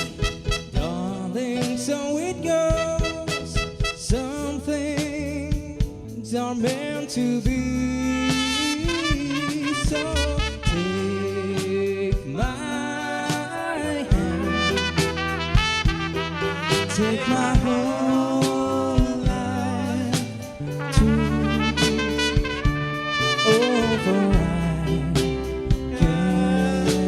darling, so it goes. Some things are meant to be. So take my hand, take my whole life too. Oh, for I can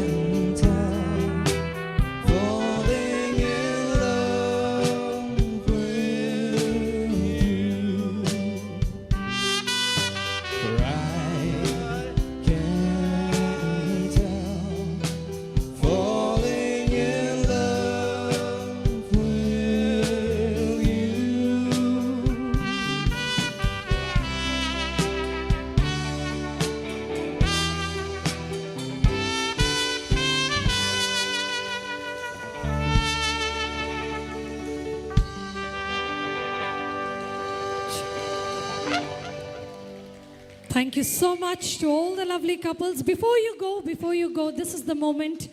Thank you so much to all the lovely couples. Before you go, this is the moment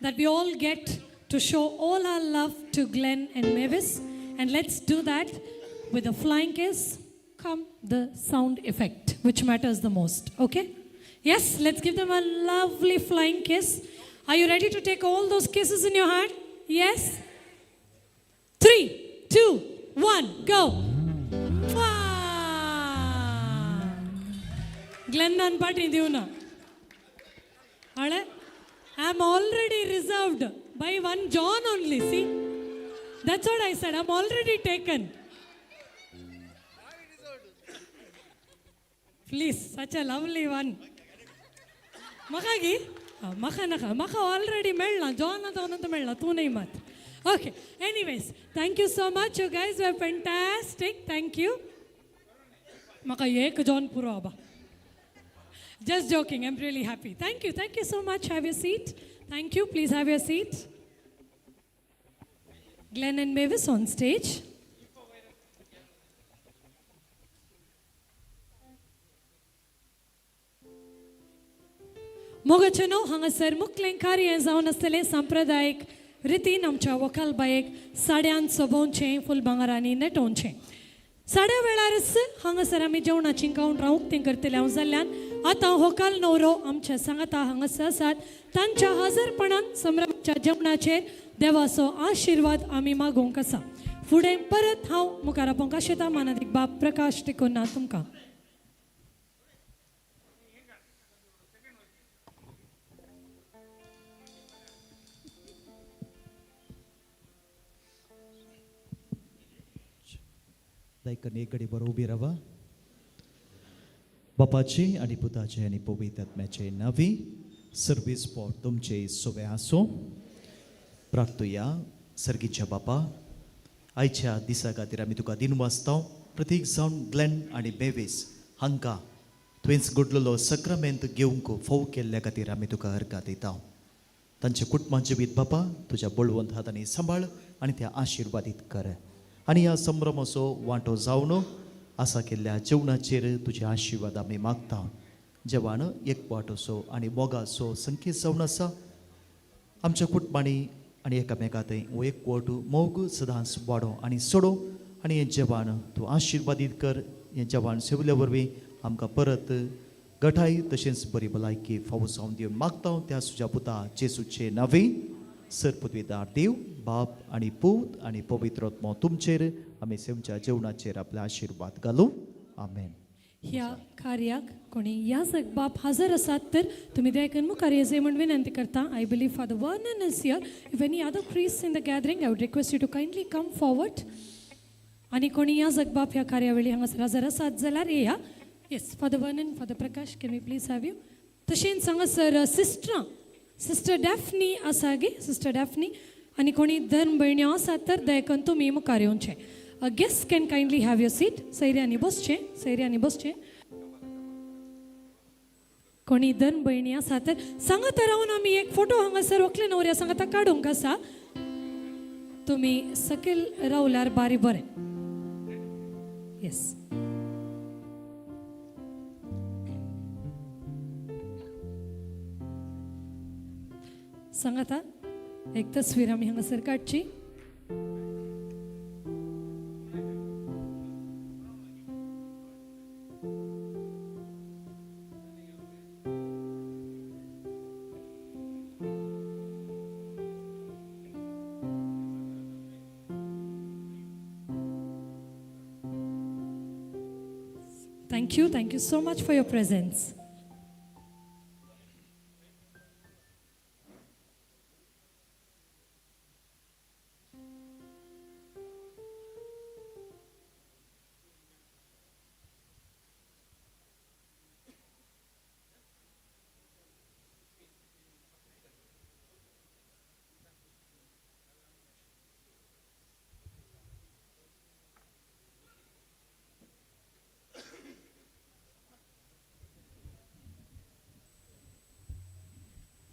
that we all get to show all our love to Glen and Mevis. And let's do that with a flying kiss, come the sound effect, which matters the most, okay? Yes, let's give them a lovely flying kiss. Are you ready to take all those kisses in your hand? Yes? 3, 2, 1, go. Glen and Patti Divna. I'm already reserved by one John only, see? That's what I said, I'm already taken. Please, such a lovely one. Makagi? Maka already melna. John atonanta melna. Tu nahi mat. Okay. Anyways, thank you so much. You guys were fantastic. Thank you. Maka ek John puro aba. Just joking. I'm really happy. Thank you. Thank you so much. Have your seat. Thank you. Please have your seat. Glen and Mevis on stage. मोगचनो हांगासर मुख्यें कार्य जावन आसतलें सांप्रदायिक रितीन आमच्या व्हंकल बायेक साड्यान सोबोवचें फूल भांगरांनी नटोवचें. साड्या वेळारच हांगासर आमी जेवणाची कावंटरां उक्तीं करतले हांव जाल्ल्यान आतां व्हंकल न्हवरो आमच्या सांगाता हांगासर आसात. तांच्या हजरपणान संभ्रमाच्या जेवणाचेर देवाचो आशिर्वाद आमी मागोवंक आसा. फुडें परत हांव मुखार आपोवंक आशेता मानादीक बाब प्रकाश टिकोना तुमकां. दायकन एक घडी बरोबर उभी राहा. बापाचे आणि पुताचे आणि पवित्र आत्म्याचे नावी सर्वीस फॉर तुमचे सोबे आसो. प्रार्थुया सर्गीच्या बापा, आयच्या दिसा खातीर आमी तुका दिन वाचता. प्रत्येक जावन ग्लेन आनी मेविस हांकां तुवेंच घडलेलो सक्रामेंत घेवंक फोव केल्ल्या खातीर आमी तुका हरकत दिता. तांच्या कुटुंबाचे बीत बापा तुज्या बळवंत हातांनी सांबाळ आनी त्या आशिर्वादीत कर. आनी ह्या संभ्रमाचो वांटो जावन आसा केल्ल्या जेवणाचेर तुजे आशिर्वाद आमी मागता. जेवण एकवट असो आनी मोगाचो संकेत जावन आसा. आमच्या कुटुंबांनी आनी एकामेकांत हो एकवट मोग सदांच वाडो आनी सडो. आनी हें जेवण तूं आशिर्वादीत कर. हें जेवण सेवल्या वरवीं आमकां परत गठाय तशेंच बरी भलायकी फावो जावन दिवन मागता. त्या तुज्या पुता जेसूचे नांवे सरपदवीदार देव बाप आनी पूत आनी पवित्र आत्मो तुमचेर आमी सेवच्या जेवणाचेर आपले आशिर्वाद घालू. आमेन. ह्या कार्याक कोणी याजक बाप हजर आसात तर तुम्ही देयकन मुखार येजे म्हण विनंती करता. I believe father Vernon is here. If any other priest in the gathering I would request you to kindly come forward. आणि कोणी याजक बाप ह्या कार्यावळी हांगासर हजर आसात जाल्यार येया. Yes, father Vernon, father Prakash, can we please have you. तशेंच हांगासर सिस्टर डॅफ्नी आसा गे, सिस्टर डॅफ्नी. आणि कोणी धर्म भयण्यो आसात तर देयकन तुमी मुखार येवचें. Guest can kindly have your seat. सैऱ्यांनी बसचें. कोणी धर्म भयणी आसा तर सांगाता रावन आमी एक फोटो हांगासर व्हंकले न्हवऱ्या सांगाता काडूंक आसा. तुमी सकयल रावल्यार बारी बरें. येस. सांगाता एक तस्वीर आमी हांगासर काडची. Thank you so much for your presence.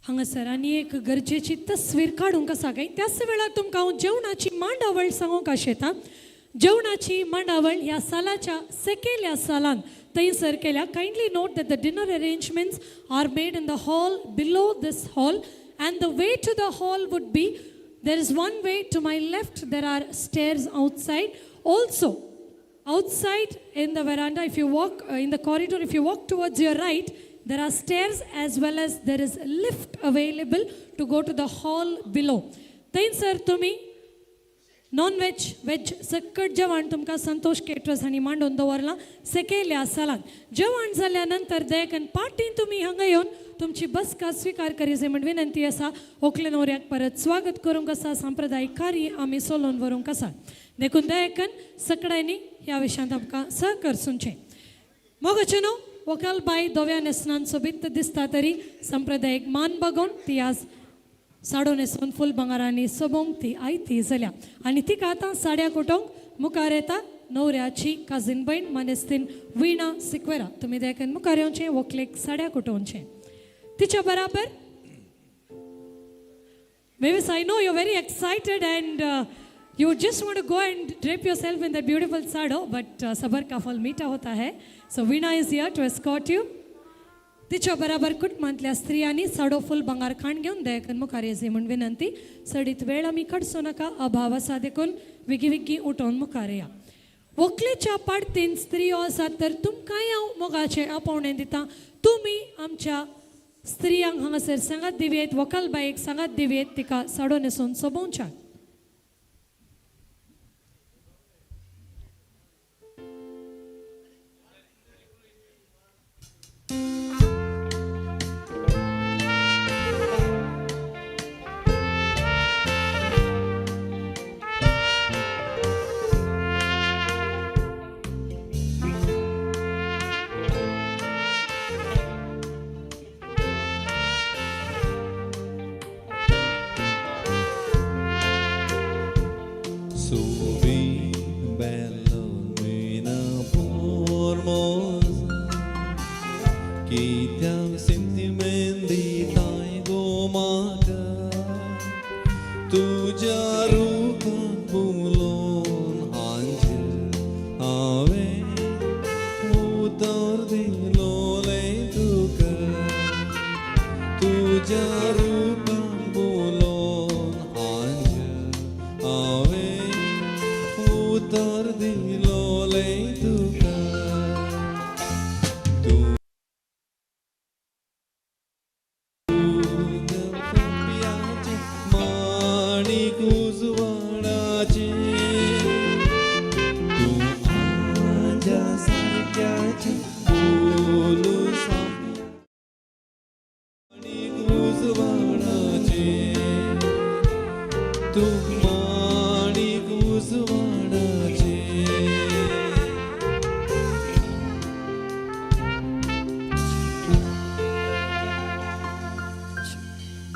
हांगासर आनी एक गरजेची तस्वीर काडूंक आसा गे. त्याच वेळार तुमकां हांव जेवणाची मांडावळ सांगूंक आशेता. जेवणाची मांडावळ ह्या सालाच्या सेकेल्या सालान थंयसर केल्या. कायंडली note that the dinner arrangements are made in the hall below this hall, and the way to the hall would be, there is one way to my left, there are stairs outside. Also, outside in the veranda, if you walk in the corridor, if you walk towards your right, there are stairs as well as there is a lift available to go to the hall below. थंयसर तुमी non veg veg सकट जेवण तुमकां संतोष caterers हांणी मांडून दवरलां सेकेल्या सालान. जेवण जाल्या नंतर देकन पाटीन तुमी हांगा येवन तुमची बसका स्वीकार करीचे म्हण विनंती आसा. व्हंकले न्हवऱ्याक परत स्वागत करूंक आसा. सांप्रदायीक कार्य आमी चलोवन व्हरूंक आसा. देखून देकन सकडायनी ह्या विशयांत आमकां सहकरसूंचें. मोगाचें न्हू व्हंकल बाय धव्या न्हेसनान सोबीत दिसता तरी संप्रदायीक मान बगोवन ती आज साडो न्हेसून फूल भांगारांनी सोबोंक ती आयती जाल्या. आनी तिका आतां साड्या कुटोंक मुखार येता न्हवऱ्याची काजीन भयण मानेस्तीन विणा सिक्वेरा. तुमी देखून मुखार येवचें व्हंकलेक साड्या कुटोवचें. तिच्या बराबर Mevis, I know you're very excited and you just want to go and drape yourself in that beautiful sado, but sabar ka phal meeta hota hai. So Veena is here to escort you. तिच्या बराबर कुटुंबांतल्या स्त्रियांनी साडो full भांगार खाण घेवन देयकन मुखार येजे म्हूण विनंती. सडीत वेळ आमी काडचो नाका. अभाव आसा देखून विगी विगी उठोवन मुखार या. व्हंकलेच्या पाडतीन स्त्रियो आसात तर तुमकांय हांव मोगाचें आपोवणें दितां. तुमी आमच्या स्त्रियांक हांगासर सांगात दिवयेत. व्हंकल बायेक सांगात दिवयेत तिका साडो न्हेसून सोबोवच्याक.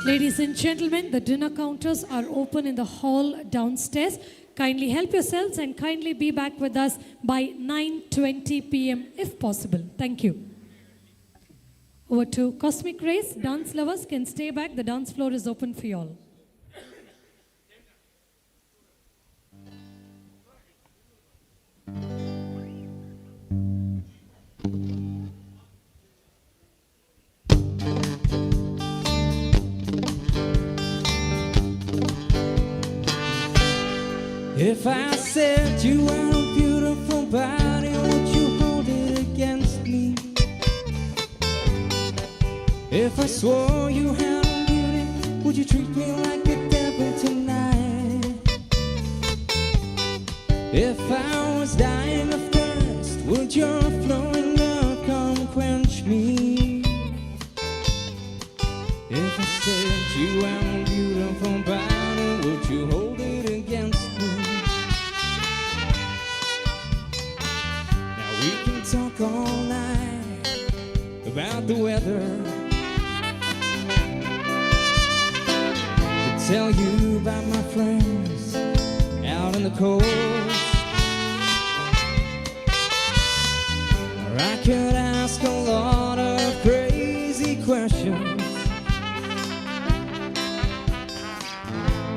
Ladies and gentlemen, the dinner counters are open in the hall downstairs. Kindly help yourselves and kindly be back with us by 9:20 p.m. if possible. Thank you. Over to Cosmic Race. Dance lovers can stay back. The dance floor is open for you all. If I said you were a beautiful body, would you hold it against me? If I swore you had a beauty, would you treat me like a devil tonight? If I was dying of thirst, would your flowing love come quench me? If I said you were a beautiful body, would you hold it against me? We can talk all night about the weather, to tell you about my friends out on the coast. Or I could ask a lot of crazy questions,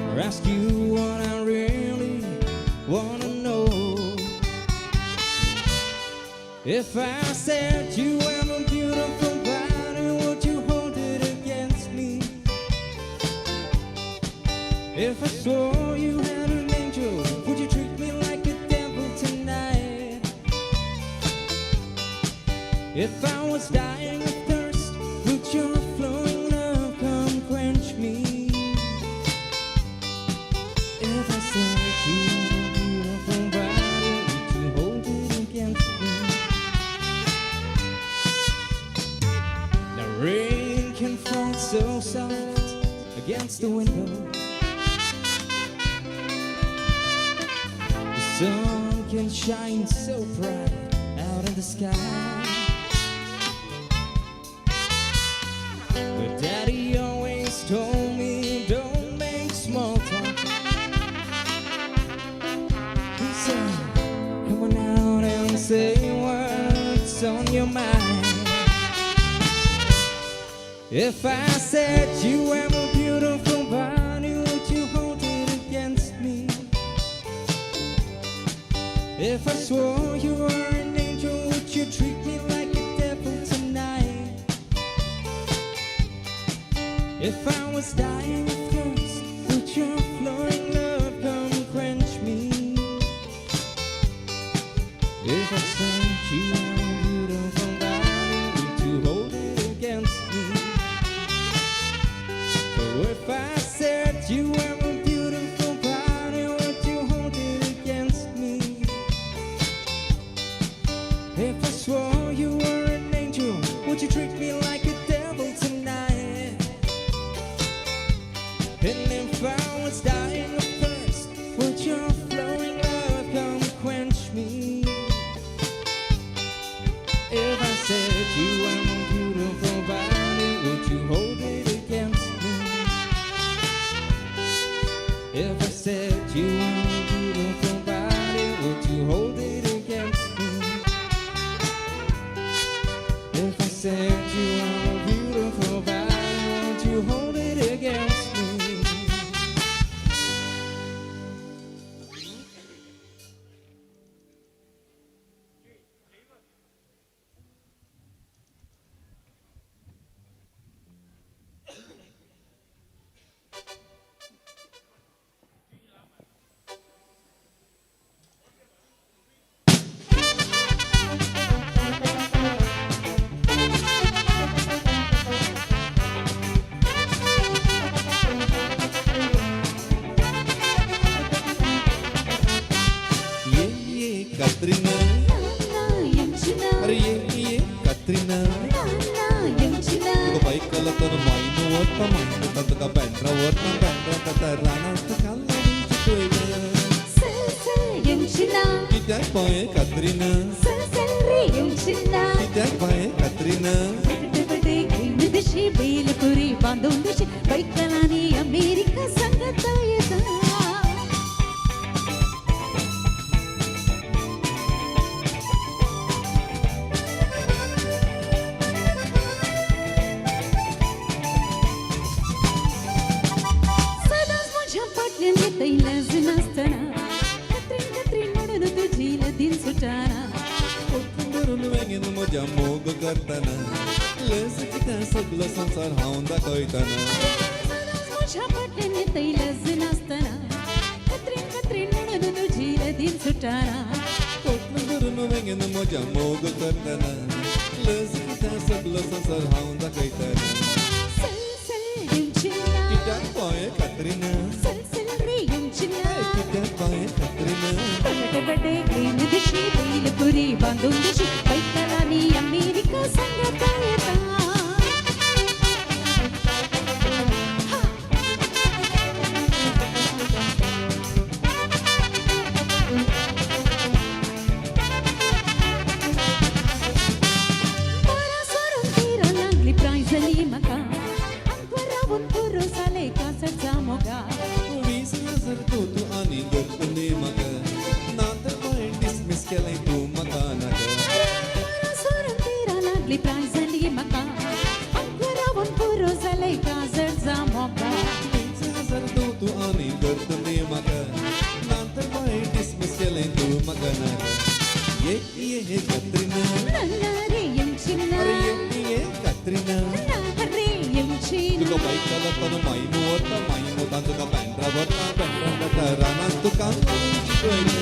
or ask you what I really want to know. If I said you have a beautiful body, would you hold it against me? If I swore you had an angel, would you treat me like a devil tonight? If I was dying of thirst, would your flowing love come quench me? If I said you had a beautiful body, would you hold it against me? The rain can fall so soft against the window. The sun can shine so bright out in the sky. But Daddy always told me, don't make small talk. He said, come on out and say what's on your mind. If I said you have a beautiful body, would you hold it against me? If I swore you were an angel, would you treat me like a devil tonight? If I was dying of thirst, would your flowing love come quench me? If I said you have a beautiful body, would you hold it against me? So if I said you have a beautiful body, would you hold it against me? If I swore you were an angel, would you treat me like a devil tonight? And if I was dying of thirst, would your flowing love come quench me? If I said you have a beautiful body, would you hold it against me? If I said you have a beautiful body, would you hold it against me? If I said you have a beautiful body, would you hold it against me? Katrina, अरे ये Katrina, तुका bike कला तर मायनो वरता मायनो तुका बँड्रा वरता बँड्रा कता रानात काल्ला कित्याक बाये Katrina, कित्याक बाये Katrina, बेलपुरी बांधून दिशी बैकलानी अमेरिका संगत येता मजा मोग करताना लस कित्या सगळं संसार हांव दाखयताना माझ्या पाटल्याने तैलज नासताना कत्रीन कत्रीन म्हणून तुझी दिन सुटाना कोटलं धरून वेगेन मजा मोग करताना लस कित्या सगळं संसार हांव दाखयताना कित्याक पाये Katrina, कित्याक पाये Katrina, बटे ग्रीन दिशी बेलपुरी बांधून दिशी बैकलानी अमेरिका संगत येता तू आणि गर्दने मग नातं डिसमिस केलंय तू मका नग Katrina तुका बायकाला पण मायनो वता मायनो तान तुका बँड्रा वता बँड्रा रानात तुका पयना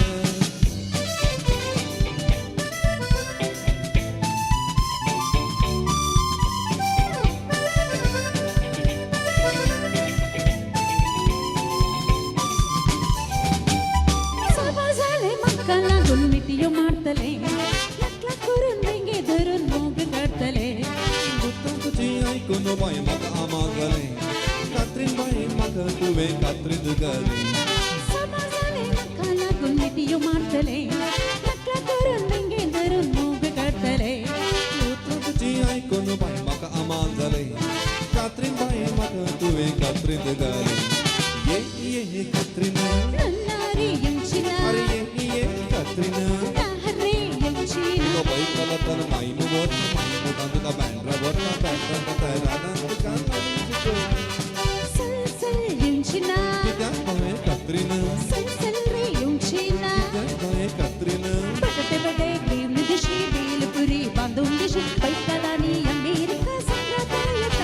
मिटियो मारतले लकला करून देंगे धरून मोग करतले तुझी ऐकून बाय म्हाका आमागले कात्रीन बाय म्हाका तुवें कात्रीत घाली समाजाले म्हाका लागून मिटियो मारतले लकला करून देंगे धरून मोग करतले तुझी ऐकून बाय म्हाका आमागले कात्रीन बाय म्हाका तुवें कात्रीत घाली ये ये कात्रीन नन्नारी यंचिना अरे ये कात्रीन नाहरे यंचिना तुका बायकाला पण मायनो वता मायनो तान तुका बँड्रा वता बँड्रा रानात तुका सल सल यंचिना कित्याक बाय कात्रीन सल सल रे यंचिना कित्याक बाय कात्रीन बटाटे बडे ग्रीन दिशी बेलपुरी बांधून दिशी बैकालानी अमेरिका संग्रहालयात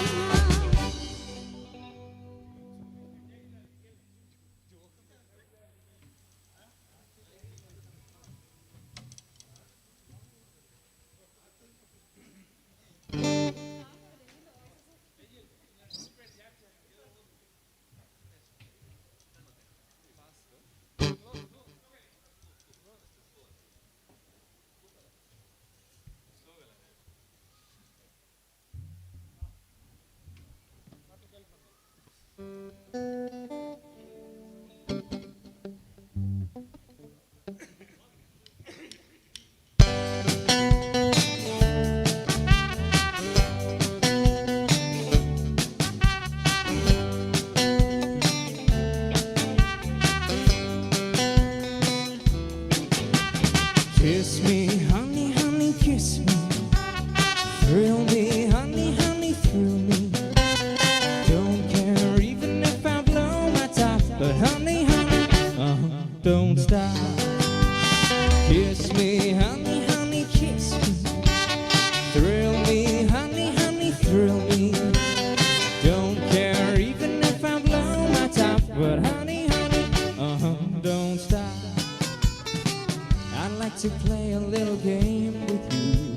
Kiss me, honey, honey, kiss me. Thrill me, honey, honey, thrill me. Don't care even if I blow my top, but honey, honey, don't stop. Kiss me, honey, honey, kiss me. Thrill me, honey, honey, thrill me. Don't care even if I blow my top, but honey, honey, don't stop. I'd like to play a little game with you,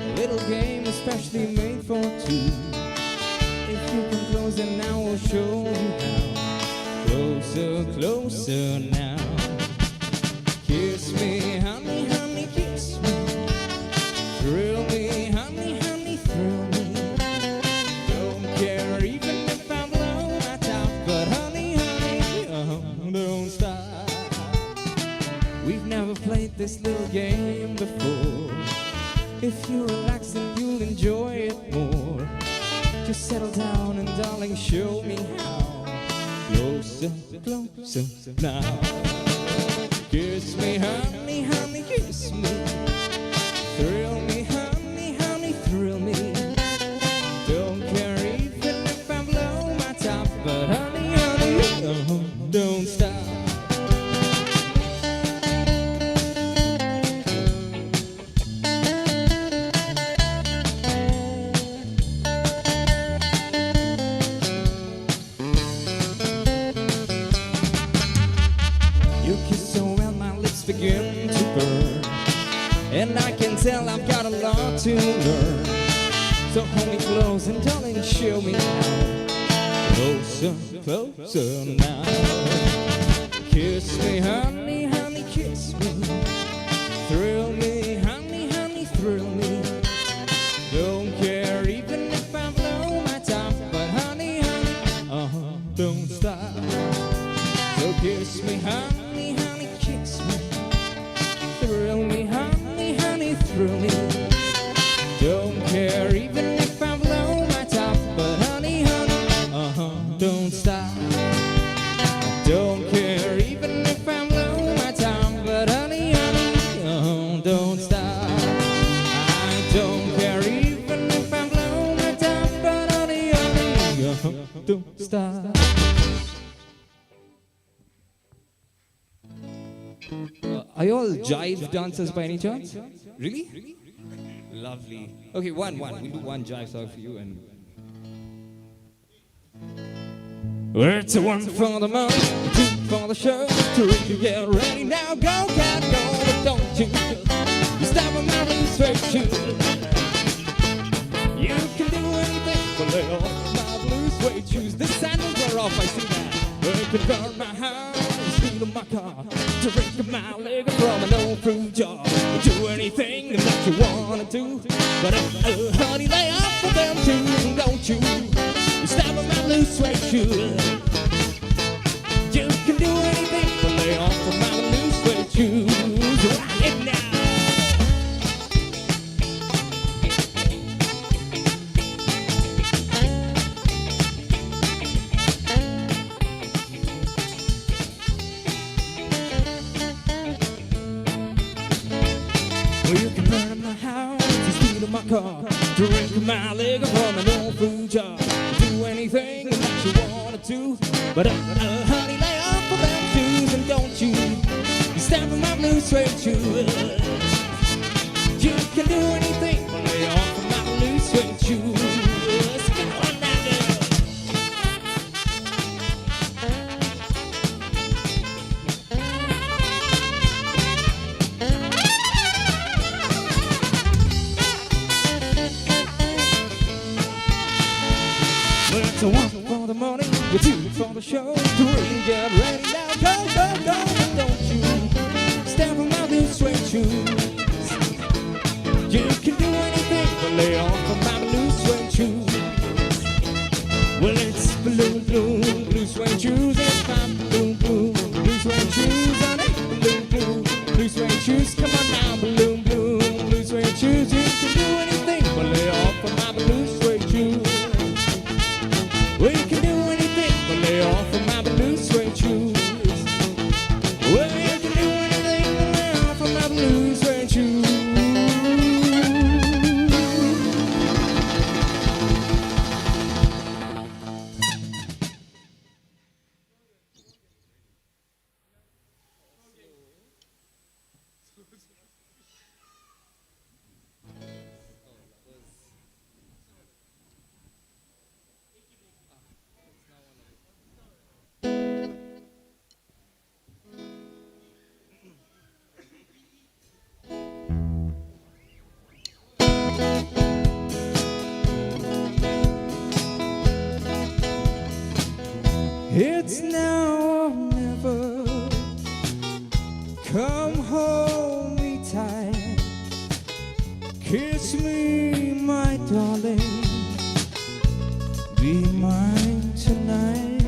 a little game especially made for two. If you come closer now, I'll show you how. Closer, closer now. Kiss me, honey, honey, kiss me. Thrill me, honey, honey, thrill me. Don't care even if I blow my top, but honey, honey, don't stop. We've never played this little game before. If you relax, then you'll enjoy it more. Just settle down and darling, show me how. Closer, closer now. Kiss me, honey, honey, kiss me. Thrill me, honey, honey, thrill me. Don't care even if I blow my top, but honey, honey, don't stop. You kiss so well, my lips begin to burn, and I can tell I've got a lot to learn. So hold me close and darling, show me how. Closer, closer now. Kiss me, honey, honey, kiss me. Thrill me, honey, honey, thrill me. Don't care even if I blow my top, but honey, honey, don't stop. So kiss me, honey, honey, kiss me. Thrill me, honey, honey, thrill me. Don't care even if I blow my top, but honey, honey, don't stop. Don't care even if I blow my top, but honey, honey, don't stop. I don't care even if I blow my top, but honey, honey, don't stop. Are you all jive dancers by any chance? Really? Lovely. Okay, one. We do one jive song for you and. It's a one for the money, two for the show, three to get ready now. Go, cat, go, but don't you stop on my blue suede shoes. You can do anything but lay off my blue suede shoes. The sandals are off, I see that. I can burn my house, steal my car, drink my liquor from an old fruit jar. Do anything that you wanna do, but honey, lay off of them too, don't you? Stop on my blue suede shoes. You can do anything but lay off of my blue suede shoes. Rock it now. Well, you can burn up my house, steal up my car, drink my liquor from an old fruit jar. Do anything that you wanna do, but honey, lay off of them shoes and don't you step on my blue suede shoes. You can do anything but lay off of my blue suede shoes. Come on now, girl. Well, it's a one for the morning, a two for the show, three, get ready now. Go, go, go, and don't you step on my blue suede shoes. You can do anything but lay off of my blue suede shoes. Well, it's blue suede shoes. It's my blue suede shoes. And it's blue suede shoes. Come on now, blue suede shoes. You can do anything but lay off of my blue suede shoes. Well, you can do anything but lay off of my blue suede shoes. Well, you can do anything but lay off of my blue suede shoes. It's now or never. Come hold me tight. Kiss me, my darling. Be mine tonight.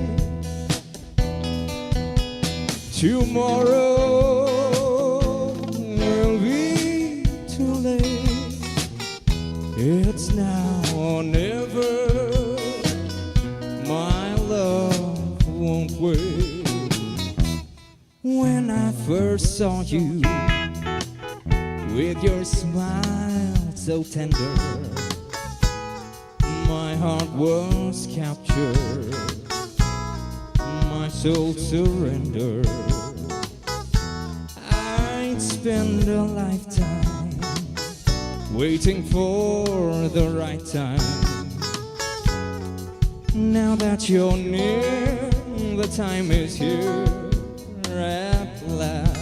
Tomorrow will be too late. It's now or never. My love won't wait. When I first saw you, with your smile so tender, my heart was captured, my soul surrendered. I'd spend a lifetime waiting for the right time. Now that you're near, the time is here at last.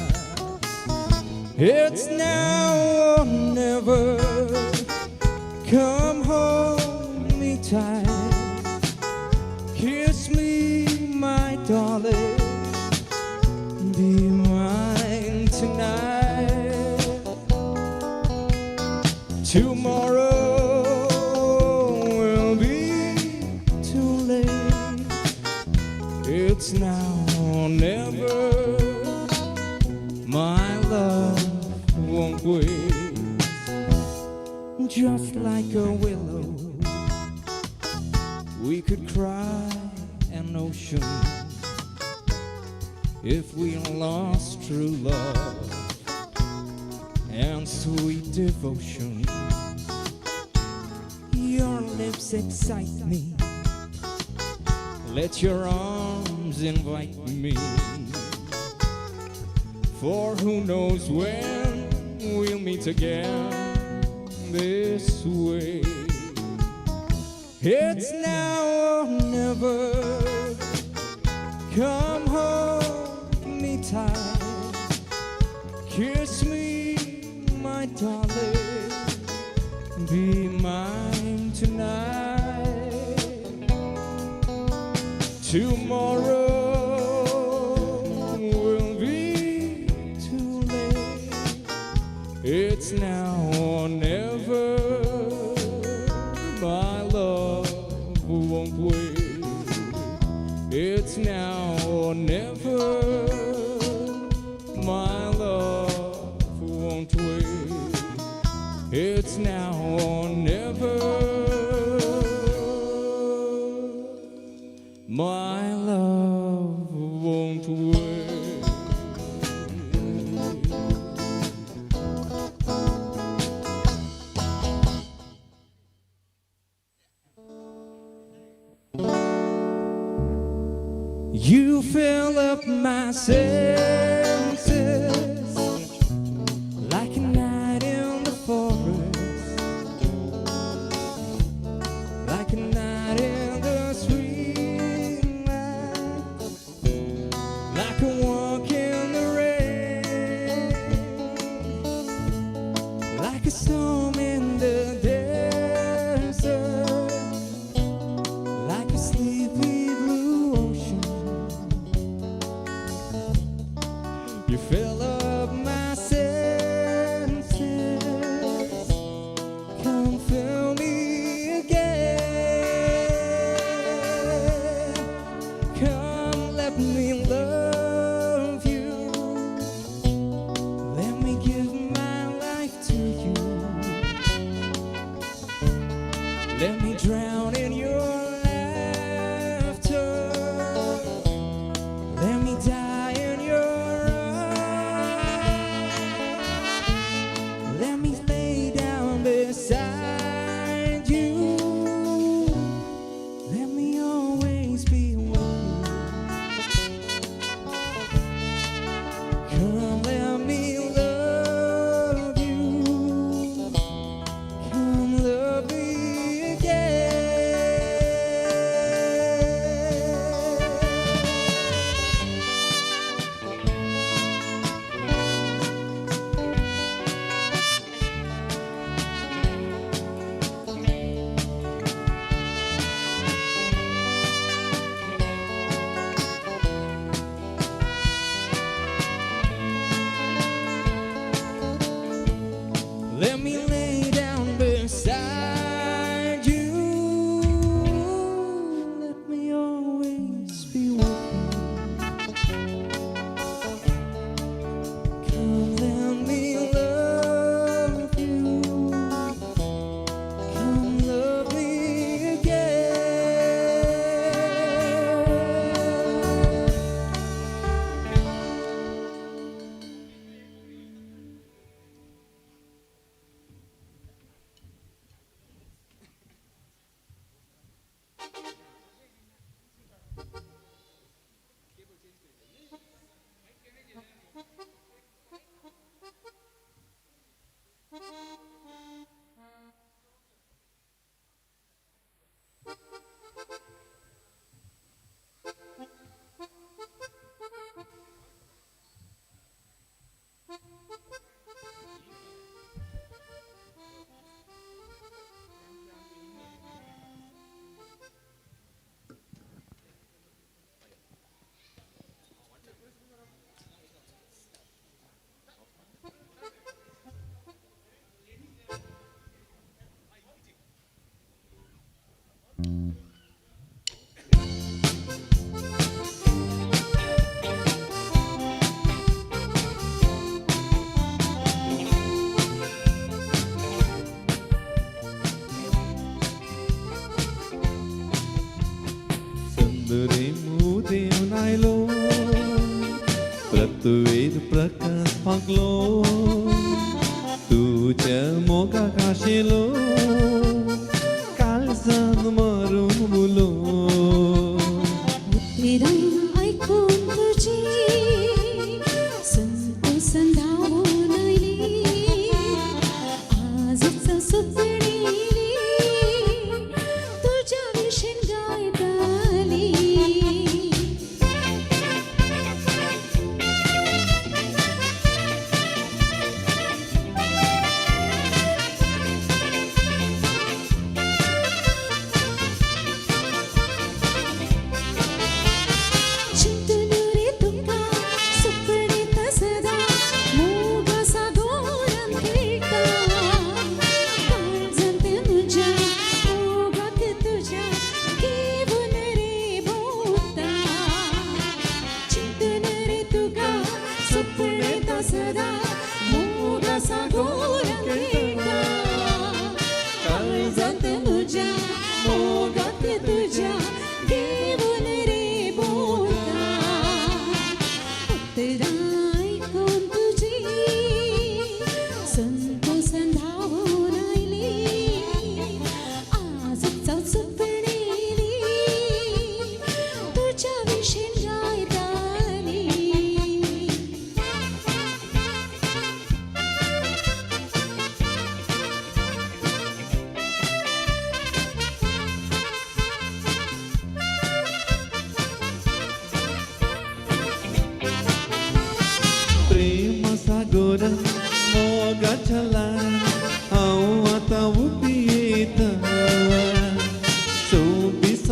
It's now or never. Come hold me tight. Kiss me, my darling. Be mine tonight. Tomorrow will be too late. It's now or never. My love won't wait. Just like a willow, we could cry an ocean if we lost true love and sweet devotion. Your lips excite me, let your arms invite me, for who knows when we'll meet again this way. It's now or never. Come hold me tight, kiss me, my darling, be mine tonight. Tomorrow will be too late. It's now or never. My love won't wait. It's now or never. My love won't wait. It's now or never. My love won't wait. You fill up my senses like a night in the forest, like a night in the street, like a walk in the rain, like a storm in the desert, like a sleepy blue ocean. You fill up my senses. Come fill me again. Come let me love you. Let me give my life to you. Let me drown in your laughter. Let me die in your let me lay down beside you. Let me always be with you. Come, let me love you. Come, love me again. Let me lay down beside you. Let me always be with you. Come, let me love you. Come, love me again. संदरेमू देऊन आयलो प्रतवेद प्रकाश पागलो तुझ्या मोगाक आशिलो काळजान मारून मुलो ऐकून तुझी संधावून आजच सुख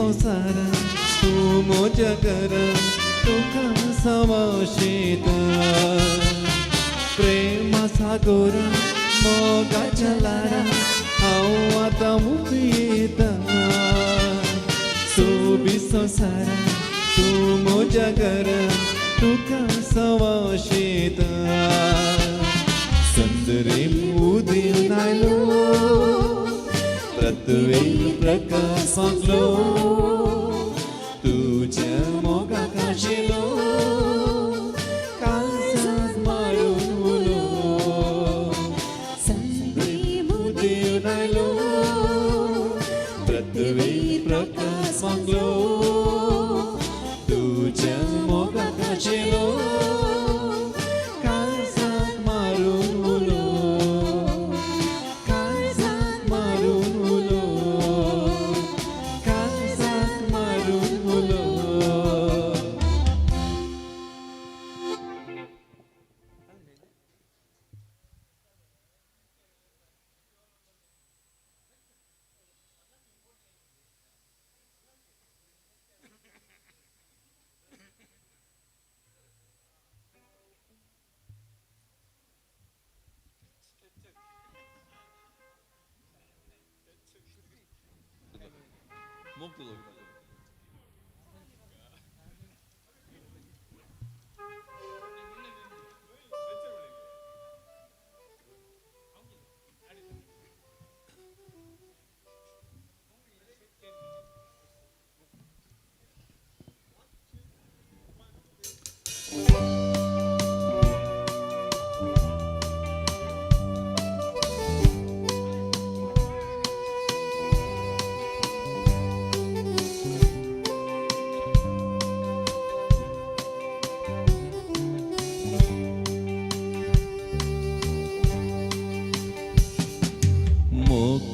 संसार तू मोजा कर तुका समाशीत प्रेमाचा गोर मोगाच्या लाडा हांव आतां मुक्तीत सोबी संसार तू मोजा कर तुका समाशीत संदरे उदीन आयलो प्रतवेल प्रकाश मागलो तुझ्या मोगाक आशिल्लो काळजांत मारून उलो संदरे उदीन आयलो प्रतवेल प्रकाश मागलो तुझ्या मोगाक आशिल्लो काळजांत मारून उलो काळजांत मारून उलो काळजांत मारून उलो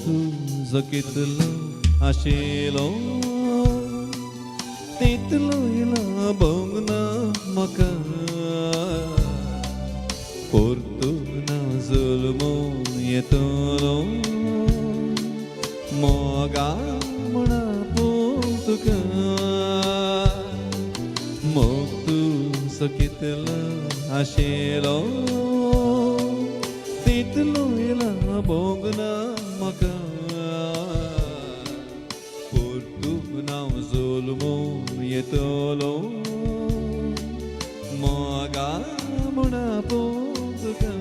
तुझो कितलो आशिलो तितलो इला बोगना म्हाका परतून जुलमून येतलो मोगा म्हणा पूण तुका मोग तुझो कितलो आशिलो तितलो इला बोगना म्हाका परतून जुलमून येतलो मोगा म्हणा पूण तुका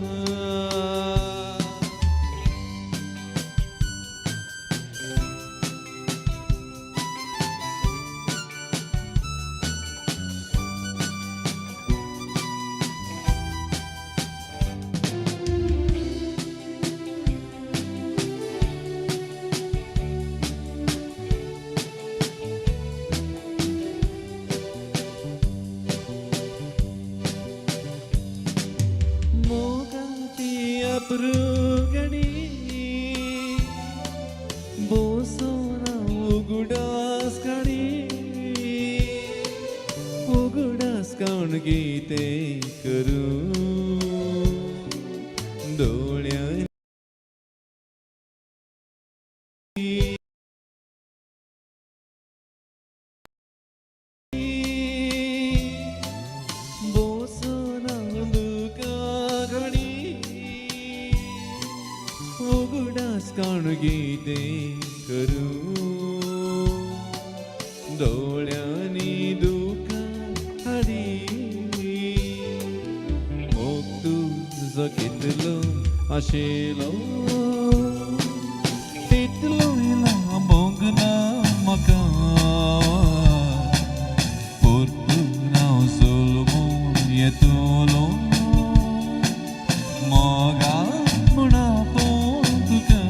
गीते करू डोळ्या बोसोना दुका घडी उगडास काण गीते करू डोळ्यांनी दुका हाडी तुझो कितलो आशिलो तितलो इला बोगना म्हाका परतून जुलमून येतलो मोगा म्हणा पूण तुका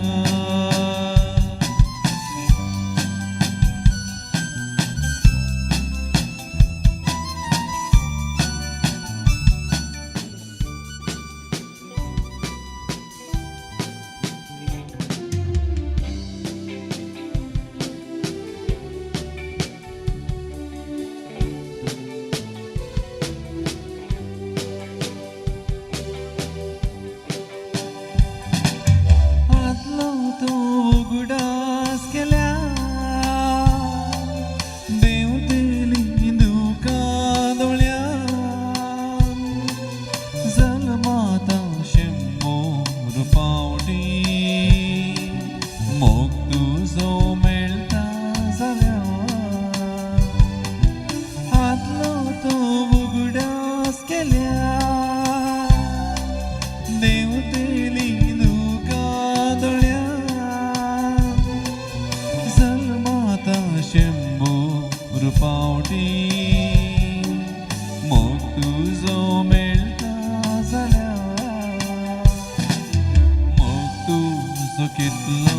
फावटी मोग तुजो मेळटा जाल्यार मोग तुजो कितलो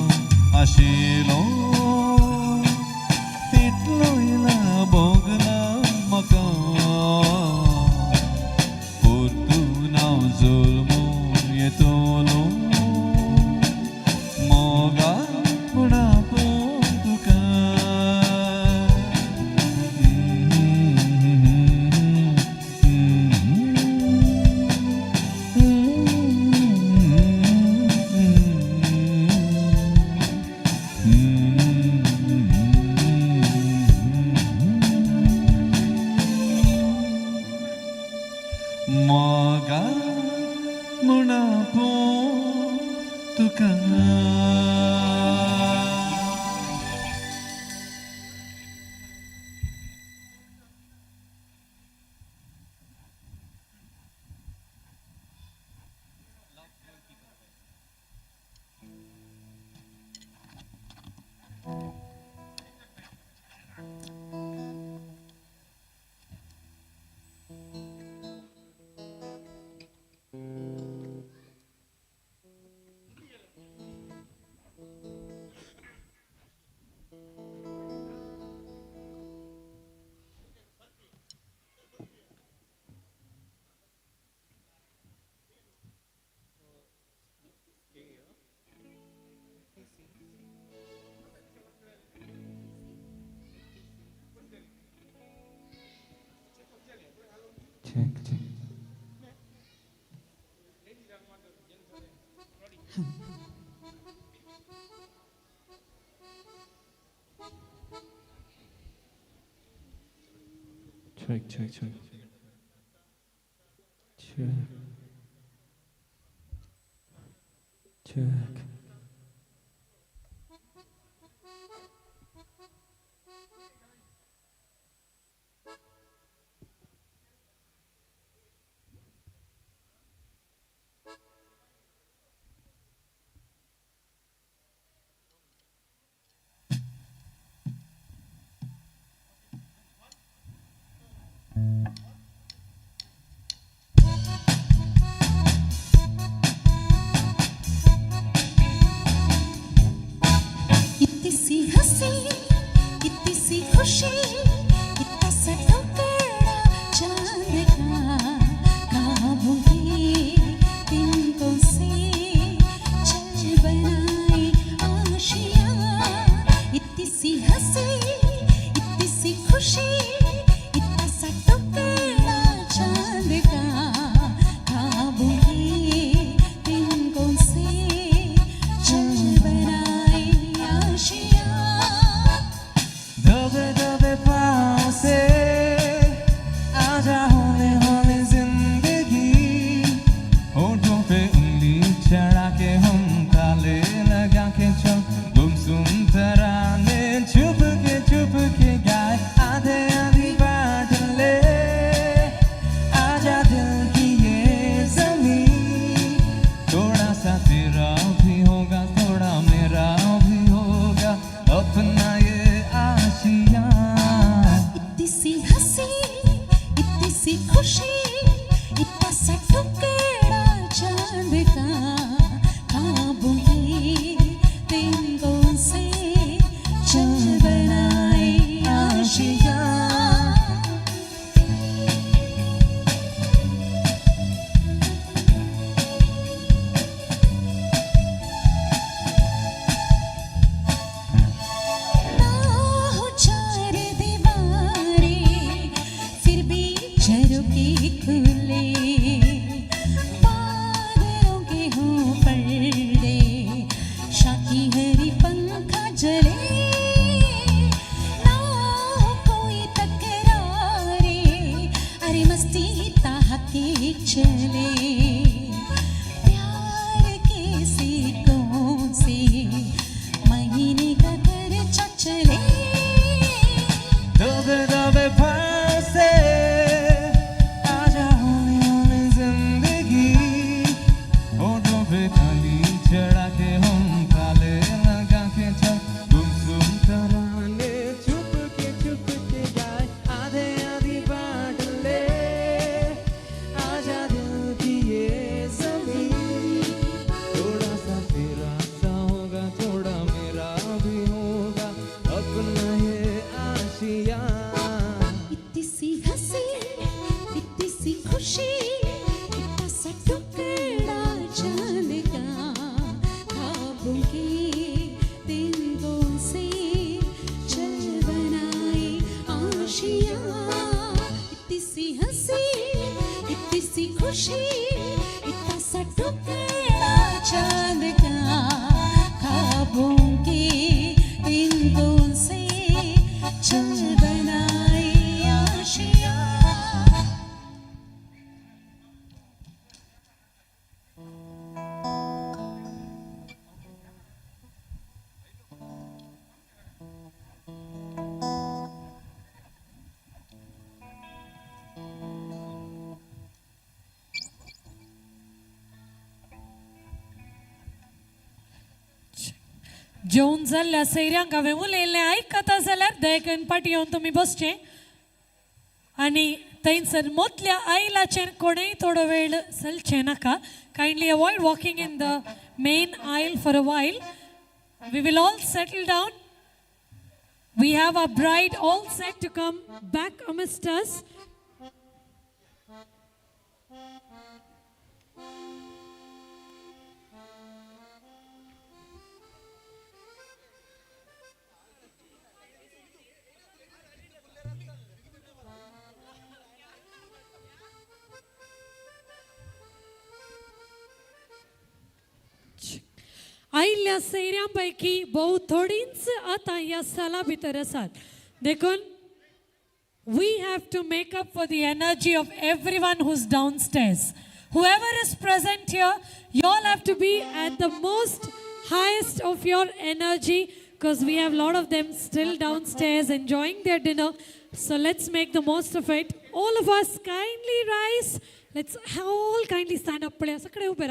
आशिलो तितलो इला बोगना म्हाका परतून हांव जल्मून येतलो मोगा फुडा पळोवन तुका मोगा म्हणा पळोवन तुका Check, check, check. Check. Check. इतनी सी हंसी इतनी सी खुशी इतना सा टुकड़ा चांद का ख्वाबों की तिनकों से चल बनाए आशियाँ इतनी सी हंसी इतनी सी खुशी इतना सा टुकड़ा चांद का ख्वाबों की तिनकों से चल बनाए दबे दबे पाँव से आजा होने होने जिंदगी होठों पे उंगली चढ़ा के हम ताले लगा के चल गुमसुम तराने चुप के गाए आधे आधी बात ले आजा दिल की ये ज़मीन थोड़ा सा तेरा भी होगा थोड़ा मेरा भी होगा अपना ये आशियाँ खुशी इतना सा टुकड़ा चांद का ख्वाबों की नींदों से चल बनाई आशियाँ जेवून जाल्ल्या सैऱ्यांक हांवें उलयल्लें आयकता जाल्यार दयेकन पाटी येवन तुमी बसचें आनी थंयसर मोतल्या आयलाचेर कोणेय थोडो वेळ चलचें नाका kindly avoid walking in the main aisle for a while we will all settle down we have a bride all set to come back amidst us आयिल्ल्या सैऱ्यांपैकी भोव थोडींच आतां ह्या साला भितर आसात देखून we have to make up for the energy of everyone who's downstairs. Whoever is present here, you all have to be at the most highest of your energy because we have a lot of them still downstairs enjoying their dinner. So let's make the most of it. All of us kindly rise. Let's all kindly stand up. पळया सगळे ube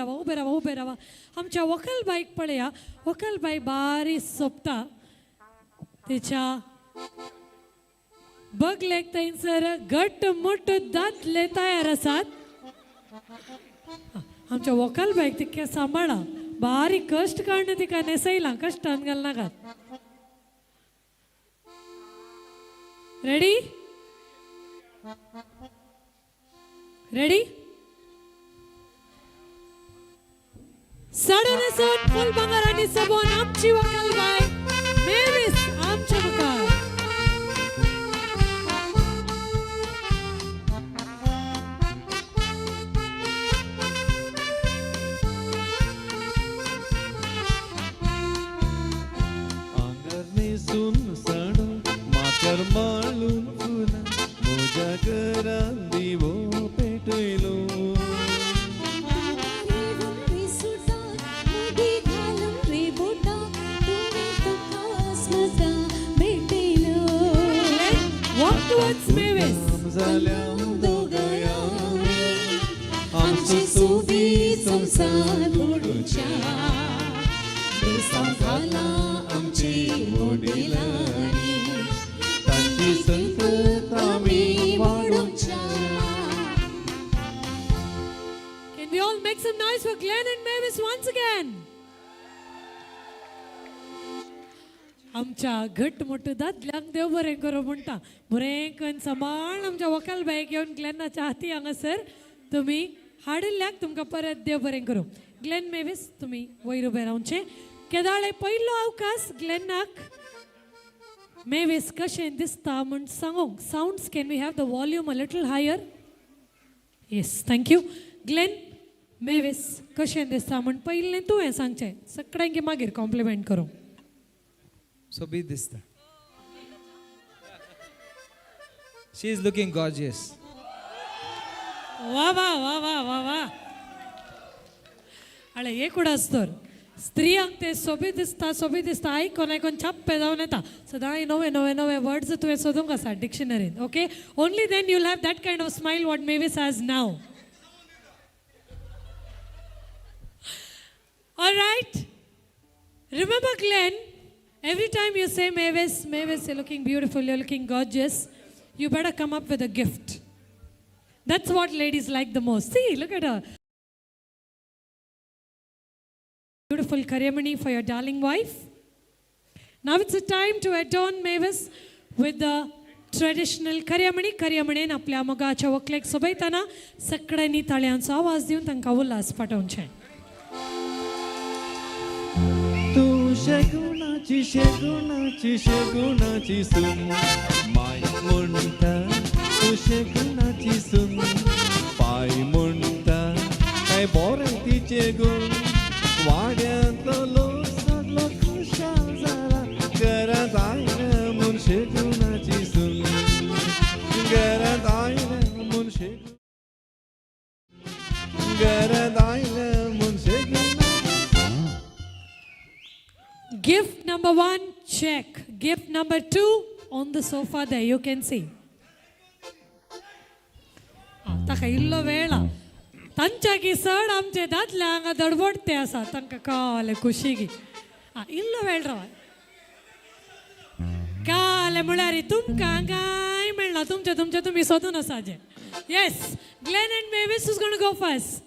रावा आमच्या वकल bike पळया वकल by बारी सोपता तिच्या बगलेक थंयसर घट्ट मुट्ट दांतले तयार आसात आमच्या वकल बाईक तितके सांबाळा बारी कश्ट काडून तिका नेसयला कश्टान घालनाकात रेडी रेडी साडे न्हेसून फुल भांगरांनी सबोन आमची वकल बाय मेविस आमच्या मुखार आंगर न्हेसून साडो माथ्यार माळून फुलां म्हज्या घरान दिवो पेटयलो Walk towards Mevis. आमचो सोबी संसार मोडूच्या बेसांगाला आमची वडिलांनी तांची संतत आमी वाडोवच्या Can we all make some noise for Glen and Mevis once again? आमच्या घट्ट मोठ दादल्यांक देव बरें करो म्हणटा बरें करून सांबाळ आमच्या वकाल बायक घेवन ग्लेनाच्या हाती हांगासर तुमी हाडिल्ल्याक तुमकां परत देव बरें करो ग्लेन मेविस तुमी वयर उबे रावचें केदाळे पयलो अवकाश ग्लेनाक मेविस कशें दिसता म्हण सांगूंक sounds can we have the volume a little higher yes thank you Glenn Mavis कशें दिसता म्हण पयलें तुवें सांगचें सगळ्यांक मागीर कॉम्प्लिमेंट करूं सोबीत दिसता शी इज लुकिंग गॉर्जियस वा वा वा वा वा वा अळे एक उडास तर स्त्रियांक ते सोबीत दिसता आयकोन आयकोन छाप्पे जावन येता सदां नवे नवे नवे वर्ड्स तुवें सोदूंक आसा डिक्शनरीन okay only then you'll have that kind of smile what Mavis has now alright remember Glenn every time you say Mevis, you're looking beautiful, you're looking gorgeous, you better come up with a gift. That's what ladies like the most. See, look at her. Beautiful Karyamani for your darling wife. Now it's a time to adorn Mevis with the traditional Karyamani. Karyamanen आपल्या मोगाच्या वकलेक सोबयताना सगळ्यांनी ताळयांचो आवाज दिवन तांकां उल्हास पाठोवचें. शेगुणाची सून my म्हणटा तू शेगुणाची सून पाय म्हणटा निघून वाड्यातलो सगळो खुशाल झाला घरात आईनं मुनशे गुणाची सून घरात आईनं मुनशे घरात आईनं मुनशे Gift number 1, check. Gift number 2, on the sofa there, you can see. ताका इल्लो वेळ तांच्या की सड आमचे दादल्या हांगा दडबडते आसा तांकां कळ्ळें खुशीगी इल्लो वेळ राव कळ्ळें म्हळ्यार तुमकां काय मेळना तुमचे तुमचे तुमी सोदून आसाचे yes Glenn and Mavis is going to go first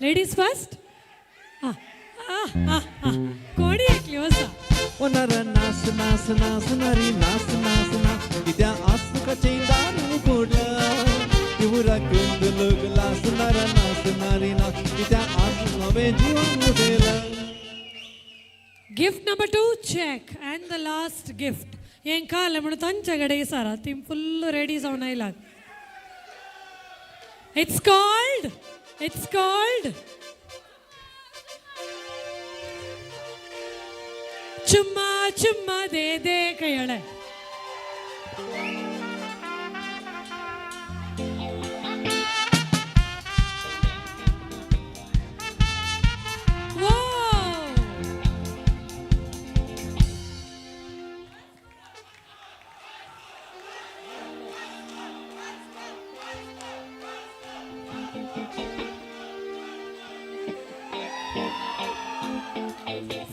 ladies first कोणी एकली वसा नर नास नास नास नरी नास नास ना कित्या आसुकाचे दारू फोडलं तिवरा कुंडलूक लास नर नास नारी ना कित्या आस नवे जीवन उठेलं gift number 2 check and the last gift हें कळ्ळें म्हणून तांचे कडेन इसारा ती फुल्ल रेडी जावन आयलात इट्स कॉल्ड चुम्मा चुम्मा दे दे कळ्ळें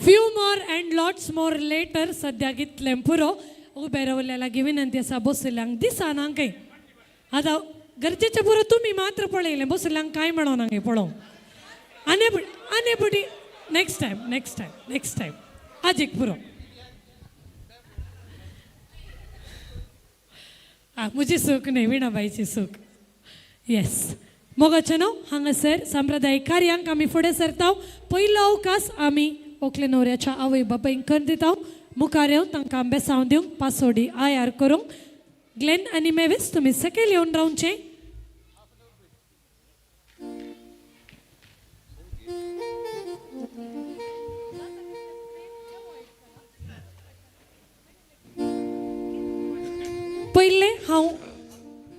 few more and lots more later सद्या कितलें पुरो उबे रावलेल्याक विनंती आसा बसल्यांक दिसाना काही आतां गरजेचें पुरो तुमी मात्र पळयलें बसल्यांक कांय म्हणो नागे पळोवंक आनी बुडी नेक्स्ट टायम आजीक पुरो म्हजी सूख न्ही विणाबाईची सूख येस मोगाचें न्हू हांगासर सांप्रदायीक कार्यांक आमी फुडें सरता पयलो अवकाश आमी ओकले न्हवऱ्याच्या आवय बापायक कर दिता मुखार येवन तांकां बेसांव दिवंक पासोडी आयार करूंक ग्लेन आनी मेविस तुमी सकयल येवन रावचें पयलें हांव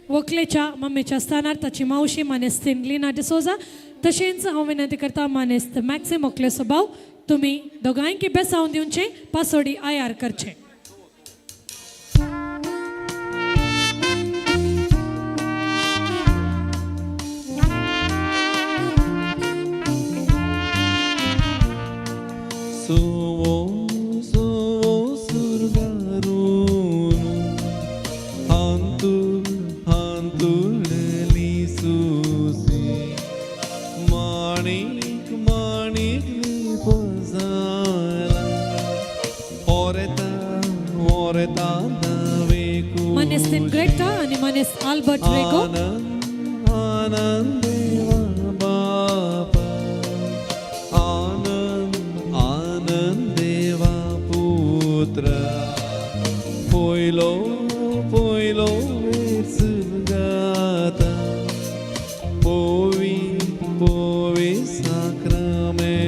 व्हंकलेच्या मम्मीच्या स्थानार ताची मावशी मानेस्तीन लिना डिसोजा तशेंच हांव विनंती करता मानेस्त मॅक्सिम ओकले सभाव तुमी दोगांयकी बेसांव दिवचें पासोडी आयार करचें Manestin Greta आणि Manes Albert Rego आनंद देवा पुत्र पोयलो सुगाता पोवी साक्रमेंता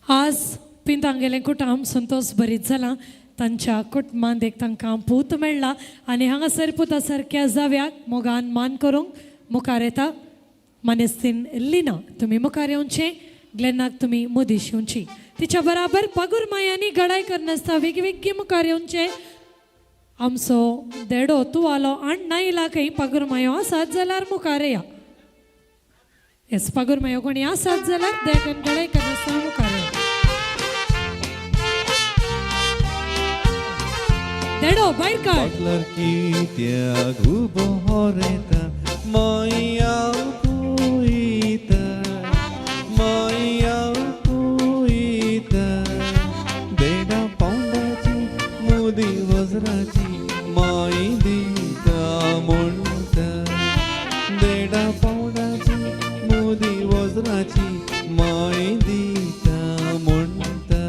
आज पिंतांगेलें कुटुंब संतोष भरीत जाला तांच्या कुटुंबांत एक तांकां पूत मेळ्ळा आनी हांगासर पुता सारक्या जाव्याक मोगान मान करूंक मुखार येता मानेस्तीन लिना तुमी मुखार येवचें ग्लेनाक तुमी मुदीश येवची तिच्या बराबर पागूर मायांनी गडायकर नासता वेगवेगळी मुखार येवचें आमचो देडो तुवालो आण नायला खंय पागूर मायो आसात जाल्यार मुखार या येस पागूर मायो कोणी आसात जाल्यार देकन गडायकर नासता मुखार या देडो भायर काड की त्या घुबो होरेता मैया कुईता मैया कुईता देडा पावलाची मोदी वज्राची माई दिता म्हणटा देडा पावलाची मोदी वज्राची माई दिता म्हणटा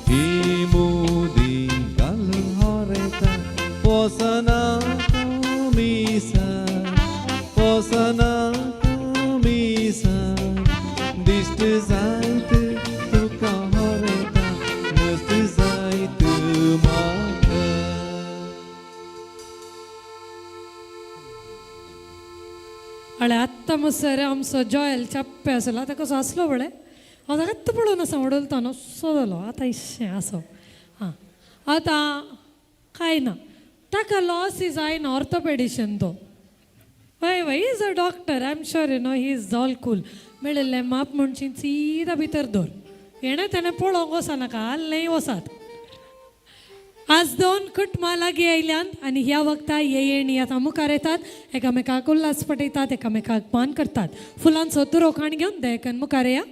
ही मोदी घाल हरेता वसना कमिसा वसना कमिसा दिश्ट जायत तुका हरेता नश्ट जायत म्हाका अळे आत्ता मुसर आमचो जॉयल चप्पे आसलो आतां कसो आसलो बळे हांव ताका आत्ता पळोवन असो उडलता न्हू सो जालो आतां इश्शें आसो हां आतां काय ना ताका लॉस इज आयन ऑर्थोपेडिशन तो वय वय is a doctor I am sure you know he is all cool मेळिल्लें माप म्हणची सीदा भितर दवर हेणें तेणें पळोवंक वचनाका आल्लें वसात आज दोन कुटुंबां लागीं आयल्यात आनी ह्या वक्ता येयणी आतां मुखार येतात एकामेकाक उल्हास पटयतात एकामेकाक मान करतात फुलांचो तुरो खाण घेवन देयकन मुखार येया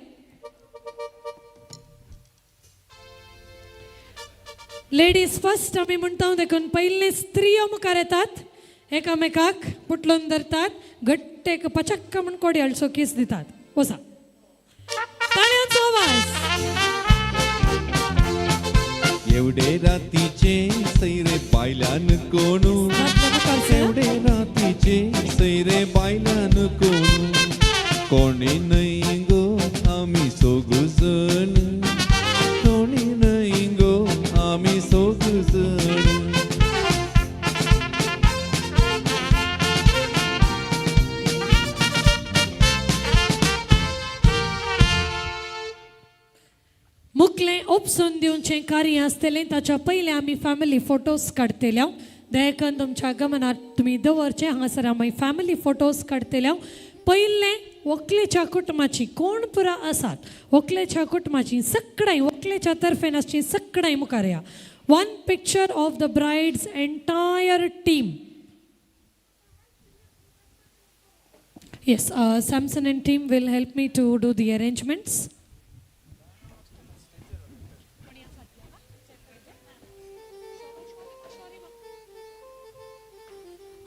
लेडीज फर्स्ट आमी म्हणटा देखून पयले स्त्रियो मुखार येतात एकामेकाक पुटलून धरतात घट्ट एक पचक्क म्हण कोडयाळचो किस दितात वसा ताळयांचो आवाज एवढे रातीचे सैरे बायलान कोणू एवढे रातीचे सैरे बायलान कोणू कोणी नाही गो आम्ही सोगू जण कोणी नाही गो आम्ही सोगू जण मुखलें उपसून दिवचें कार्य आसतलें ताच्या पयलें आमी फॅमिली फोटोज काडटल्यो दयेकन तुमच्या गमनात तुमी दवरचें हांगासर आमी फॅमिली फोटोज काडटल्यो पयलें व्हंकलेच्या कुटुंबाची कोण पुरा आसात व्हंकलेच्या कुटुंबाची सगळीं व्हंकलेच्या तर्फेन आसची सगळीं मुखार या one picture of the brides entire team yes Samson and team will help me to do the arrangements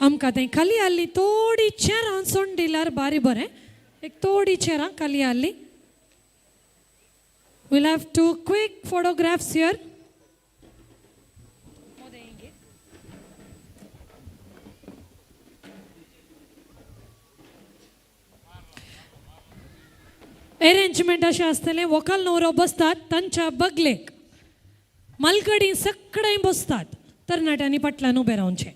आमकां थंय खाली आहली थोडी चेरां सोडून दिल्यार बारी बरें एक थोडी चेरां खाली आहली we'll have two quick photographs here arrangement अशें आसतलें व्हंकल न्हवरो बसतात तांच्या बगलेक मलगडी सगळीं बसतात तरणाट्यांनी फाटल्यान उबें रावचें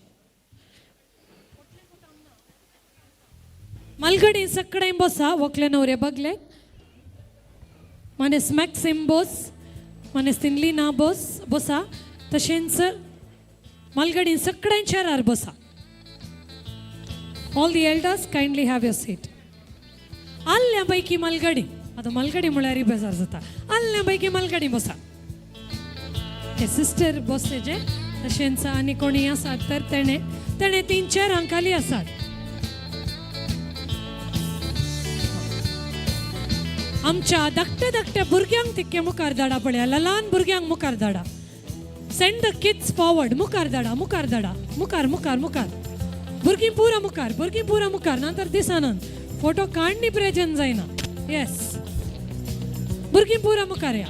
मलगडी सगळीं बसा व्हंकले न्हवरे बगले मनेस मॅक्सिम बोस मनेस लिना बोस बसा तशेंच मलगडी सगळीं चेरार बसा all the elders kindly have your seat आल्ल्या पैकी मलगडी आतां मलगडी म्हळ्यार बेजार जाता आल्ल्या पैकी मलगडी बसा हे सिस्टर बसतेचे तशेंच आनी कोणी आसात तर तेणे 3 चेरां खाली आसात आमच्या धाकट्या धाकट्या भुरग्यांक तितके मुखार धाडा पळया ल्हान भुरग्यांक मुखार धाडा सेंड द किड्स फॉरवर्ड मुखार धाडा मुखार मुखार भुरगीं पुरा मुखार नंतर दिसानंद फोटो काडनी प्रेजन जायना येस भुरगीं पुरा मुखार या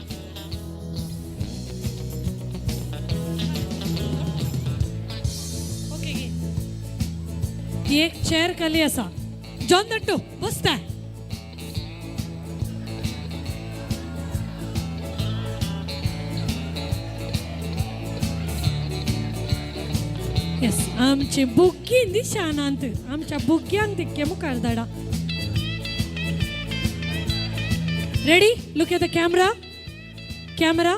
ओके ही एक चेअर खाली आसा जॉन दट्टू बसता येस आमची बुग्गी दिशानांत आमच्या बुग्यांक तितके मुखार धाडा ready look at the camera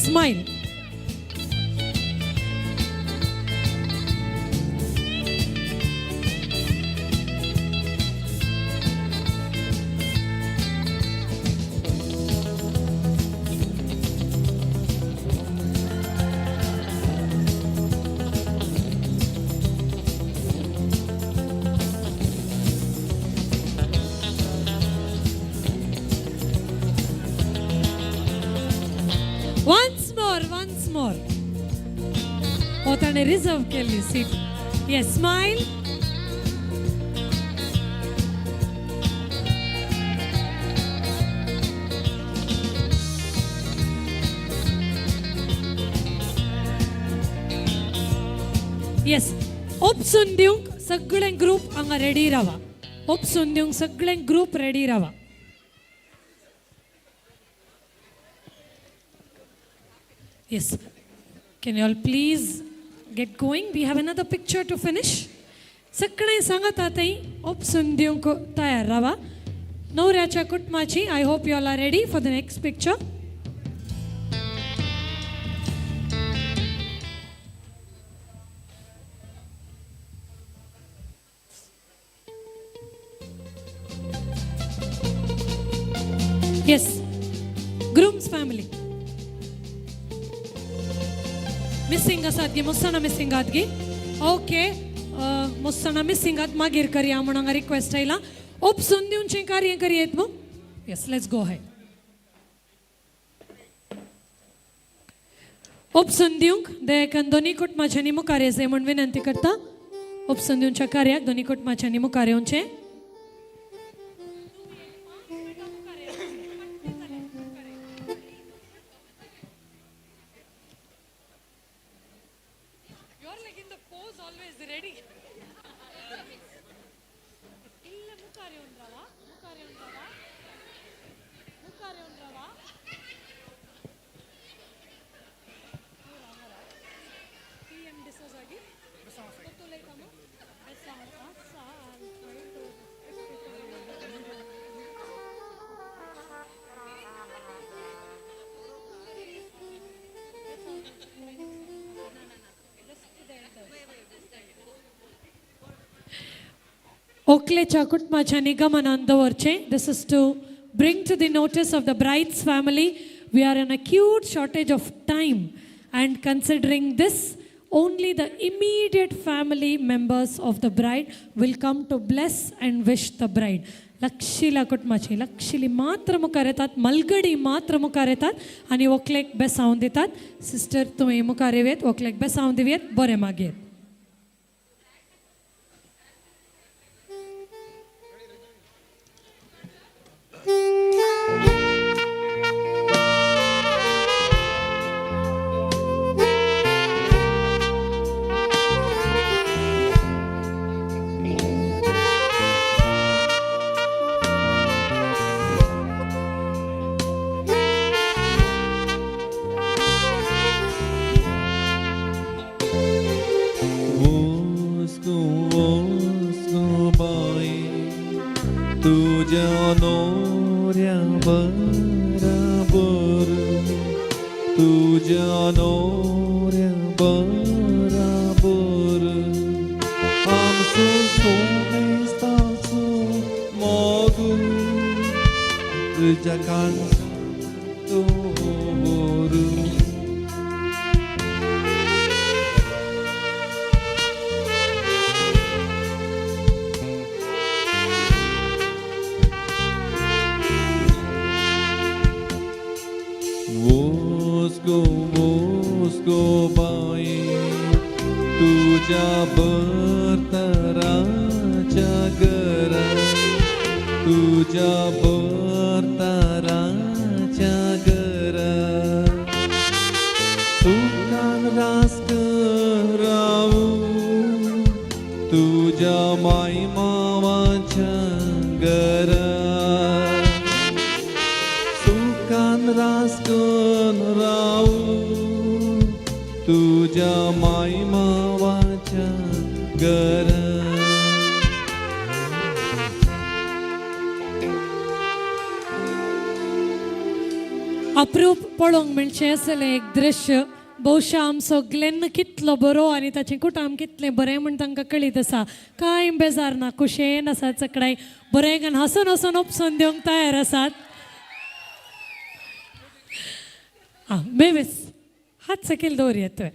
smile once more हो ताणें रिजर्व केल्ली सीट. Yes, smile. येस, ओपसून दिवंक सगळे ग्रूप हांगा रेडी रावा. ओपसून दिवंक सगळे ग्रूप रेडी रावा. Yes, can you all please get going? We have another picture to finish. सगळे सांगत आताही ओपसून दिवंक तयार रावा. नवऱ्याच्या कुटुंबाची. I hope you all are ready for the next picture. Yes, groom's family. Missing आसात गी, मुस्ताना मिसिंग आहात गी. ओके, मुस्ताना मिसिंग आहात मागीर करया म्हणून हांगा रिक्वेस्ट आयला. ओपसून दिवचें कार्य करयेत मग. Yes, let's go ahead. ओपसून दिवंक दयेकान दोनी कुटुंबाच्यांनी मुखार येवचें म्हूण विनंती करता. ओपसून दिवच्या कार्याक दोनी कुटुंबाच्यांनी मुखार येवचें. ओकलेच्या कुटुंबाच्यांनी गमनान दवरचें. This is to bring to the notice of the bride's family. We are in acute shortage of time, and considering this, only the immediate family members of the bride will come to bless and wish the bride. लक्षिला कुटुंबाची लक्षिली मात्र मुखार येतात, मलगडी मात्र मुखार येतात आनी व्हंकलेक बेसांव दितात. सिस्टर तुवें मुखार येवेत, व्हंकलेक बेसांव दिवेत, बरें मागयेत. अप्रूप पळोवंक मेळचें आसलें एक दृश्य. भोवशा आमचो ग्लेन कितलो बरो आनी ताचें कुटाम कितलें बरें म्हण तांकां कळीत आसा. कांय बेजार ना, खुशेन आसात सगळ्याक. बरें घान हसून हसून उपसून दिवंक तयार आसात. मेवीस हात सकयल दवरयात तुवें.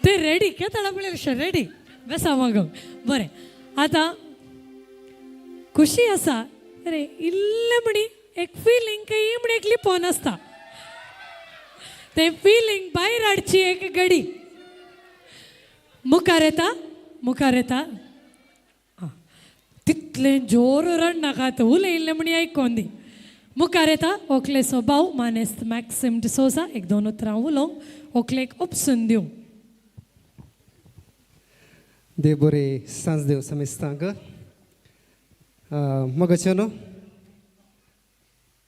ते रेडी केताळा पळय रेडी बेसा मागोवंक. बरें, आतां खुशी आसा रे इल्लें म्हणी एक फिलींग काय म्हण एक लिपोन आसता. ते फिलिंग भायर हाडची एक घडी. मुखार येता तितले जोर रड नाका उलयल्ले म्हणी आयकोन दी. मुखार येता ओकले स्वभाव मानेस्त मॅक्सिम डिसोजा. एक दोन उतरां उलोवंक ओकलेक उपसून दिवं. देव बरे सांज देव समेस्तांक मगचेनो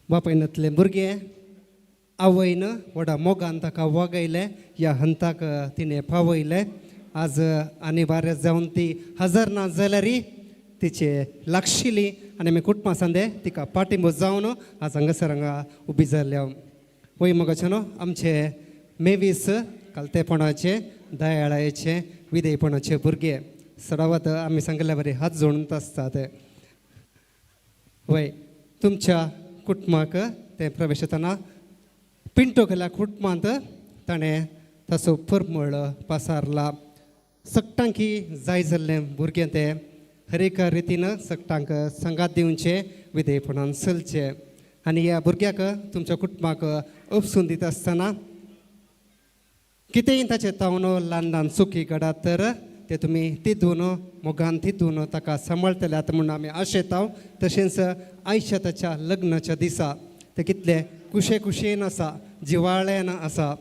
बापायनातले भुरगे आवयन व्हडा मोगान ताका वागयले ह्या हंताक तिणें पावयले. आज आनी बारे जावन ती हजर ना जाल्यारय तिचे लागशिली आनी आमी कुटुंबा सांदे तिका पाठिंबो जावन आज हांगासर उबी जाल्या. वय मगचेनो आमचे मेवीस कालतेपणाचे दयाळायेचे विधेयपणाचे भुरगे सदावत आमी सांगल्या बरे हात जोडून आसतात. वय तुमच्या कुटुंबाक ते प्रवेश जातना पिंटो गेल्या कुटुंबांत ताणें ताचो परमळ पासारला. सक्तांकी जाय जाल्ले भुरगे ते हर एका रितीन सक्तांक संगात दिवचे विधेयपणान चलचे. आनी ह्या भुरग्याक तुमच्या कुटुंबाक उपसून दिता आसतना कितेंय ताचे तावन ल्हान ल्हान चुकी घडात तर ते तुमी तितून मोगान तितून ताका सांबाळटल्यात म्हणून आमी आशेताव. तशेंच आयुश्याच्या लग्नाच्या दिसा ते कितले कुशेन आसा, जिवाळ्यान आसा.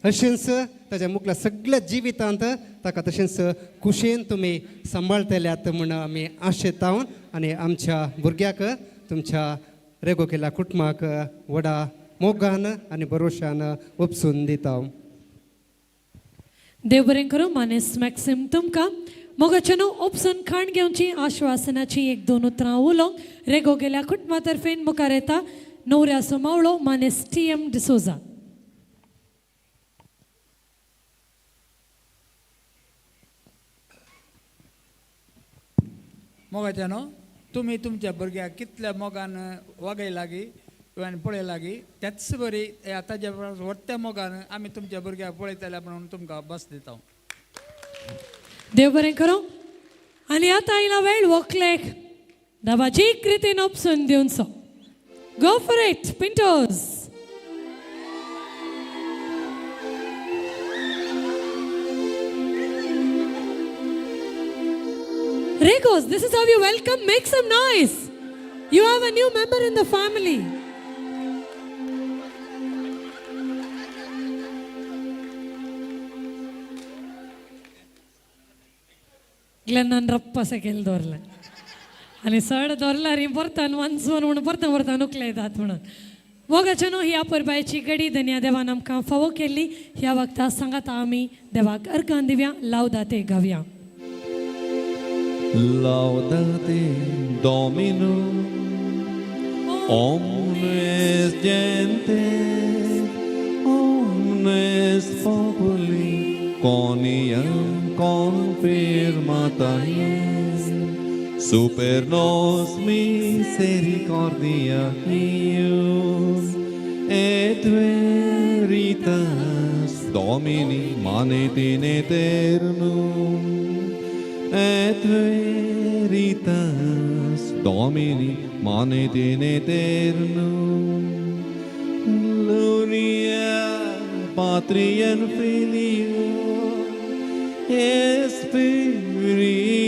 अशेंच ताच्या मुखल्या सगळ्या जिवितांत ताका तशेंच कुशेन तुमी सांबाळटल्यात म्हूण आमी आशेताव. आनी आमच्या भुरग्याक तुमच्या रेगो केल्या कुटुंबाक व्हडा मोगान आनी भरोशान उपसून दिता. देव बरें करूं. मानेस मॅक्सिम तुमकां मोगाचेनो उपसून खाण घेवची आश्वासनाची एक दोन उतरां उलोवंक रेगो गेल्या कुटुंबा तर्फेन मुखार येता न्हवऱ्याचो मावळो मानेस TM डिसोजा. मोगाच्यानो तुमी तुमच्या भुरग्याक कितल्या मोगान वागय लागी पळय लागी त्याच बरी ताच्या व्हडत्या मोगान आमी तुमच्या भुरग्याक पळयतल्या म्हणून तुमकां बस दिता. देव बरें करूं. आनी आतां आयला वेळ व्हंकलेक दाबाजीक रितीन उपसून दिवचो. Go for it Pintos. Regos, this is how you welcome. Make some noise. You have a new member in the family. Glenn Rappa sekil dorla. आणि सड दौरला री परतन वंचवन म्हणून परतन उकलयतात म्हणून. मोगाचेनो ह्या परबायची घडी धन्या देवान आमकां फावो केल्ली. ह्या वक्ता सांगात आमी देवाक अर्गां Divya लावदाते गावया. Laudate Domino, omnes gentes, omnes populi, coniam confirmata super nos misericordia Ius, et veritas Domini manet in aeternum, et veritas Domini manet in aeternum. Gloria Patri et Filio et Spiritui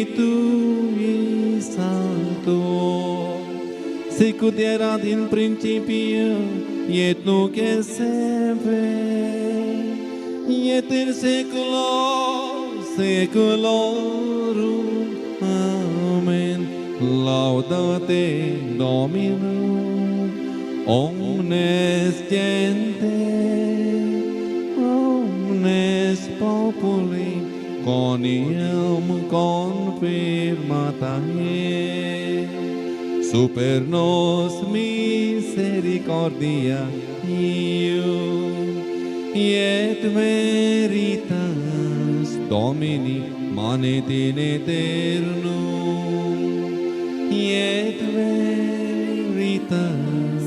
Sancto, sicut erat in principio et nunc et semper et in saeculo saeculorum. Amen. Laudate Dominum, omnes gentes, omnes populi, coniam confirmata super nos misericordia Ius, et veritas Domini manet in aeternum, et veritas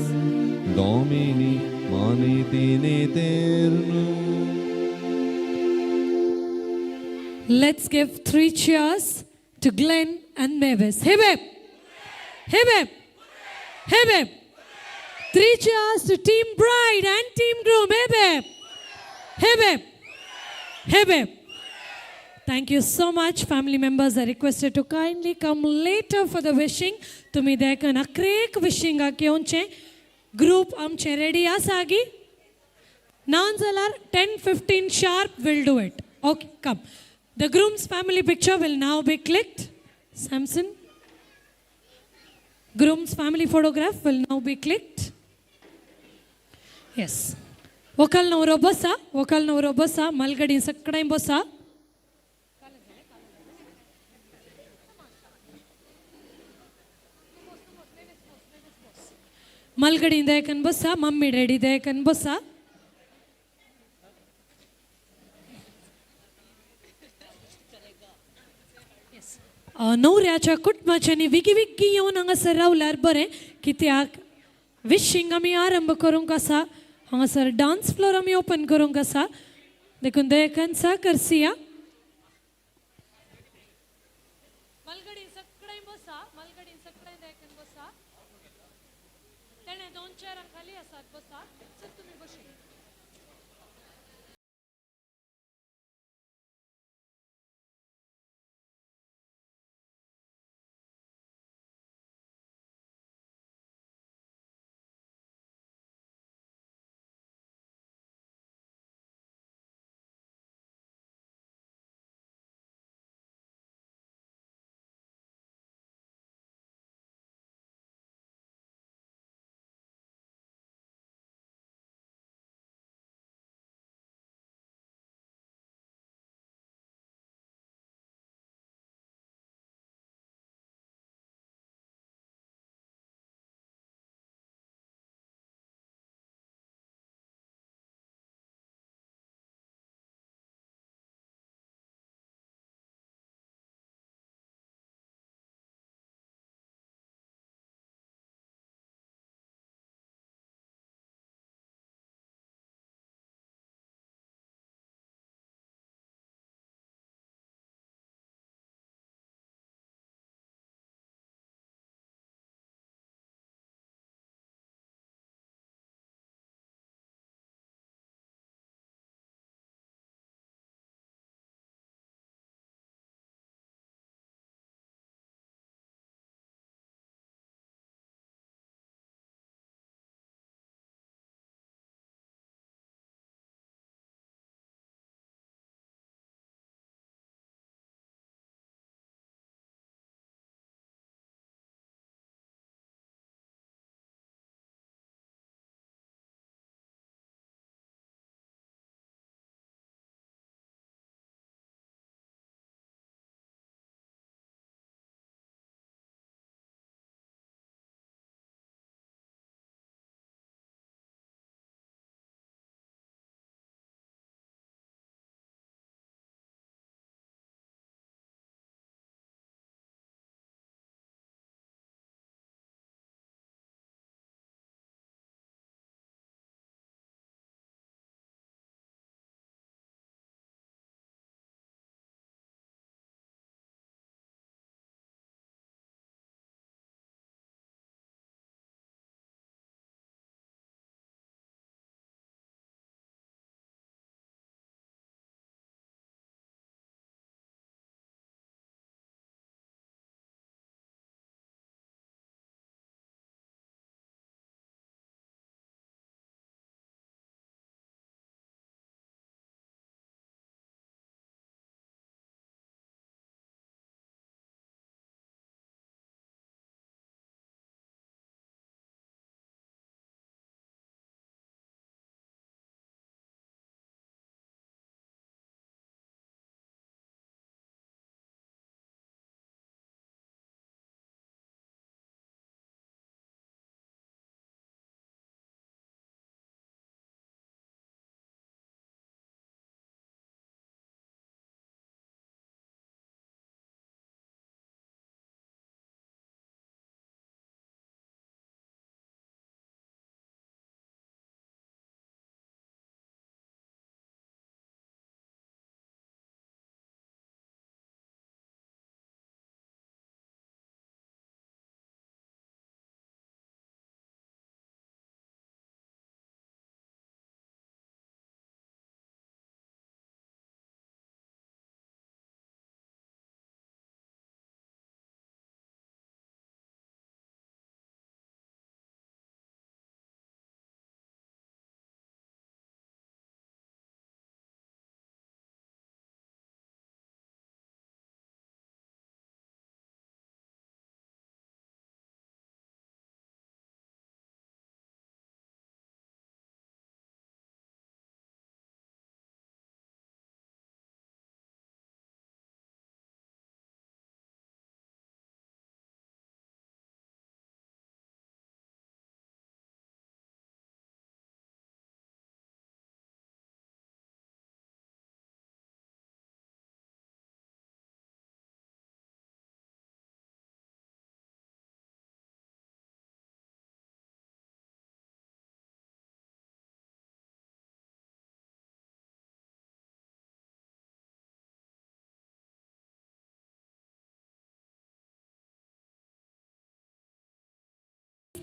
Domini manet in aeternum. Let's give 3 cheers to Glen and Mevis. Hip hip! Hip hip! Hip hip! 3 cheers to Team Bride and Team Groom. Hip hip! Hip hip. Hip hip. Thank you so much. Family members are requested to kindly come later for the wishing. तुम्ही देखन अक्रेक wishing घेवचे. Group आमचे ready आसागी. Nan zalar 10:15 sharp will do it. Okay, come. The groom's family picture will now be clicked. Samson. Groom's family photograph will now be clicked. Yes. Vokal navro bossa, malgadi sakkaday bossa. Malgadi dekan bossa, mummy daddy dekan bossa. नवऱ्याच्या कुटुंबाच्यानी विगी येवन हांगासर रावल्यार बरें कित्याक wishing आमी आरंभ करूंक आसा हांगासर डान्स फ्लोर आमी ओपन करूंक आसा देखून दयेकन सहकरसिया मलगडी सकडें बसा मलगडी सकडें दयेकन बसा तेणे 2 चेअरां खाली आसात बसा सर तुमी बशी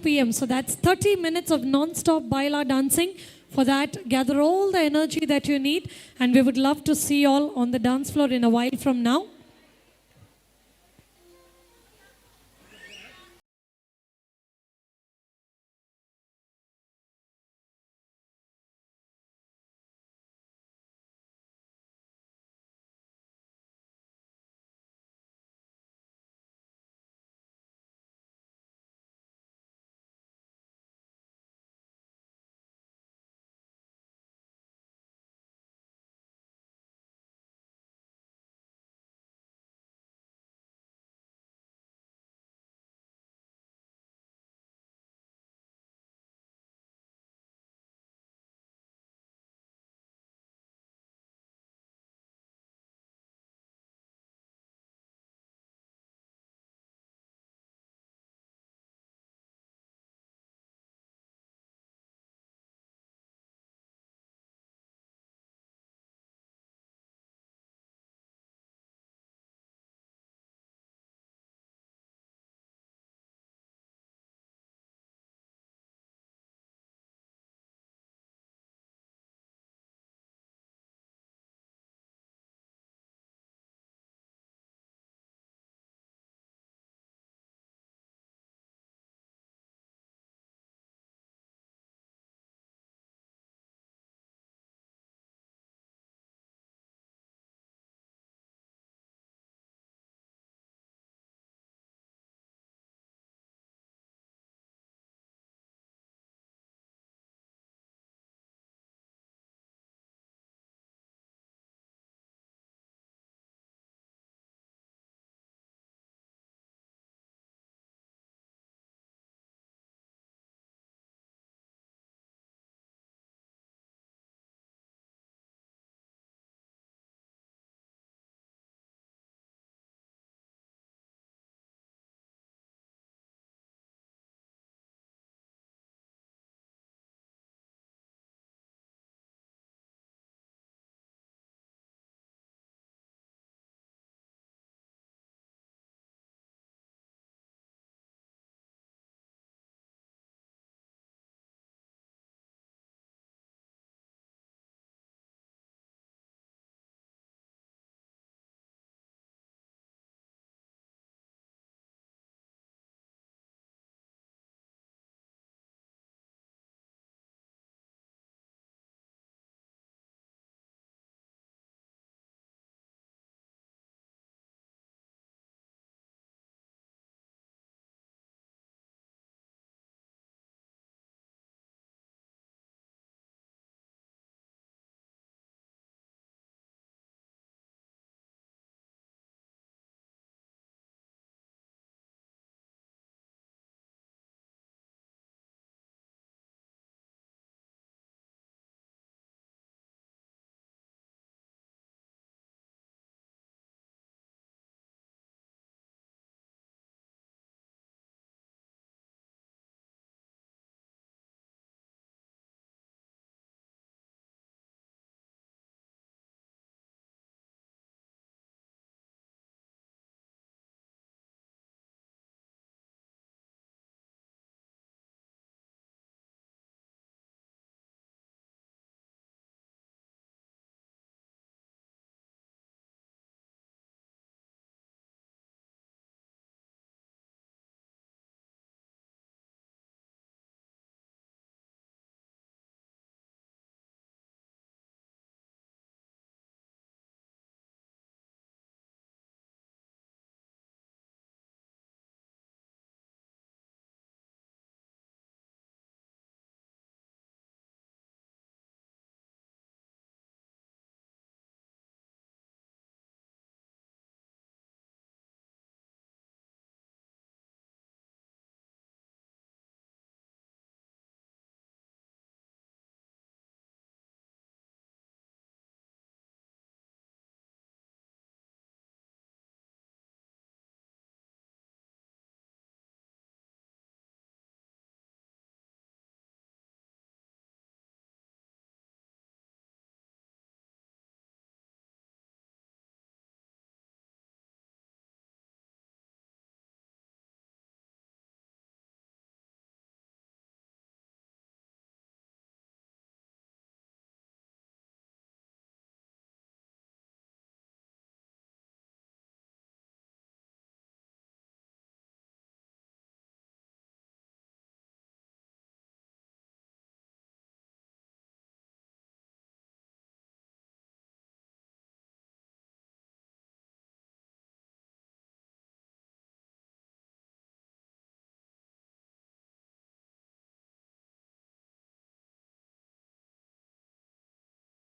p.m. So that's 30 minutes of non-stop baila dancing. For that, gather all the energy that you need, and we would love to see you all on the dance floor in a while from now.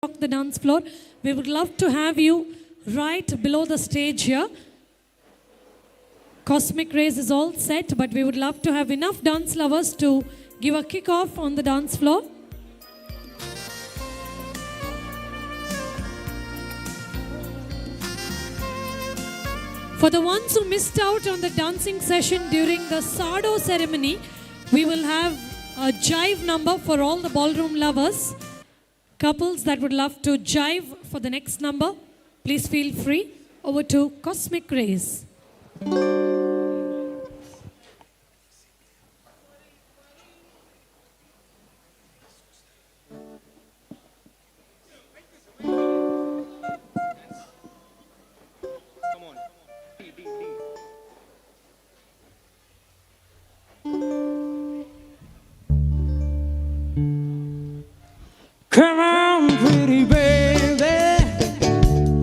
walk the dance floor. We would love to have you right below the stage here. Cosmic Rays is all set, but we would love to have enough dance lovers to give a kick-off on the dance floor. For the ones who missed out on the dancing session during the Sardo ceremony, we will have a jive number for all the ballroom lovers. Couples that would love to jive for the next number, please feel free. Over to Cosmic Rays. Come on, pretty baby,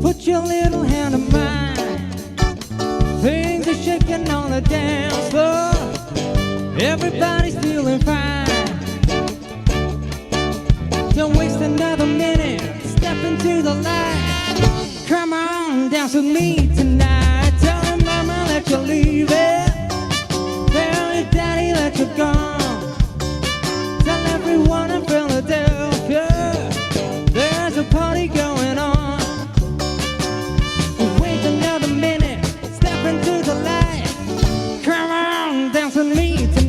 put your little hand in mine. Things are shaking on the dance floor, everybody's feeling fine. Don't waste another minute, step into the light. Come on, dance with me tonight. Tell your mama that you're leaving, tell your daddy that you're gone. Tell everyone in Philadelphia there's a party going on. Wait another minute, step into the light. Come on, dance with me tonight.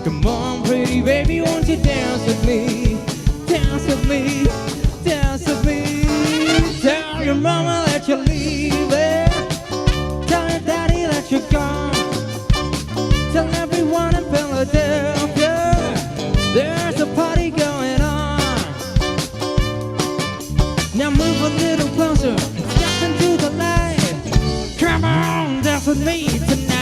Come on, pretty baby, won't you dance with me? Dance with me, dance with me. Tell your mama that you're leaving, tell your daddy that you're gone. Tell everyone in Philadelphia there's a party going on. Now move a little closer, step into the light. Come on, dance with me tonight.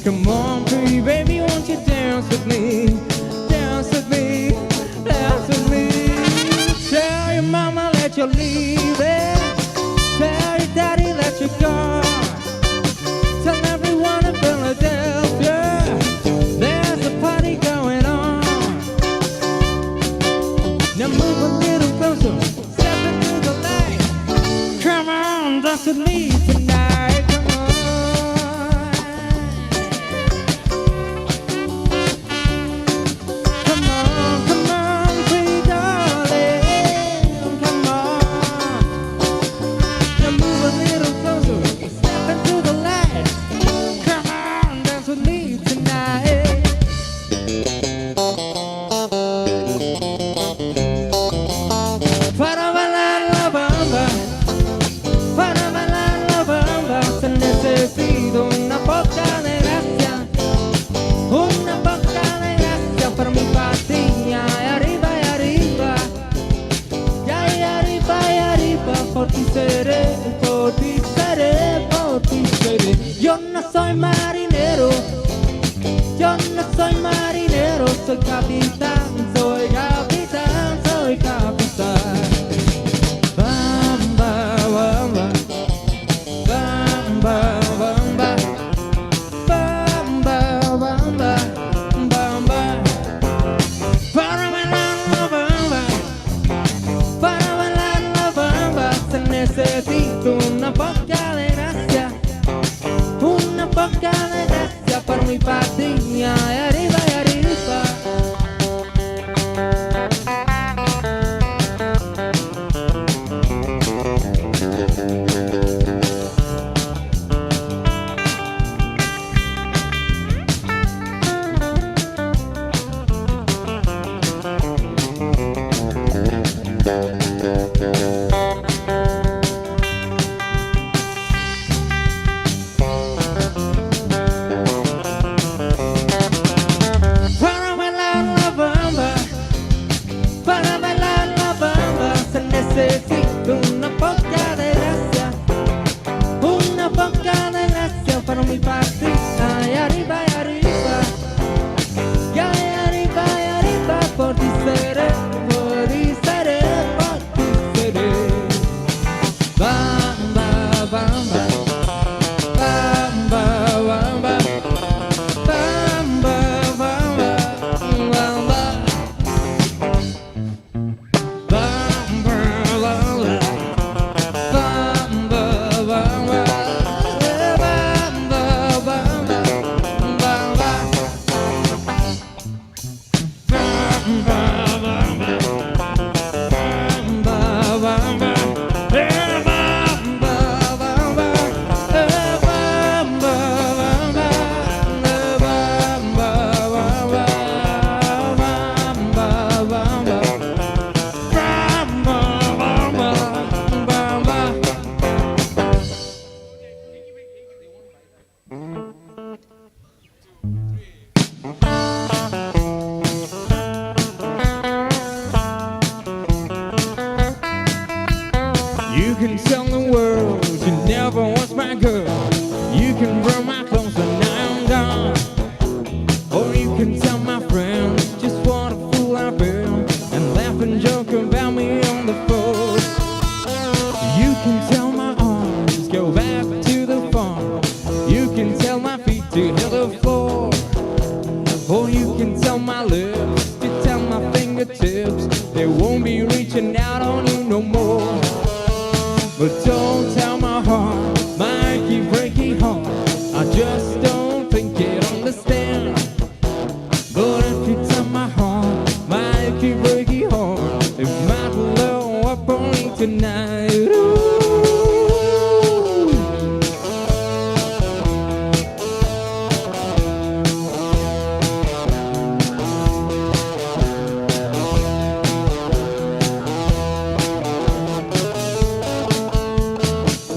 Come on, pretty baby, won't you dance with me? Dance with me, dance with me. Tell your mama that you're leaving, tell your daddy that you're gone. Tell everyone in Philadelphia there's a party going on. Now move a little closer, step into the light. Come on, dance with me tonight. Yo no soy marinero, yo no soy marinero, soy capitán, soy capitán, soy capitán. Bamba, bamba, bamba, bamba, bamba, bamba, bamba. Para bailar la bamba, para bailar la bamba, se necesita una poca de gracia. Una poca de gracia por mi patria, y arriba y arriba. You can tell the world you never was my girl. You can burn my clothes when I'm gone. Or you can tell my friends just what a fool I've been and laugh and joke about me on the phone. You can tell my arms go back to the farm. You can tell my feet to hit the floor. Or you can tell my lips to tell my fingertips they won't be reaching out on you no more. But don't tell my heart, my achy breaky heart, I just don't think it understand. But if you tell my heart, my achy breaky heart, it might blow up on me tonight. Ooh.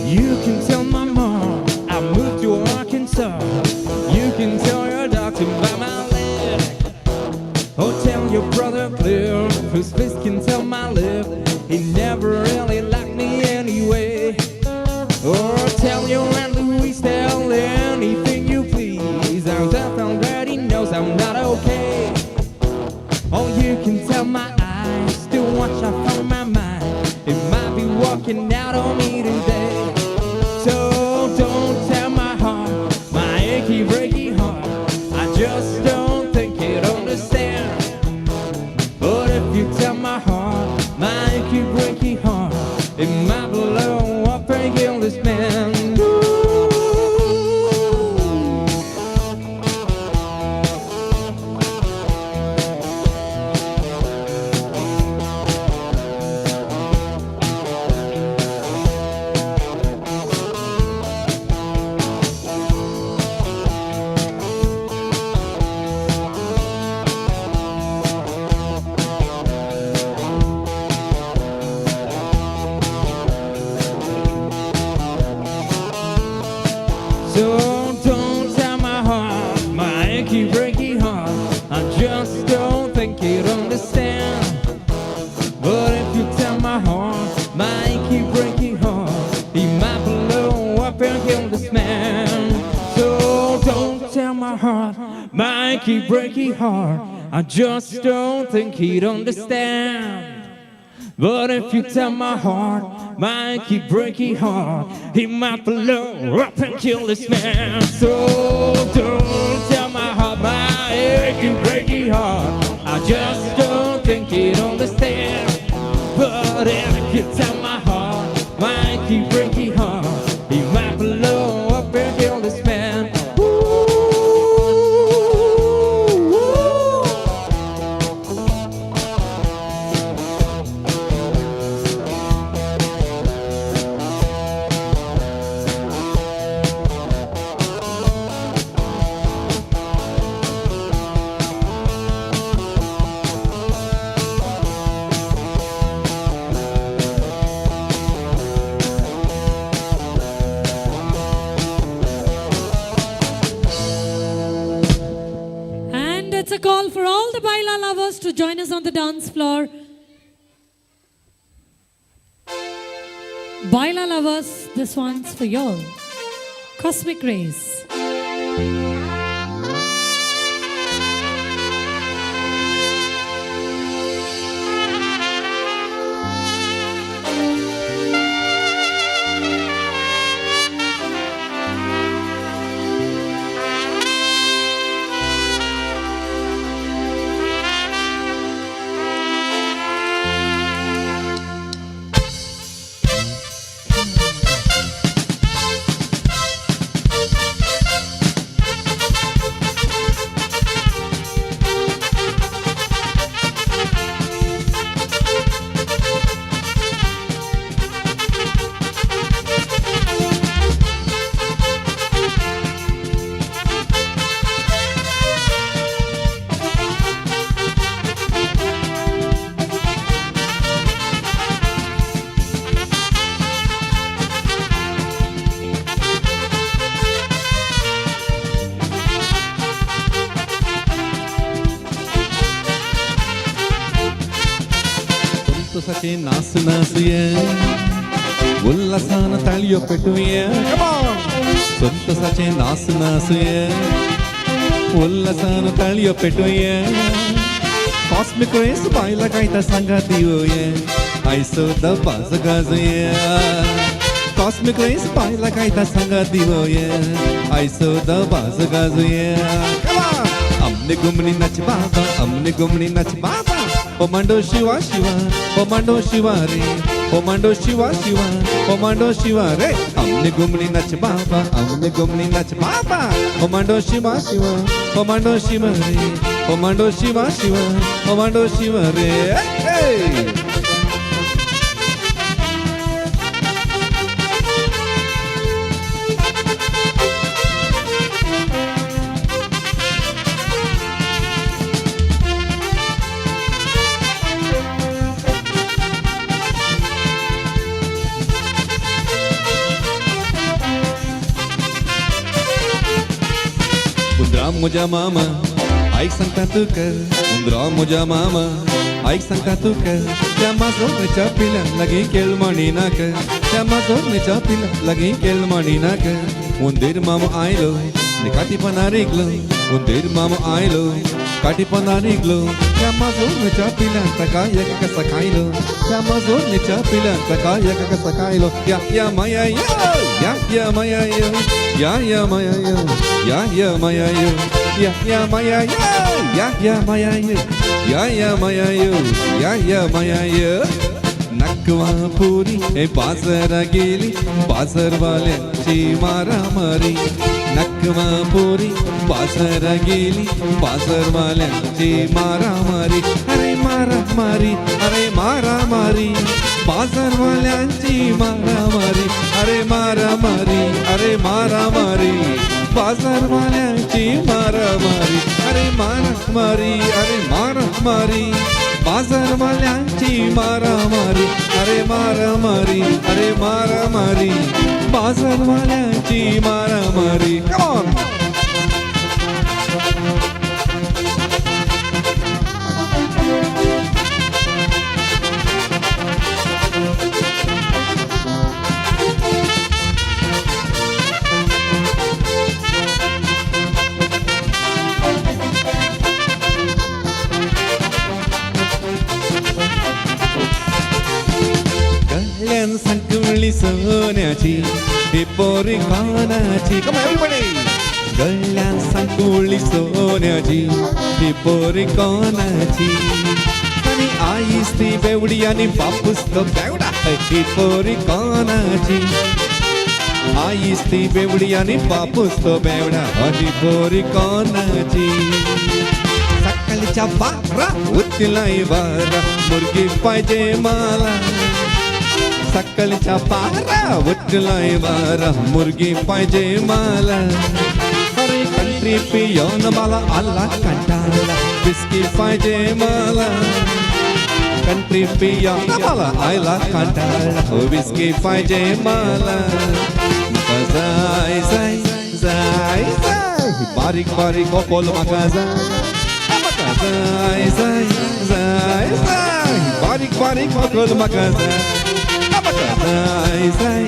You can tell my mom I moved to Arkansas. You can tell your doctor by my leg. Or tell your brother Cliff, whose fist can tell my lip he never really liked me anyway. Or tell your Aunt Louise, tell anything you please. I'm deaf already knows I'm not okay. Or you can tell my eyes to watch out from my mind. It might be walking out on me today. So don't tell my heart, my achy breaky heart, I just don't think it understand. But if you tell my heart, my achy breaky heart, it might blow up and kill this man. So don't tell my heart, my achy breaky heart, I just don't think it understand. But if you tell my heart, my achy breaky heart, he might blow up and kill this man. So don't tell my heart, my achy breaky heart, I just don't think he'd understand. But if you tell my heart, my achy breaky heart, he might blow up and kill this man. So don't tell my heart, my achy breaky heart, I just don't think he'd understand. But if you tell my heart, my achy breaky heart, he might blow up and kill this man. It's a call for all the Baila lovers to join us on the dance floor. Baila lovers, this one's for y'all. Cosmic Rays. सके नाच नाच ये उल्हासान ताळयो पेटूया संतोषाचे नास नासूया उल्हासान ताळयो पेटूया cosmic rays पाहिला काय तर सांगा दिवूया आयसो दबाज गाजूया कॉस्मिक रेस पाहिला काय तर सांगा दिवूया आयसो दबाज गाजूया अमने गुमनी नच बाबा अमने गुमनी नच बाबा ओ मांडो शिवा शिवा ओ मांडो शिवा रे ओ मांडो शिवा शिवा ओ मांडो शिवा रे अमने गुमनी नच बाबा अमने गुमनी नच बाबा ओ मांडो शिवा शिवा ओ मांडो शिवा रे ओ मांडो शिवा शिवा ओ मांडो शिवा रे उंदरा मुझा मामा ऐक सांगता तू कर उंदरा मुझा मामा ऐक सांगता तू कर त्या माजोरच्या पिल्या लगी केल म्हणी नाक त्या माजोरच्या पिल्या लगी केल म्हणी नाक उंदीर मामा आयलो काठीपणा रेगलो उंदीर मामा आयलो काठीपणा रेगलो त्या माजोरच्या पिल्यांचा काय एक कसा खायलो त्या माजोरच्या पिल्यांचा काय एक कसा खायलो या या माया या माया या माया या माया या माया या माया या माया या माया नकवा पुरी हे बाजारा गेली बाजारवाल्यांची मारामारी नकवा पुरी बाजारा गेली बाजारवाल्यांची मारामारी अरे मारामारी अरे मारामारी बाजारवाल्यांची मारामारी अरे मारामारी अरे मारामारी बाजारवाल्यांची मारामारी अरे मारामारी अरे मारामारी बाजारवाल्यांची मारामारी अरे मारामारी अरे मारामारी बाजारवाल्यांची मारामारी गळ्यान संकुळी सोन्याची ही पोरी कानाची गळ्यान संकुळी सोन्याची ही पोरी कानाची आणि आईस ती बेवडी आणि बापूस तो बेवडा ही पोरी कानाची आईस ती बेवडी आणि बापूस तो बेवडा ही पोरी कानाची सकाळच्या 12 उठलाय 12 मुर्गी पाहिजे मला सकाळच्या 12 उठलाय 12 मुर्गी पाहिजे मला अरे कंट्री पिऊन मला आला कंटाळा बिस्की पाहिजे मला कंट्री पिऊन मला आला कंटाळा बिस्की पाहिजे मला जाय जाय जाय जाय बारीक बारीक बोल माका जाय जाय जाय जाय बारीक बारीक बोल माका जाय जाय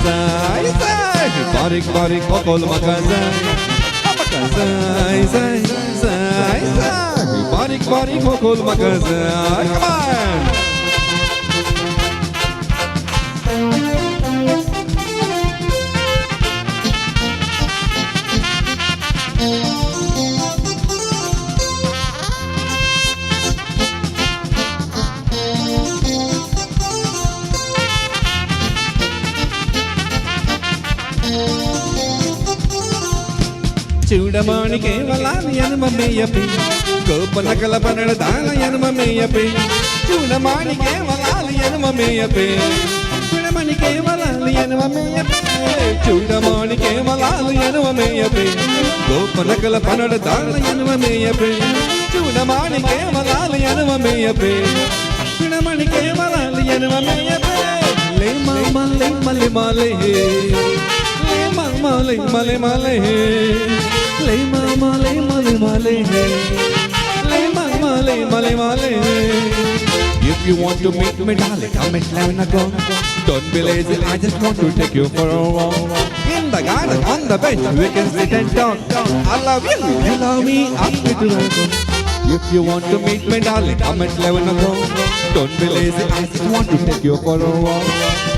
जाय जाय बारीक बारीक बोल माका जाय जाय जाय जाय बारीक बारीक बोल माका जाय చూడమానికి వలాలి యనమమేయపి కోపనకల పనడదాల యనమమేయపి చూడమానికి వలాలి యనమమేయపి చూడమానికి వలాలి యనమమేయపి చూడమానికి వలాలి యనమమేయపి కోపనకల పనడదాల యనమమేయపి చూడమానికి వలాలి యనమమేయపి చూడమానికి వలాలి యనమమేయపి లే మామ లే మలే మాలే లే మామ లే మలే మాలే ले मामा ले माले माले ले मामा ले माले माले If you want to meet me, darling, come and let me go. Don't be lazy, I just want to take you for a walk. In the garden, on the bench, we can sit and talk. I love you, you love me, up to the If you want to meet me, darling, come at 11 o'clock. Don't be lazy, I just want to take you for a walk.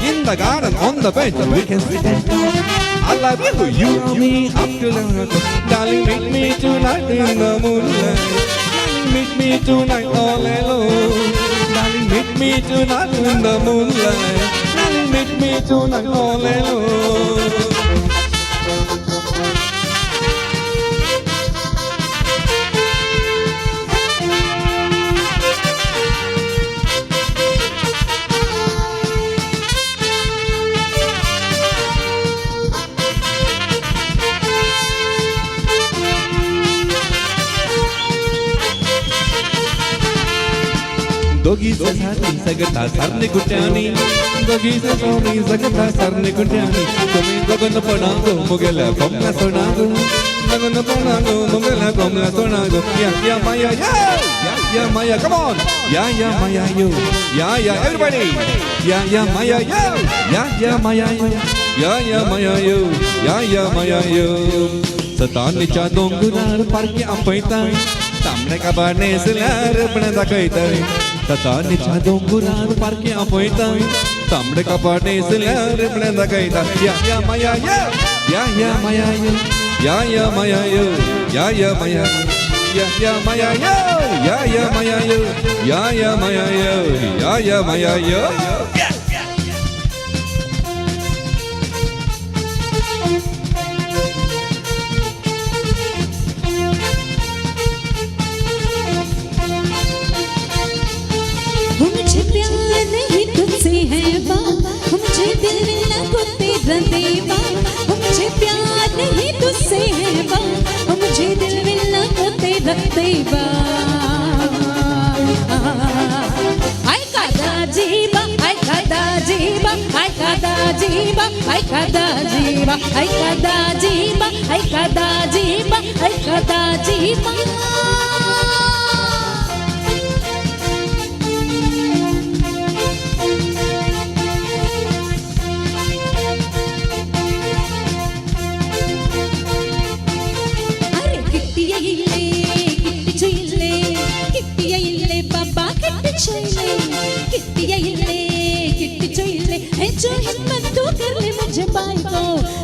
In the garden, on the bench, we can sit and talk. I love you, you love me, up to 11 o'clock. Darling, meet me tonight in the moonlight. Darling, meet me tonight all alone. Darling, meet me tonight in the moonlight. Darling, meet me tonight all alone. दोघीचे साथी सगटा सरने कुट्यानी दोघीचे सोनी सगटा सरने कुट्यानी तुम्ही गगन पडागो मुगेला कोमला सोनागो गगन पडागो मुगेला कोमला सोनागो या माया या माया come on या माया yo या everybody या माया yo या माया yo या माया yo या माया yo सतानीच्या डोंगरार पारखी आपयता तांबडे काबाने सल्यार पण दाखयताय सतानीच्या डोंगरार पारखी आपयता तांबडे काबाने सल्यार पण दाखयता या माया या माया या माया या माया या माया या माया या माया या माया मुझे प्यार नहीं तुझसे है बा मुझे दिल मिलना को तेरा देवा मुझे प्यार नहीं तुझसे है बा मुझे दिल मिलना को तेरा देवा आई कादा जीवा आई कादा जीवा आई कादा जीवा आई कादा जीवा आई कादा जीवा आई कादा जीवा आई कादा जीवा जो हिम्मत तू कर ले मुझे पाई को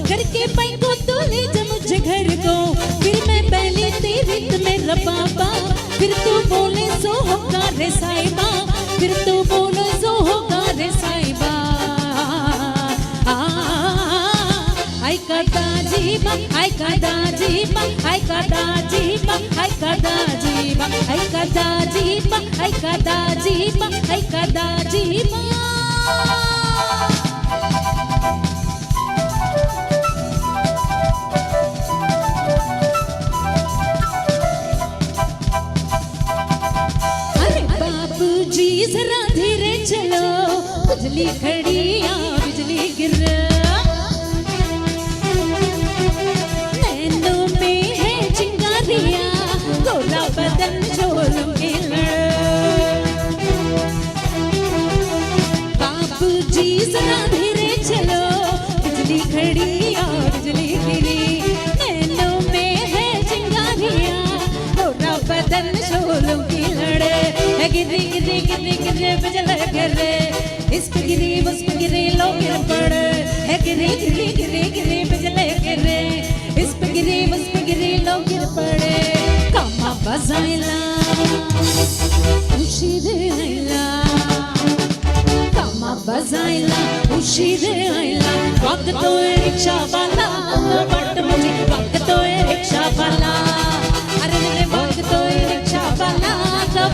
करके पाई को तू ले जा मुझे घर को फिर मैं पहले तेरे तो मेरा पापा फिर तू बोले सो होगा रे साहिबा फिर तू बोले सो होगा रे साहिबा आई कादा जीवा आई कादा जीवा आई कादा जीवा आई कादा जीवा आई कादा जीवा आई कादा जीवा आई कादा जीवा बाबूजी जरा धीरे चलो बिजली खड़ी या बिजली गिर नैनों में है चिंगारियां गोरा बदन झोलूंगी बाबूजी जरा धीरे चलो बिजली खड़ी या बिजली गिरी नैनों में है चिंगारियां गोरा बदन झोलूंगी लड़े गिरी गिरी गिरी गिरी बजल गिरे इस पे गिरी उस पे गिरी लो गिर पड़े है गिरी गिरी गिरी गिरी बजल गिरे इस पे गिरी उस पे गिरी लो गिर पड़े कामा बजाइला खुशी रे आइला कामा बजाइला खुशी रे आइला वक्त तो रिक्शा वाला बट मुझे वक्त तो रिक्शा वाला अरे रे वक्त तो रिक्शा वाला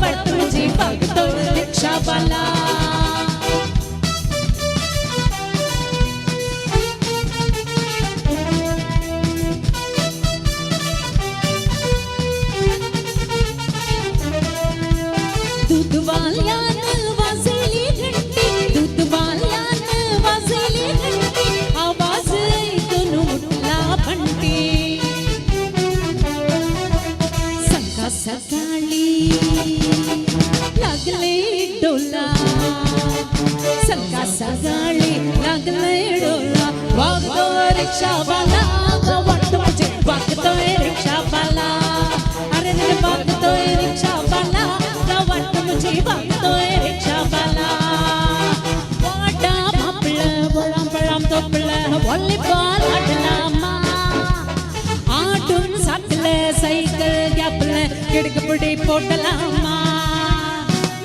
बट मुझे वक्त तो रिक्शा वाला दूध वाल्यान वाजेली घंटी दूध वाल्यान वाजेली घंटी आवाज ऐकून उठला भंटी सकाळी लागले डोला लागले डोला वागतोय रिक्षावाला वाटतं म्हणजे वागतोय रिक्षावाला अरे रे वागतोय रिक्षावाला वाटतं म्हणजे वागतोय रिक्षावाला वाटा भापलं बळाम बळाम तोपलं व्हॉलीबॉल आटला आटून सापलं सायकल गॅपलं किडकपुडी पोटला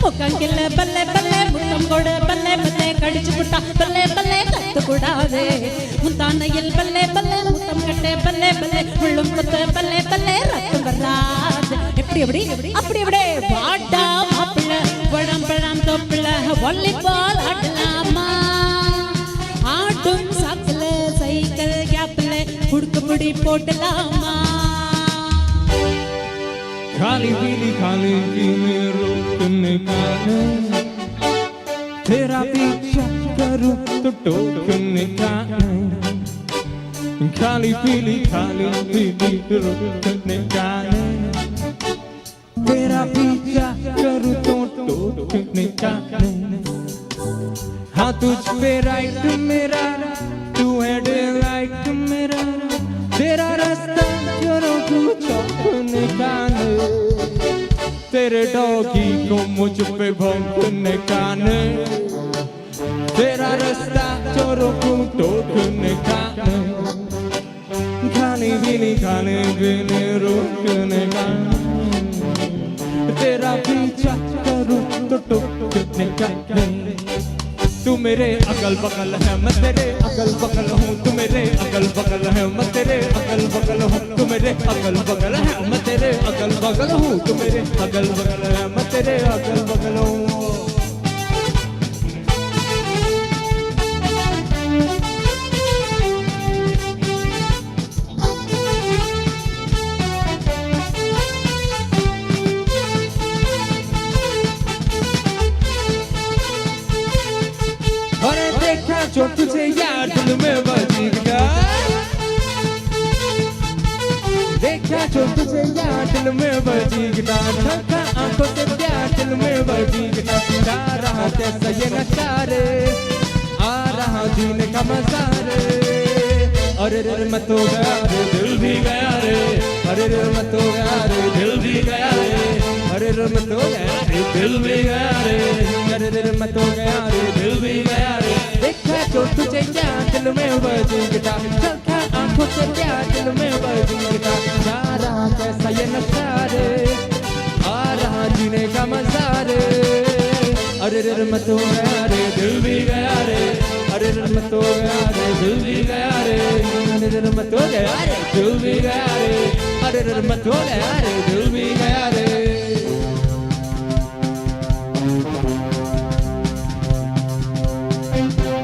मुखंगिल बल्ले बल्ले मुत्तम गोड बल्ले बल्ले कडिच पुट्टा बल्ले बल्ले कत्त कुडावे मुंतानയിൽ बल्ले बल्ले मुत्तम कट्टे बल्ले बल्ले मुള്ളും കുത്ത് बल्ले बल्ले रक्त बर्राद எப்படி எப்படி அப்படி இப்படி வாடா மாப்பிள்ள பழம் பழம் தொப்பிள்ள வாலிபால் ஆடலாமா ஆட்டும் சாக்கல சைக்கிள் கேப்ல குடுக்குபடி போடலாமா खाली पीली रोकने का नहीं तेरा पीछा करूं तो टोकने का नहीं खाली पीली रोकने का नहीं तेरा पीछा करूं तो टोकने का नहीं हाँ तुझ पे राइट मेरा तू है डे लाइट मेरा तेरा रास्ता चलो तू चौकने का नहीं तेरे डॉगी को मुझ पे भौंकने का नहीं तेरा रास्ता चोरों को टोकने का नहीं खाने पीने रोकने का नहीं तेरा पीछा करूं तो टोकने का नहीं तू मेरे अगल बगल है मैं तेरे अगल बगल हूँ तू मेरे अगल बगल है मैं तेरे अगल बगल हूँ तू मेरे अगल बगल है मैं तेरे अगल बगल हूँ तू मेरे अगल बगल है मैं तेरे अगल बगल हूँ जो तुझे यार दिल में बजेगा देखा जो तुझे यार दिल में बजेगा धक्का आंखों से प्यार दिल में बजेगा गा रहा जैसा ये नशा रे आ रहा जीने का मजा रे अरे रे मैं तो गया रे दिल भी गया रे अरे रे मैं तो गया रे दिल भी गया रे अरे रे मैं तो गया रे दिल भी गया रे अरे रे मैं तो गया रे दिल भी गया रे देखा जो तुझे यार दिल में बजेगा देखा आंखों से प्यार दिल में बजेगा गा रहा कैसा ये नशा रे आ रहा जीने का मजा रे अरे रे मैं तो गया रे दिल भी गया रे अरे रे मैं तो गया रे दिल भी गया रे अरे रे मैं तो गया रे दिल भी गया रे अरे रे मैं तो गया रे दिल भी गया रे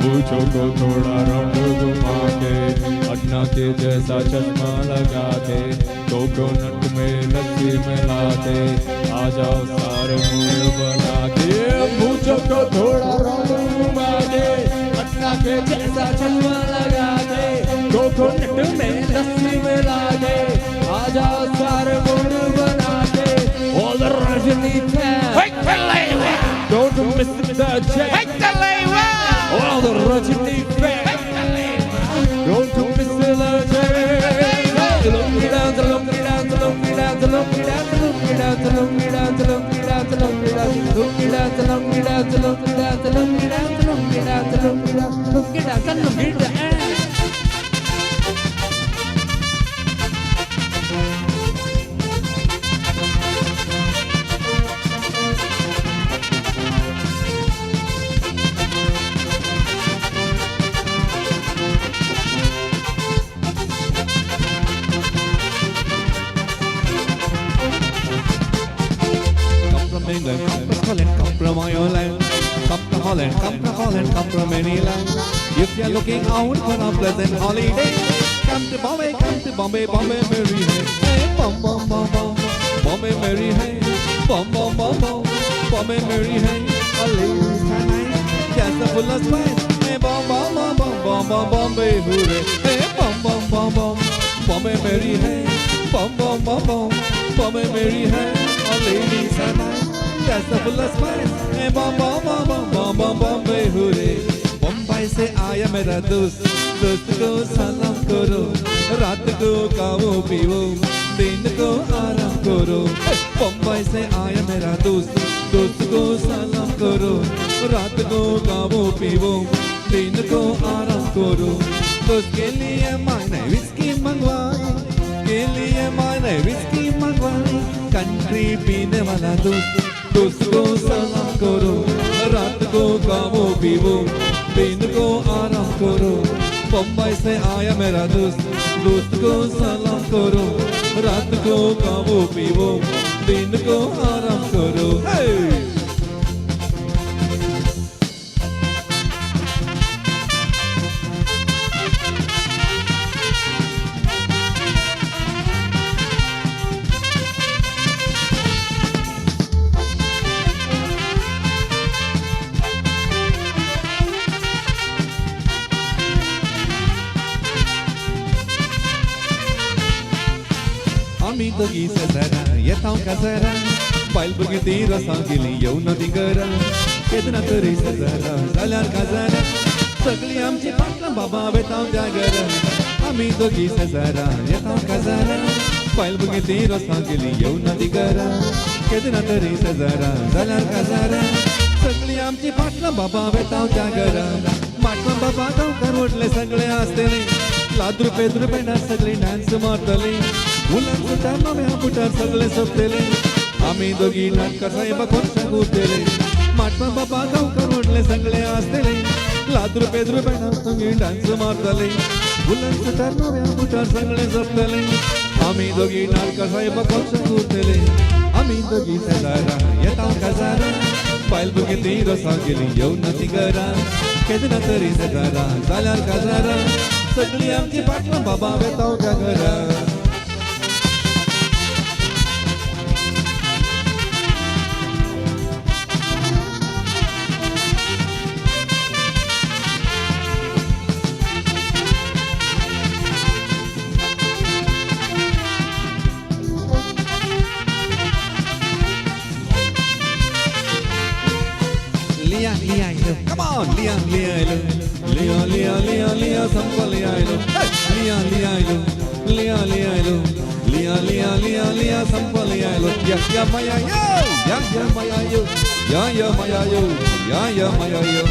पूछो तो थोड़ा रंग घुमा के अन्ना के जैसा चश्मा लगा के कोकोनट में लस्सी मिला के आ जाओ सारे मुंह बना के पूछो तो थोड़ा रंग घुमा के अन्ना के जैसा चश्मा लगा के कोकोनट में लस्सी मिला के आ जाओ सारे मुंह बना के all the Rajani fans don't miss the chance all the Rajani fans don't miss the chance look me down look me down look me down look me down look me down look me down look me down look me down look me down look me down look me down look me down look me down look me down look me down look me down England, come from Holland, come from Ireland, come from Holland, come from Holland, come from any land. If you're looking out for a pleasant holiday, come to Bombay, Bombay, Mary, hey, bum bum bum bum, Bombay, Mary, hey, bum bum bum bum, Bombay, Mary, hey, a lady's night, just a full of spice, hey, bum bum bum bum bum bum, Bombay, hooray, hey, bum bum bum bum, Bombay, Mary, hey, bum bum bum bum, Bombay, Mary, hey, a lady's night. That's the full of spice. Hey, bum bum bum bum bum bum Bombay hooray. Bombay Bombay से आया मेरा दोस्त दोस्त को सलाम करो रात को खाओ पीओ दिन को आराम करो बम्बई से आया मेरा दोस्त दोस्त को सलाम करो रात को खाओ पीओ दिन को आराम करो दोस्त के लिए मैंने विस्की मंगवाई के लिए मैंने विस्की मंगवाई कंट्री पीने वाला दोस्त दोस्त को सलाम करो रात को खाओ पीओ दिन को आराम करो बम्बई से आया मेरा दोस्त दोस्त को सलाम करो रात को खाओ पीओ दिन को आराम करो आम्ही दोघी जरा येताव का जरा पायल बघितली रसा गेली येऊ नदी गरा केदना तरी जरा जाल्यार का जरा सगळी आमची पाटला बाबा वेताव त्या घरा आम्ही दोघी जरा येताव का जरा पायल बघितली रसा गेली येऊ नदी गरा केदना तरी जरा जाल्यार का जरा सगळी आमची पाटला बाबा वेताव त्या घरा पाटला बाबा गावकार उठले सगळे असतेले लादरू पेदरू पेंडा सगळी डान्स मारतले मुलांचं टामा म्या पुटार सगळे सोपतेले आम्ही दोघी नाटका साहेब खोरच्या गुरतेले माटमा बाबा गावकार ओढले सगळे असतेले लादरू पेदरू बेणा तुम्ही डान्स मारतले मुलांचं टामा म्या पुटार सगळे सोपतेले आम्ही दोघी नाटका साहेब खोरच्या गुरतेले आम्ही दोघी सदारा येताव काजारा पायल बघितली रसा गेली येऊ नदी गरा केदना तरी सदारा जाल्यार काजारा सगळी आमची पाटला बाबा वेताव का घरा Come on, Leon, Leon, Leon, Leon, Leon, Leon, Sampal, Leon, Leon, Leon, Leon, Leon, Leon, Leon, Leon, Leon, Sampal, Leon, ya Maya yo, ya Maya yo, ya Maya yo, ya Maya yo,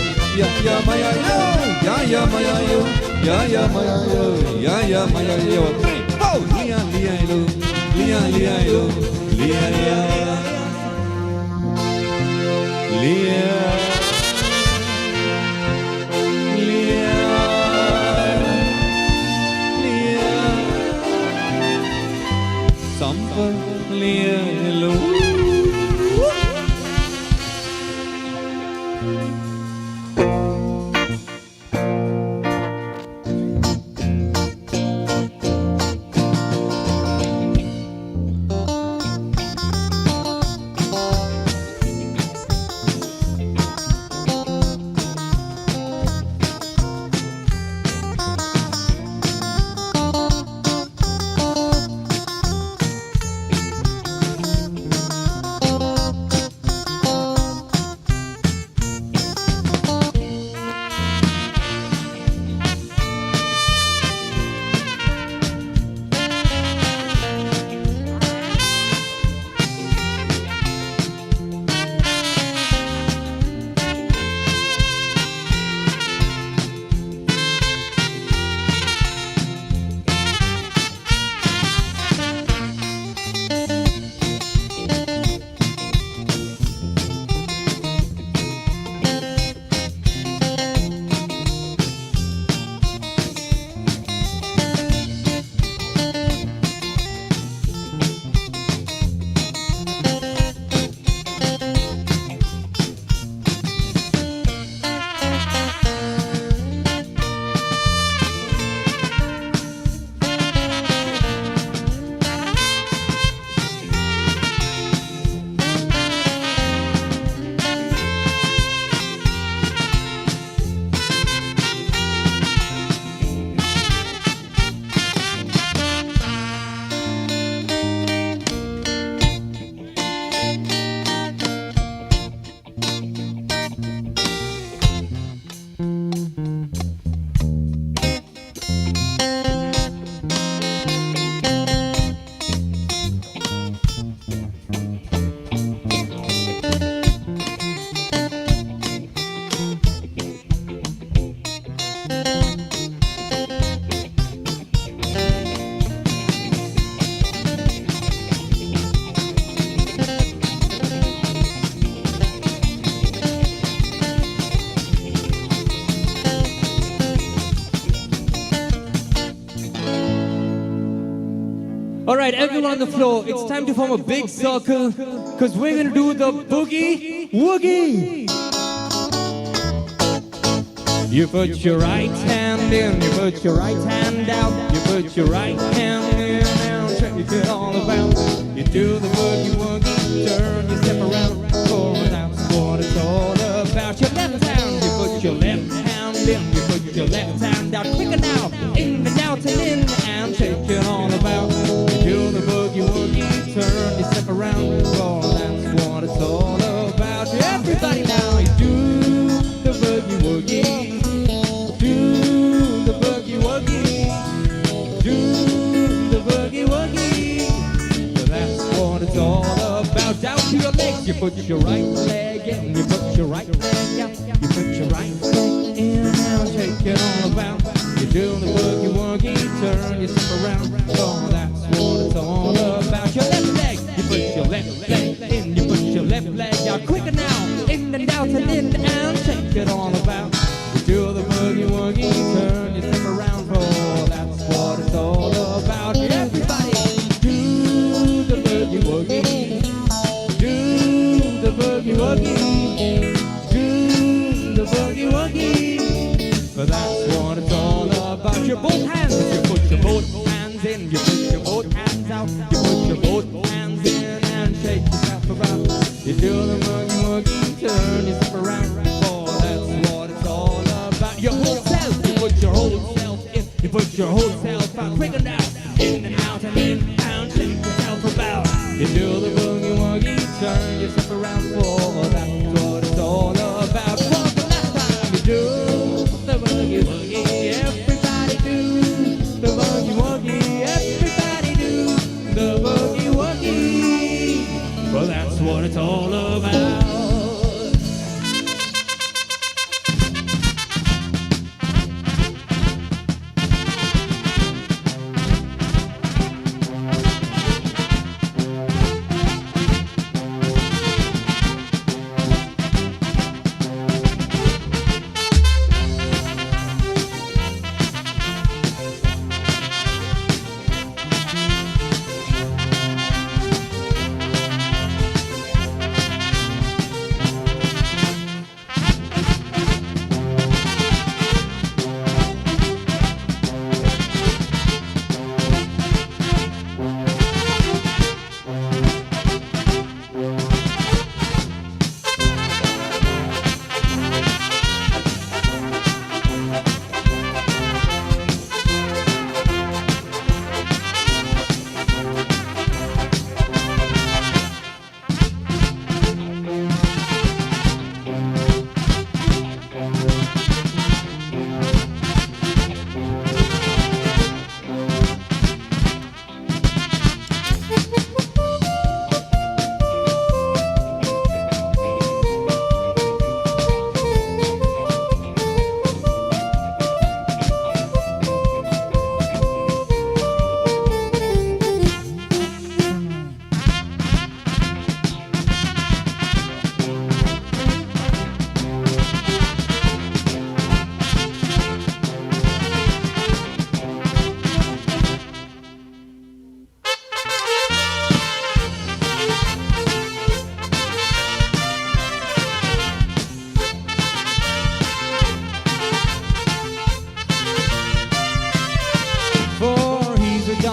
ya Maya yo, ya Maya yo, ya Maya yo, ya Maya yo, 3, 4, Leon, Leon, Leon, Leon, Leon, Leon. All right, everyone on the floor, it's time to form a big circle because we're going to do the boogie woogie. You put your right hand in, you put your right hand out, you put your right hand in and shake it all about. You do the boogie woogie, turn your step around, oh, that's what it's all about. Your left hand, you put your left hand in, you put your left hand out, quicker now, in and out and in and shake it all about. You do the boogie woogie, turn your step around, oh, that's what it's all about. Everybody now, you do the boogie woogie. Do the boogie woogie, do the boogie woogie. That's what it's all about. Down to your legs, you put your right leg in, you put your right leg out, you put your right leg in and shake it all about. You do the boogie woogie, turn yourself around. Oh, that's what it's all about. Your left leg, you put your left leg in, you put your left leg out. Quicker now, in and out and in and shake it all about. Do the boogie woogie, turn yourself around, oh, that's what it's all about. Everybody, do the boogie woogie, do the boogie woogie, do the boogie woogie. But that's what it's all about. Your both hands, you put your both hands in, you put your both hands out, you put your both hands in and shake yourself about. You do the boogie woogie, turn yourself around, oh, that's what it's all about. Your whole self, you put your whole self in, you put your whole self out, quicker now, in and out and in and shake yourself about. You do the boogie woogie, turn yourself around, oh, that's what it's all about. For the last time, you do the boogie woogie, everybody do the boogie woogie, everybody do the boogie woogie. Well, that's what it's all about.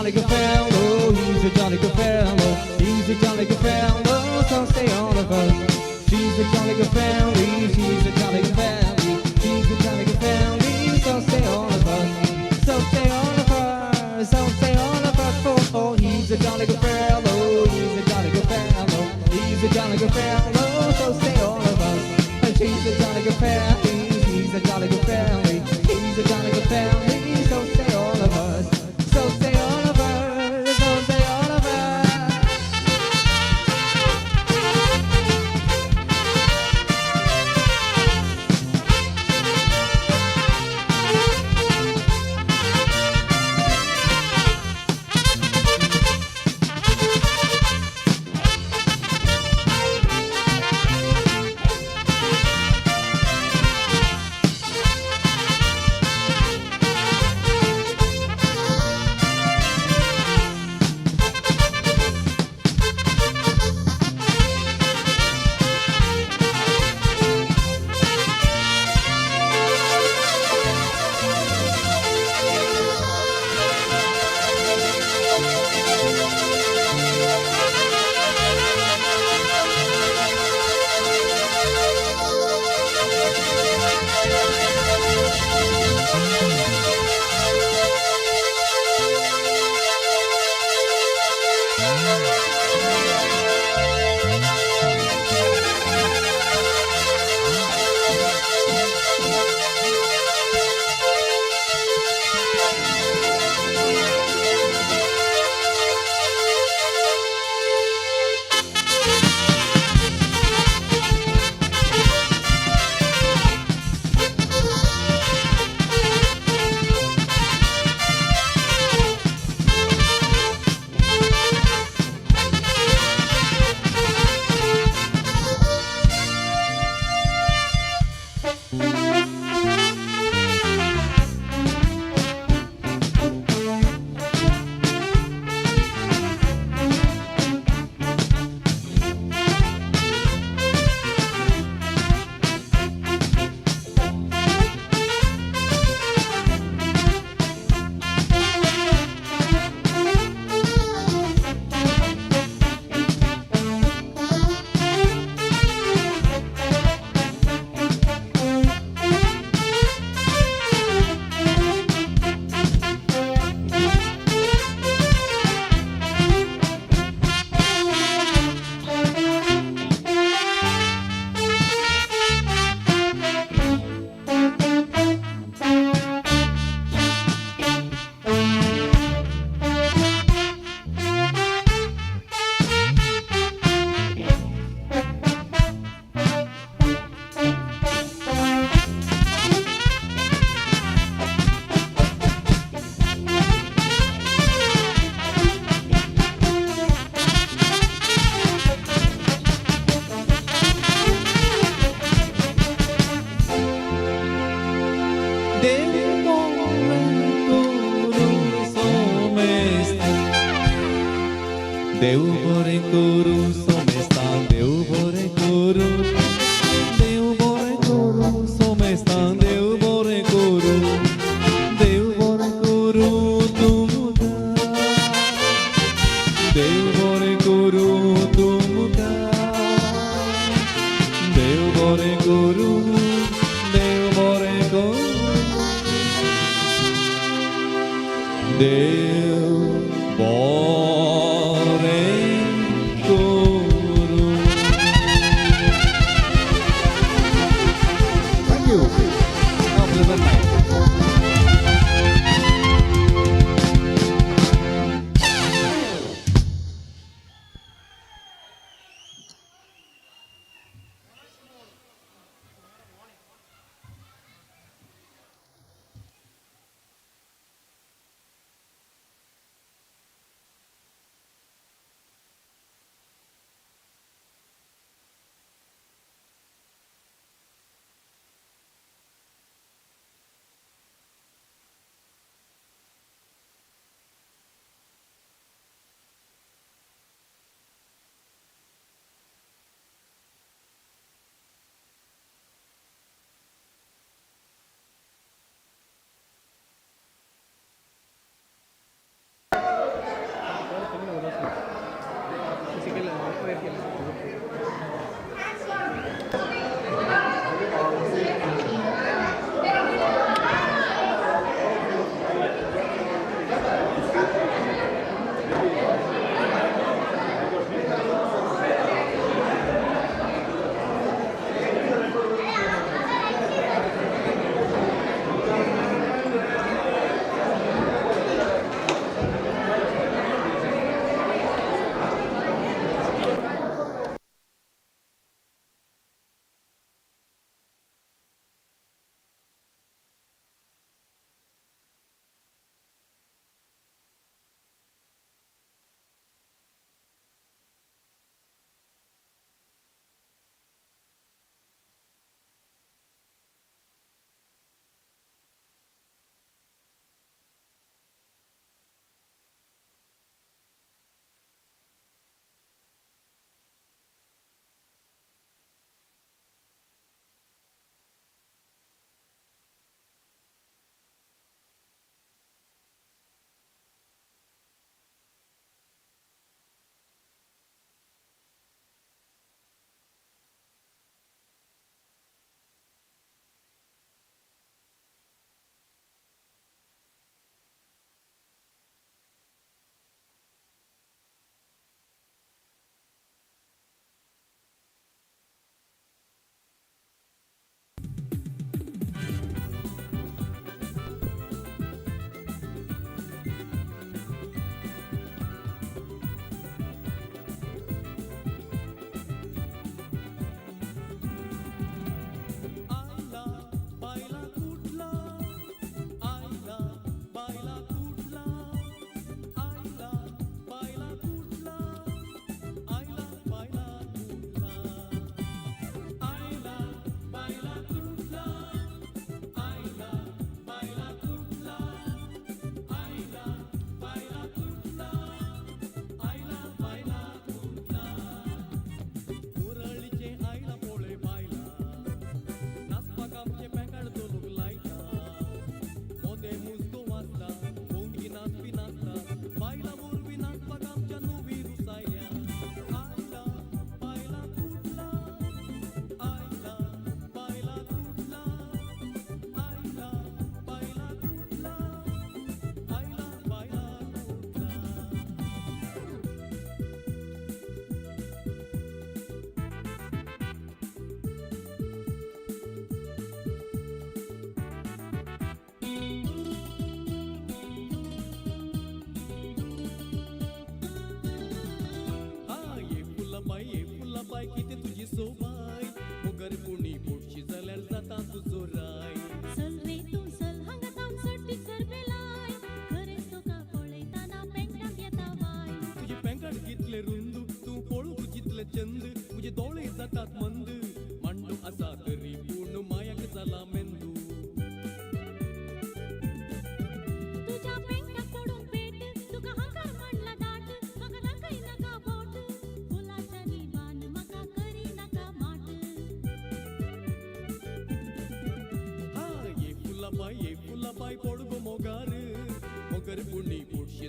jolly good fellow, he's a jolly good fellow, he's a jolly good fellow, so say all of us. She's a jolly good family, she's a jolly good family, she's a jolly good family, so say all of us. So say all of us, so say all of us. Oh, he's a jolly good fellow, he's a jolly good fellow, he's a jolly good fellow, so say all of us. And she's a jolly good family, she's a jolly good family, he's a jolly good family, so say all of us. So say all of us, so say all of us. बरें करूं सोमेस्तान देव बरें करूं सोमेस्तान देव बरें करूं तुमकां देव बरें करूं तुमकां देव बरें करूं देव बरें करूं देव बरें करूं. Thank you. Have a pleasant night.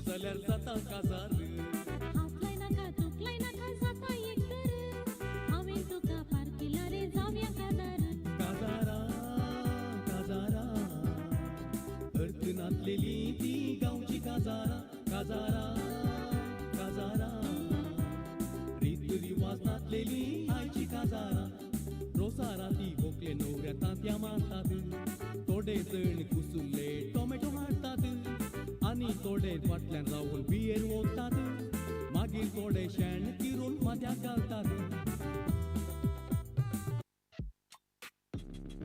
जाल्यार जाता काजार हातलाय नाका तुकलाय नाका जाता एकतर हांवें तुका पार केला रे जावया काजार काजारा काजारा अर्थ नातलेली ती गांवची काजारा काजारा काजारा रीत रिवाज नातलेली आयची काजारा रोसारा ती गोखले नवऱ्या तांत्या मारतात थोडे जण कुसुल्ले टोमॅटो हाडतात आनी थोडे फाटल्यान रावून बियर ओंकतात मागीर थोडे शेण किरून माथ्याक घालतात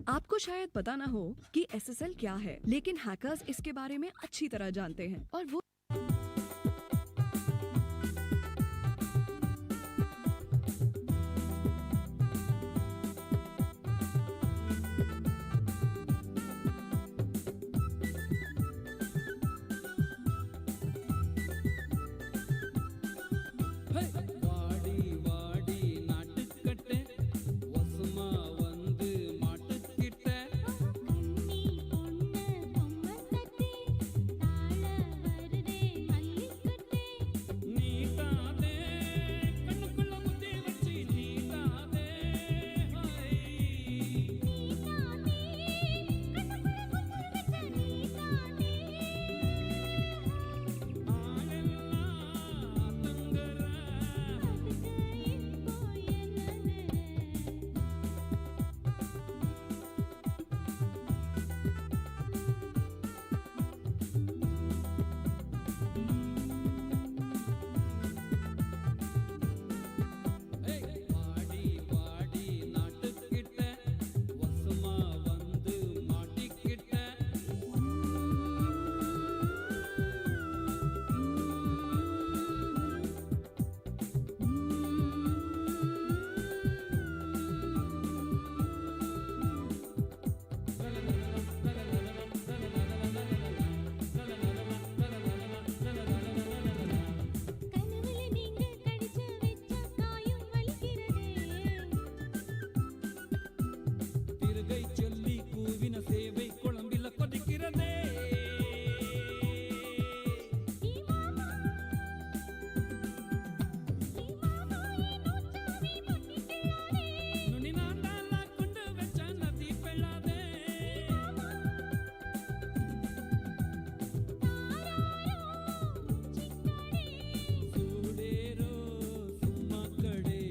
आपको शायद पता ना हो कि SSL क्या है, लेकिन हैकर्स इसके बारे में अच्छी तरह जानते हैं और वो வாடி வாடி நாட்டுக்கட்டே வசமா வந்து மாட்டுக்கிட்ட கண்ணி பொண்ணு பொம்மை தட்டி தாழ வருதே மல்லிக்கட்டே நீட்டாதே கண்ணுக்குள்ள முத்தி வச்சு நீட்டாதே வாடி வாடி நாட்டுக்கிட்ட வசமா வந்து மாட்டிக்கிட்ட கனவுல நீங்க கடிச்சு வெச்ச காயும் வலிக்கிறதே திருகை சொல்லி கூவின சேவை குழம்பில கொதிக்கிறதே நுனி நாண்டால கொண்டு வச்ச நதி பெள்ளாதே சூடேரோ சும்மா கடே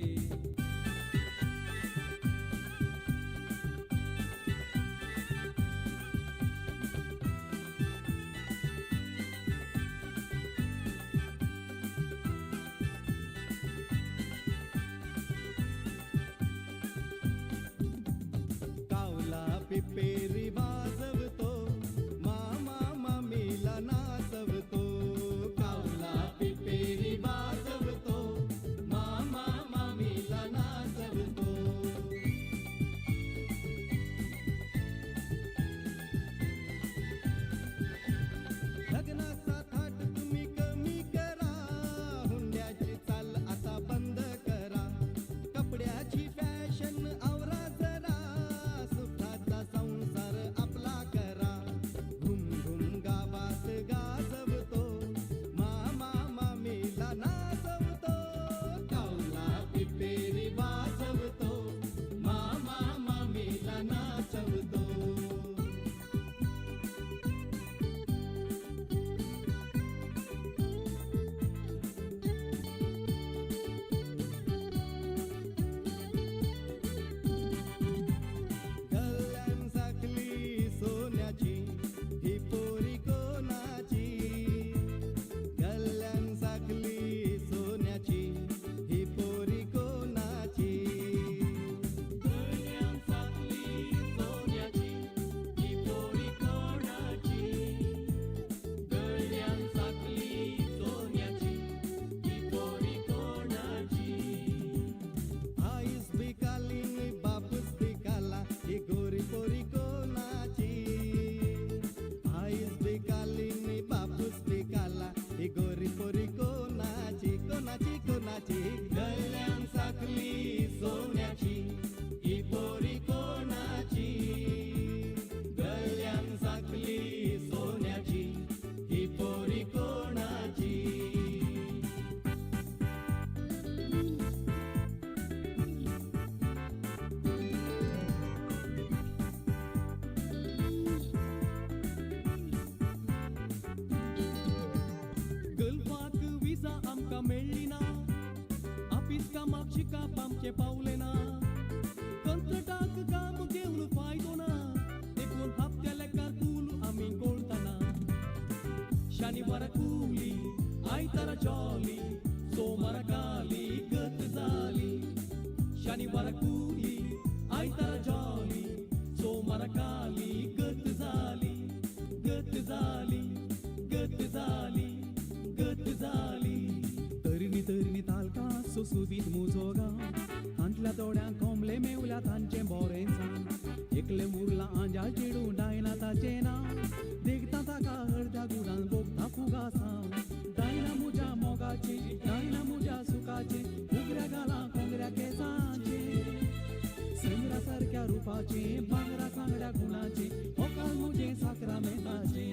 कावला पिपेरी वाजवतो मामा मामीला नाचवतो कावला पिपेरी वाजवतो मामा मामीला नाचवतो लग्नाचा थाट तुम्ही कमी करा हुंड्याची चाल आता बंद करा कपड्याची फॅशन आवरा जरा सुखाचा संसार सारखे पावले ना कंत्राटाक काम घेऊन फायदो ना देखून हप्त्या लेकार कुल आम्ही कोळताना शनिवार कुली आयतारा जॉली सोमार काली गत झाली शनिवार कुली आयतारा जॉली सोमार काली गत झाली गत झाली गत झाली गत झाली तरिणी तरिणी तालका सुसुबीत मुजोगा हांतल्या तोड्यांक कोंबले मेवल्या तांचे बोरें सांग एकले मुरला आंजाळ चिडून डायना ताचे ना देखता ताका हळद्या गुडान बोगता फुगासा डायना मुजा मोगाचे डायना मुजा सुखाचे उगऱ्या गाला कोंगऱ्या केसांचे संग्रा सारख्या रूपाचे बांगरा कांगड्या गुणाचे होकाल मुजे साकरा मेताचे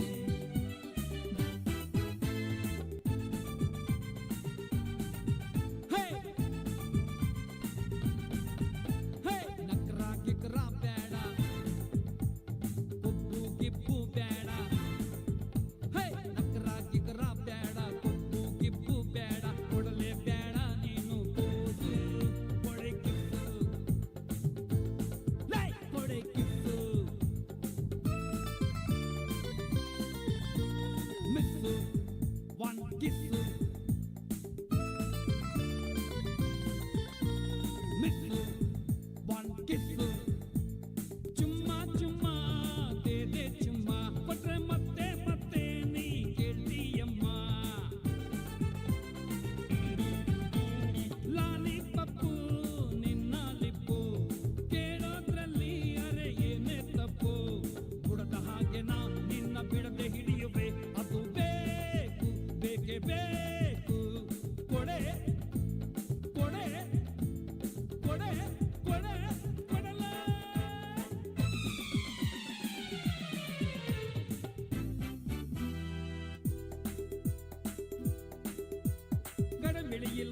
ಗಡಬಿಡಿயில்